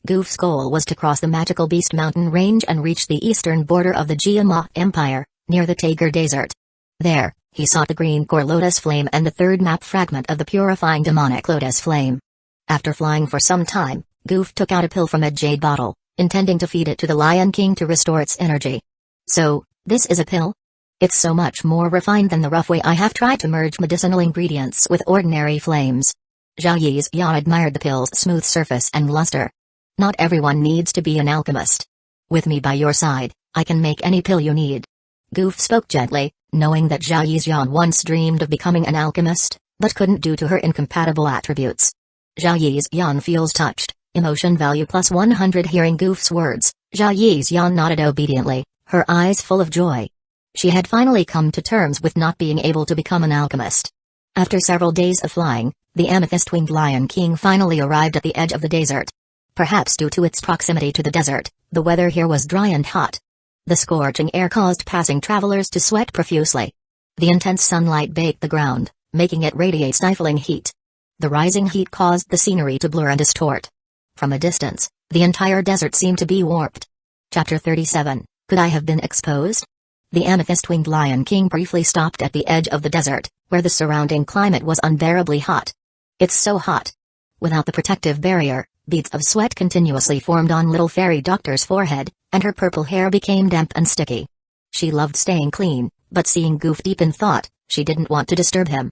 Goof's goal was to cross the magical beast mountain range and reach the eastern border of the Jiama Empire, near the Tiger Desert. There, he sought the green core lotus flame and the third map fragment of the purifying demonic lotus flame. After flying for some time, Goof took out a pill from a jade bottle, intending to feed it to the Lion King to restore its energy. So, this is a pill? It's so much more refined than the rough way I have tried to merge medicinal ingredients with ordinary flames. Zhao Yizhuan admired the pill's smooth surface and luster. Not everyone needs to be an alchemist. With me by your side, I can make any pill you need. Goof spoke gently, knowing that Zhao Yizhuan once dreamed of becoming an alchemist, but couldn't due to her incompatible attributes. Zhao Yizhuan feels touched, emotion value plus 100 hearing Goof's words. Zhao Yizhuan nodded obediently, her eyes full of joy. She had finally come to terms with not being able to become an alchemist. After several days of flying, the amethyst-winged Lion King finally arrived at the edge of the desert. Perhaps due to its proximity to the desert, the weather here was dry and hot. The scorching air caused passing travelers to sweat profusely. The intense sunlight baked the ground, making it radiate stifling heat. The rising heat caused the scenery to blur and distort. From a distance, the entire desert seemed to be warped. Chapter 37, Could I Have Been Exposed? The amethyst-winged Lion King briefly stopped at the edge of the desert, where the surrounding climate was unbearably hot. It's so hot. Without the protective barrier, beads of sweat continuously formed on little fairy doctor's forehead, and her purple hair became damp and sticky. She loved staying clean, but seeing Goof deep in thought, she didn't want to disturb him.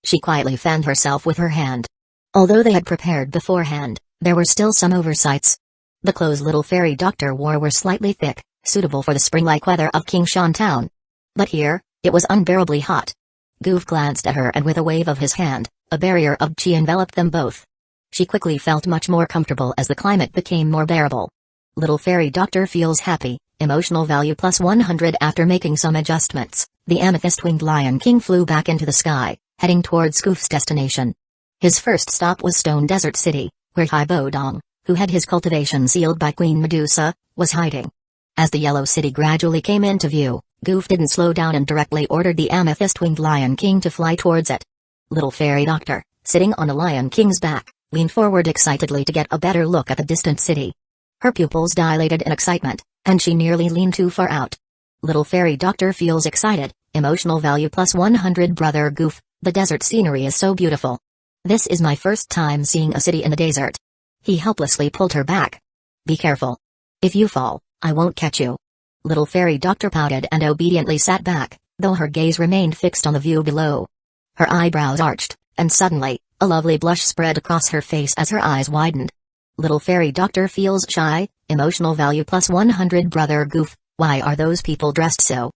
She quietly fanned herself with her hand. Although they had prepared beforehand, there were still some oversights. The clothes little fairy doctor wore were slightly thick, suitable for the spring-like weather of Kingshan Town. But here, it was unbearably hot. Goof glanced at her and with a wave of his hand, a barrier of chi enveloped them both. She quickly felt much more comfortable as the climate became more bearable. Little fairy doctor feels happy, emotional value plus 100 after making some adjustments. The amethyst-winged Lion King flew back into the sky, heading towards Goof's destination. His first stop was Stone Desert City, where Hai Bodong, who had his cultivation sealed by Queen Medusa, was hiding. As the yellow city gradually came into view, Goof didn't slow down and directly ordered the amethyst-winged Lion King to fly towards it. Little fairy doctor, sitting on the Lion King's back, leaned forward excitedly to get a better look at the distant city. Her pupils dilated in excitement, and she nearly leaned too far out. Little fairy doctor feels excited, emotional value plus 100 Brother Goof, the desert scenery is so beautiful. This is my first time seeing a city in the desert. He helplessly pulled her back. Be careful. If you fall, I won't catch you. Little fairy doctor pouted and obediently sat back, though her gaze remained fixed on the view below. Her eyebrows arched, and suddenly, a lovely blush spread across her face as her eyes widened. Little fairy doctor feels shy, emotional value plus 100. Brother Goof, why are those people dressed so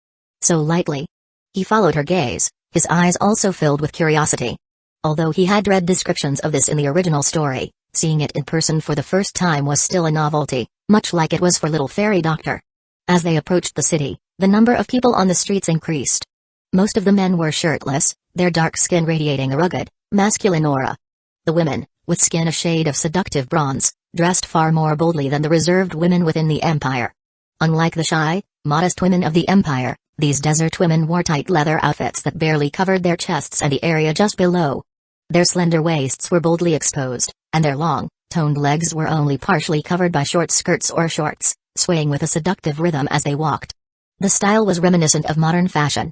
lightly? He followed her gaze, his eyes also filled with curiosity. Although he had read descriptions of this in the original story, seeing it in person for the first time was still a novelty, much like it was for little fairy doctor. As they approached the city, the number of people on the streets increased. Most of the men were shirtless, their dark skin radiating a rugged, masculine aura. The women, with skin a shade of seductive bronze, dressed far more boldly than the reserved women within the empire. Unlike the shy, modest women of the empire, these desert women wore tight leather outfits that barely covered their chests and the area just below. Their slender waists were boldly exposed, and their long, toned legs were only partially covered by short skirts or shorts, swaying with a seductive rhythm as they walked. The style was reminiscent of modern fashion.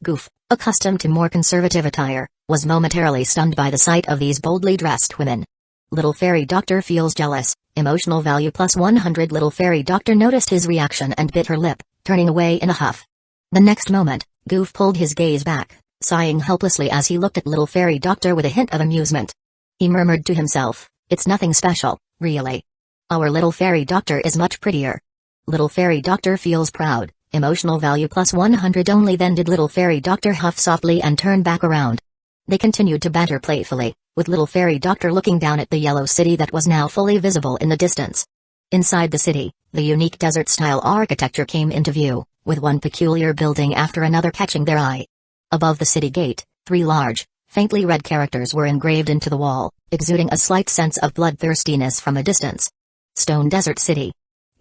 Goof, accustomed to more conservative attire, was momentarily stunned by the sight of these boldly dressed women. Little fairy doctor feels jealous, emotional value plus 100. Little fairy doctor noticed his reaction and bit her lip, turning away in a huff. The next moment, Goof pulled his gaze back, sighing helplessly as he looked at little fairy doctor with a hint of amusement. He murmured to himself, "It's nothing special, really. Our little fairy doctor is much prettier." Little fairy doctor feels proud, emotional value plus 100. Only then did little fairy doctor huff softly and turn back around. They continued to banter playfully, with little fairy doctor looking down at the yellow city that was now fully visible in the distance. Inside the city, the unique desert-style architecture came into view, with one peculiar building after another catching their eye. Above the city gate, 3 large, faintly red characters were engraved into the wall, exuding a slight sense of bloodthirstiness from a distance. Stone Desert City.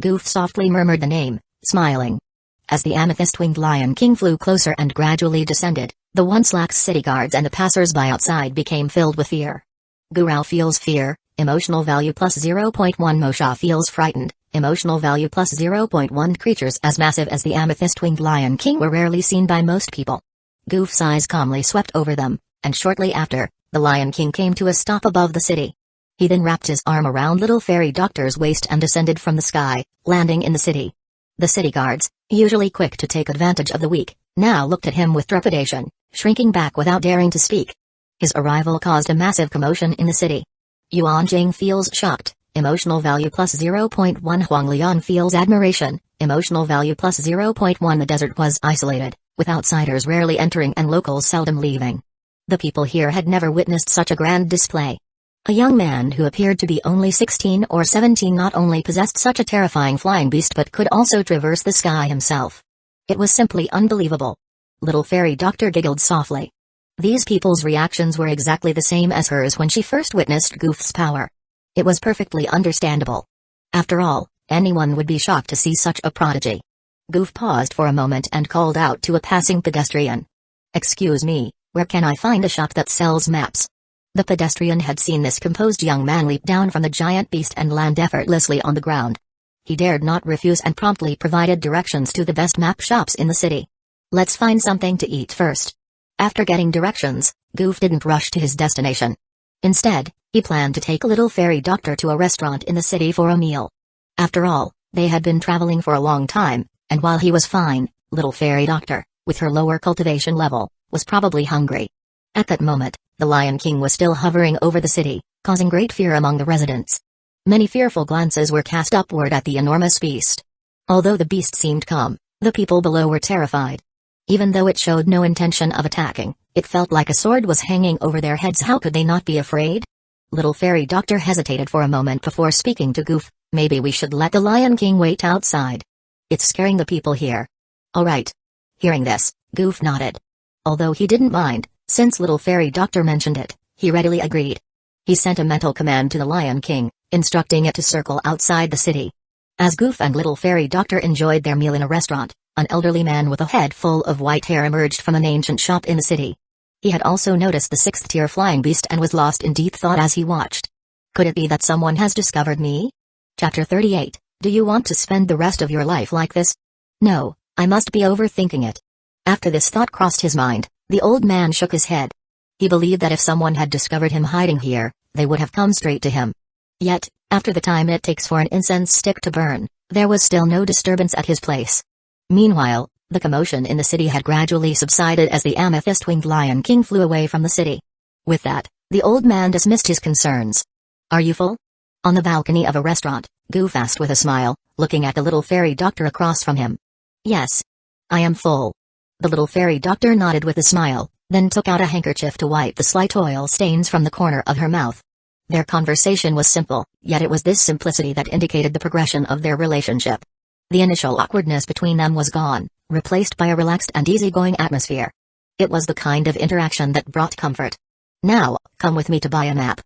Goof softly murmured the name, smiling. As the amethyst-winged Lion King flew closer and gradually descended, the once lax city guards and the passers-by outside became filled with fear. Gurao feels fear, emotional value plus 0.1. Mosha feels frightened, emotional value plus 0.1. Creatures as massive as the amethyst-winged Lion King were rarely seen by most people. Goof's eyes calmly swept over them, and shortly after, the Lion King came to a stop above the city. He then wrapped his arm around little fairy doctor's waist and descended from the sky, landing in the city. The city guards, usually quick to take advantage of the weak, now looked at him with trepidation, shrinking back without daring to speak. His arrival caused a massive commotion in the city. Yuan Jing feels shocked, emotional value plus 0.1. Huang Lian feels admiration, emotional value plus 0.1. The desert was isolated, with outsiders rarely entering and locals seldom leaving. The people here had never witnessed such a grand display. A young man who appeared to be only 16 or 17 not only possessed such a terrifying flying beast but could also traverse the sky himself. It was simply unbelievable. Little fairy doctor giggled softly. These people's reactions were exactly the same as hers when she first witnessed Goof's power. It was perfectly understandable. After all, anyone would be shocked to see such a prodigy. Goof paused for a moment and called out to a passing pedestrian. "Excuse me, where can I find a shop that sells maps?" The pedestrian had seen this composed young man leap down from the giant beast and land effortlessly on the ground. He dared not refuse and promptly provided directions to the best map shops in the city. "Let's find something to eat first." After getting directions, Goof didn't rush to his destination. Instead, he planned to take little fairy doctor to a restaurant in the city for a meal. After all, they had been traveling for a long time, and while he was fine, little fairy doctor, with her lower cultivation level, was probably hungry. At that moment, the Lion King was still hovering over the city, causing great fear among the residents. Many fearful glances were cast upward at the enormous beast. Although the beast seemed calm, the people below were terrified. Even though it showed no intention of attacking, it felt like a sword was hanging over their heads. How could they not be afraid? Little fairy doctor hesitated for a moment before speaking to Goof. "Maybe we should let the Lion King wait outside. It's scaring the people here." "All right." Hearing this, Goof nodded. Although he didn't mind, since little fairy doctor mentioned it, he readily agreed. He sent a mental command to the Lion King, instructing it to circle outside the city. As Goof and little fairy doctor enjoyed their meal in a restaurant, an elderly man with a head full of white hair emerged from an ancient shop in the city. He had also noticed the 6th-tier flying beast and was lost in deep thought as he watched. Could it be that someone has discovered me? Chapter 38. Do you want to spend the rest of your life like this? No, I must be overthinking it. After this thought crossed his mind, the old man shook his head. He believed that if someone had discovered him hiding here, they would have come straight to him. Yet, after the time it takes for an incense stick to burn, there was still no disturbance at his place. Meanwhile, The commotion in the city had gradually subsided as the amethyst-winged Lion King flew away from the city. With that, the old man dismissed his concerns. "Are you full?" On the balcony of a restaurant, Goof asked with a smile, looking at the little fairy doctor across from him. "Yes. I am full." The little fairy doctor nodded with a smile, then took out a handkerchief to wipe the slight oil stains from the corner of her mouth. Their conversation was simple, yet it was this simplicity that indicated the progression of their relationship. The initial awkwardness between them was gone, replaced by a relaxed and easygoing atmosphere. It was the kind of interaction that brought comfort. "Now, come with me to buy a map."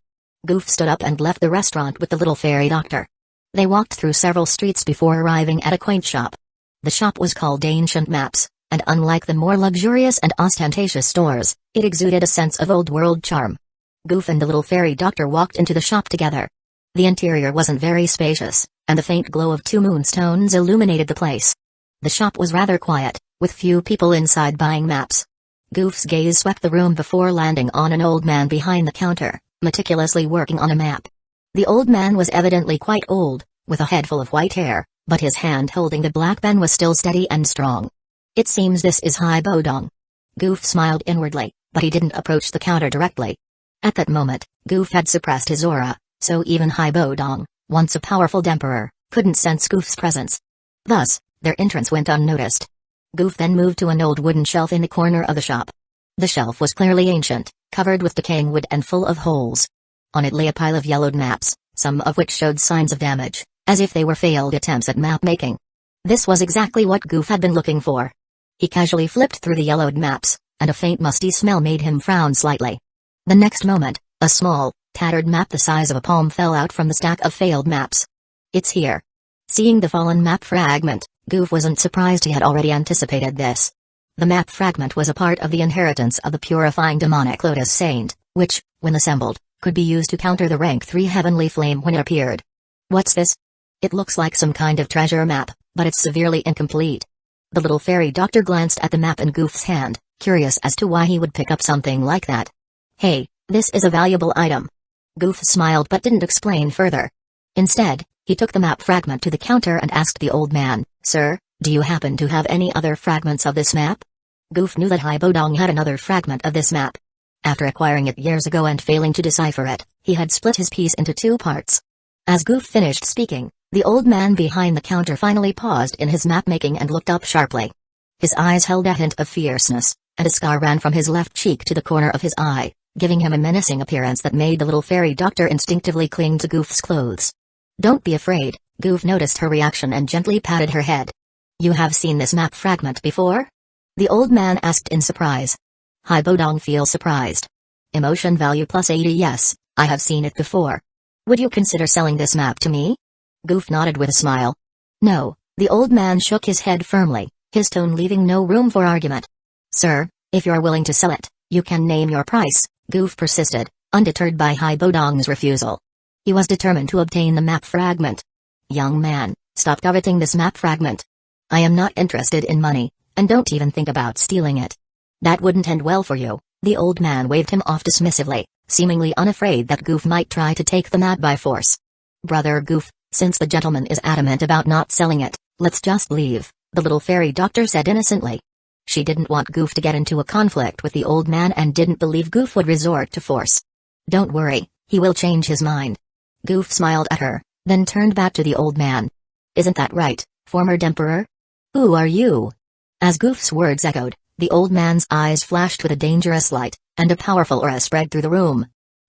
Goof stood up and left the restaurant with the little fairy doctor. They walked through several streets before arriving at a quaint shop. The shop was called Ancient Maps, and unlike the more luxurious and ostentatious stores, it exuded a sense of old-world charm. Goof and the little fairy doctor walked into the shop together. The interior wasn't very spacious, and the faint glow of 2 moonstones illuminated the place. The shop was rather quiet, with few people inside buying maps. Goof's gaze swept the room before landing on an old man behind the counter, meticulously working on a map. The old man was evidently quite old, with a head full of white hair, but his hand holding the black pen was still steady and strong. "It seems this is Hyuga." Goof smiled inwardly, but he didn't approach the counter directly. At that moment, Goof had suppressed his aura, so even Hyuga, once a powerful emperor, couldn't sense Goof's presence. Thus, their entrance went unnoticed. Goof then moved to an old wooden shelf in the corner of the shop. The shelf was clearly ancient, covered with decaying wood and full of holes. On it lay a pile of yellowed maps, some of which showed signs of damage, as if they were failed attempts at map making. This was exactly what Goof had been looking for. He casually flipped through the yellowed maps, and a faint musty smell made him frown slightly. The next moment, a small, tattered map the size of a palm fell out from the stack of failed maps. "It's here." Seeing the fallen map fragment, Goof wasn't surprised. He had already anticipated this. The map fragment was a part of the inheritance of the purifying demonic Lotus Saint, which, when assembled, could be used to counter the rank 3 heavenly flame when it appeared. "What's this?" "It looks like some kind of treasure map, but it's severely incomplete." The little fairy doctor glanced at the map in Goof's hand, curious as to why he would pick up something like that. "Hey, this is a valuable item." Goof smiled but didn't explain further. Instead, he took the map fragment to the counter and asked the old man, "Sir, do you happen to have any other fragments of this map?" Goof knew that Hyuga had another fragment of this map. After acquiring it years ago and failing to decipher it, he had split his piece into 2 parts. As Goof finished speaking, the old man behind the counter finally paused in his map-making and looked up sharply. His eyes held a hint of fierceness, and a scar ran from his left cheek to the corner of his eye, giving him a menacing appearance that made the little fairy doctor instinctively cling to Goof's clothes. "Don't be afraid," Goof noticed her reaction and gently patted her head. "You have seen this map fragment before?" the old man asked in surprise. Hyuga feels surprised. Emotion value +80. "Yes, I have seen it before. Would you consider selling this map to me?" Goof nodded with a smile. "No," the old man shook his head firmly, his tone leaving no room for argument. "Sir, if you're willing to sell it, you can name your price," Goof persisted, undeterred by Hyuga's refusal. He was determined to obtain the map fragment. "Young man, stop coveting this map fragment. I am not interested in money, and don't even think about stealing it. That wouldn't end well for you." The old man waved him off dismissively, seemingly unafraid that Goof might try to take the map by force. "Brother Goof, since the gentleman is adamant about not selling it, let's just leave," the little fairy doctor said innocently. She didn't want Goof to get into a conflict with the old man and didn't believe Goof would resort to force. "Don't worry, he will change his mind." Goof smiled at her, then turned back to the old man. "Isn't that right, former emperor? Who are you?" As Goof's words echoed, the old man's eyes flashed with a dangerous light, and a powerful aura spread through the room.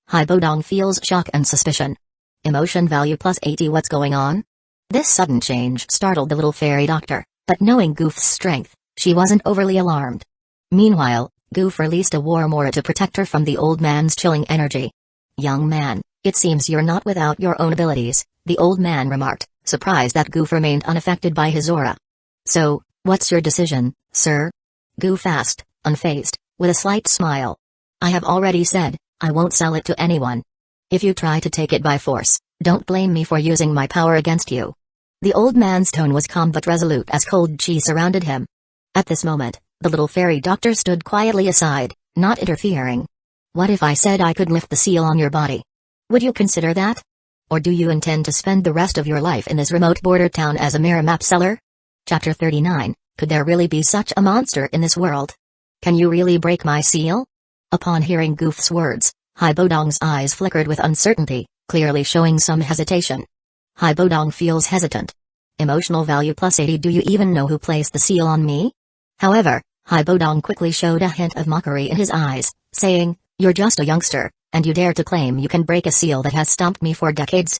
Hyuga feels shock and suspicion. Emotion value +80. What's going on? This sudden change startled the little fairy doctor, but knowing Goof's strength, she wasn't overly alarmed. Meanwhile, Goof released a war aura to protect her from the old man's chilling energy. "Young man, it seems you're not without your own abilities," the old man remarked, surprised that Goof remained unaffected by his aura. "So, what's your decision, sir?" Goof asked, unfazed, with a slight smile. "I have already said, I won't sell it to anyone. If you try to take it by force, don't blame me for using my power against you." The old man's tone was calm but resolute as cold chi surrounded him. At this moment, the little fairy doctor stood quietly aside, not interfering. "What if I said I could lift the seal on your body? Would you consider that? Or do you intend to spend the rest of your life in this remote border town as a mere map seller?" Chapter 39, Could there really be such a monster in this world? Can you really break my seal? Upon hearing Goof's words, Hyebodong's eyes flickered with uncertainty, clearly showing some hesitation. Hyebodong feels hesitant. Emotional value plus 80. Do you even know who placed the seal on me? However, Hyebodong quickly showed a hint of mockery in his eyes, saying, "You're just a youngster, and you dare to claim you can break a seal that has stumped me for decades?"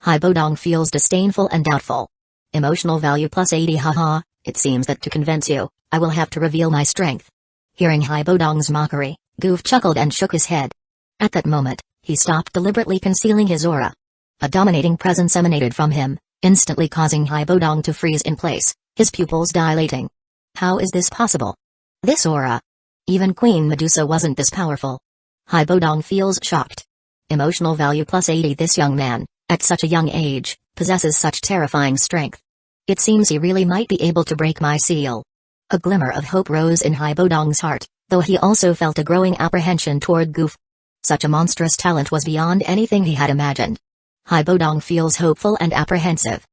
Hyebodong feels disdainful and doubtful. Emotional value plus 80. Haha, it seems that to convince you, I will have to reveal my strength. Hearing Hyebodong's mockery, Goof chuckled and shook his head. At that moment, he stopped deliberately concealing his aura. A dominating presence emanated from him, instantly causing Hyebodong to freeze in place, his pupils dilating. How is this possible? This aura? Even Queen Medusa wasn't this powerful. Hyebodong feels shocked. Emotional value plus 80. This young man, at such a young age, possesses such terrifying strength. It seems he really might be able to break my seal. A glimmer of hope rose in Hyebodong's heart, though he also felt a growing apprehension toward Goof. Such a monstrous talent was beyond anything he had imagined. Hyebodong feels hopeful and apprehensive,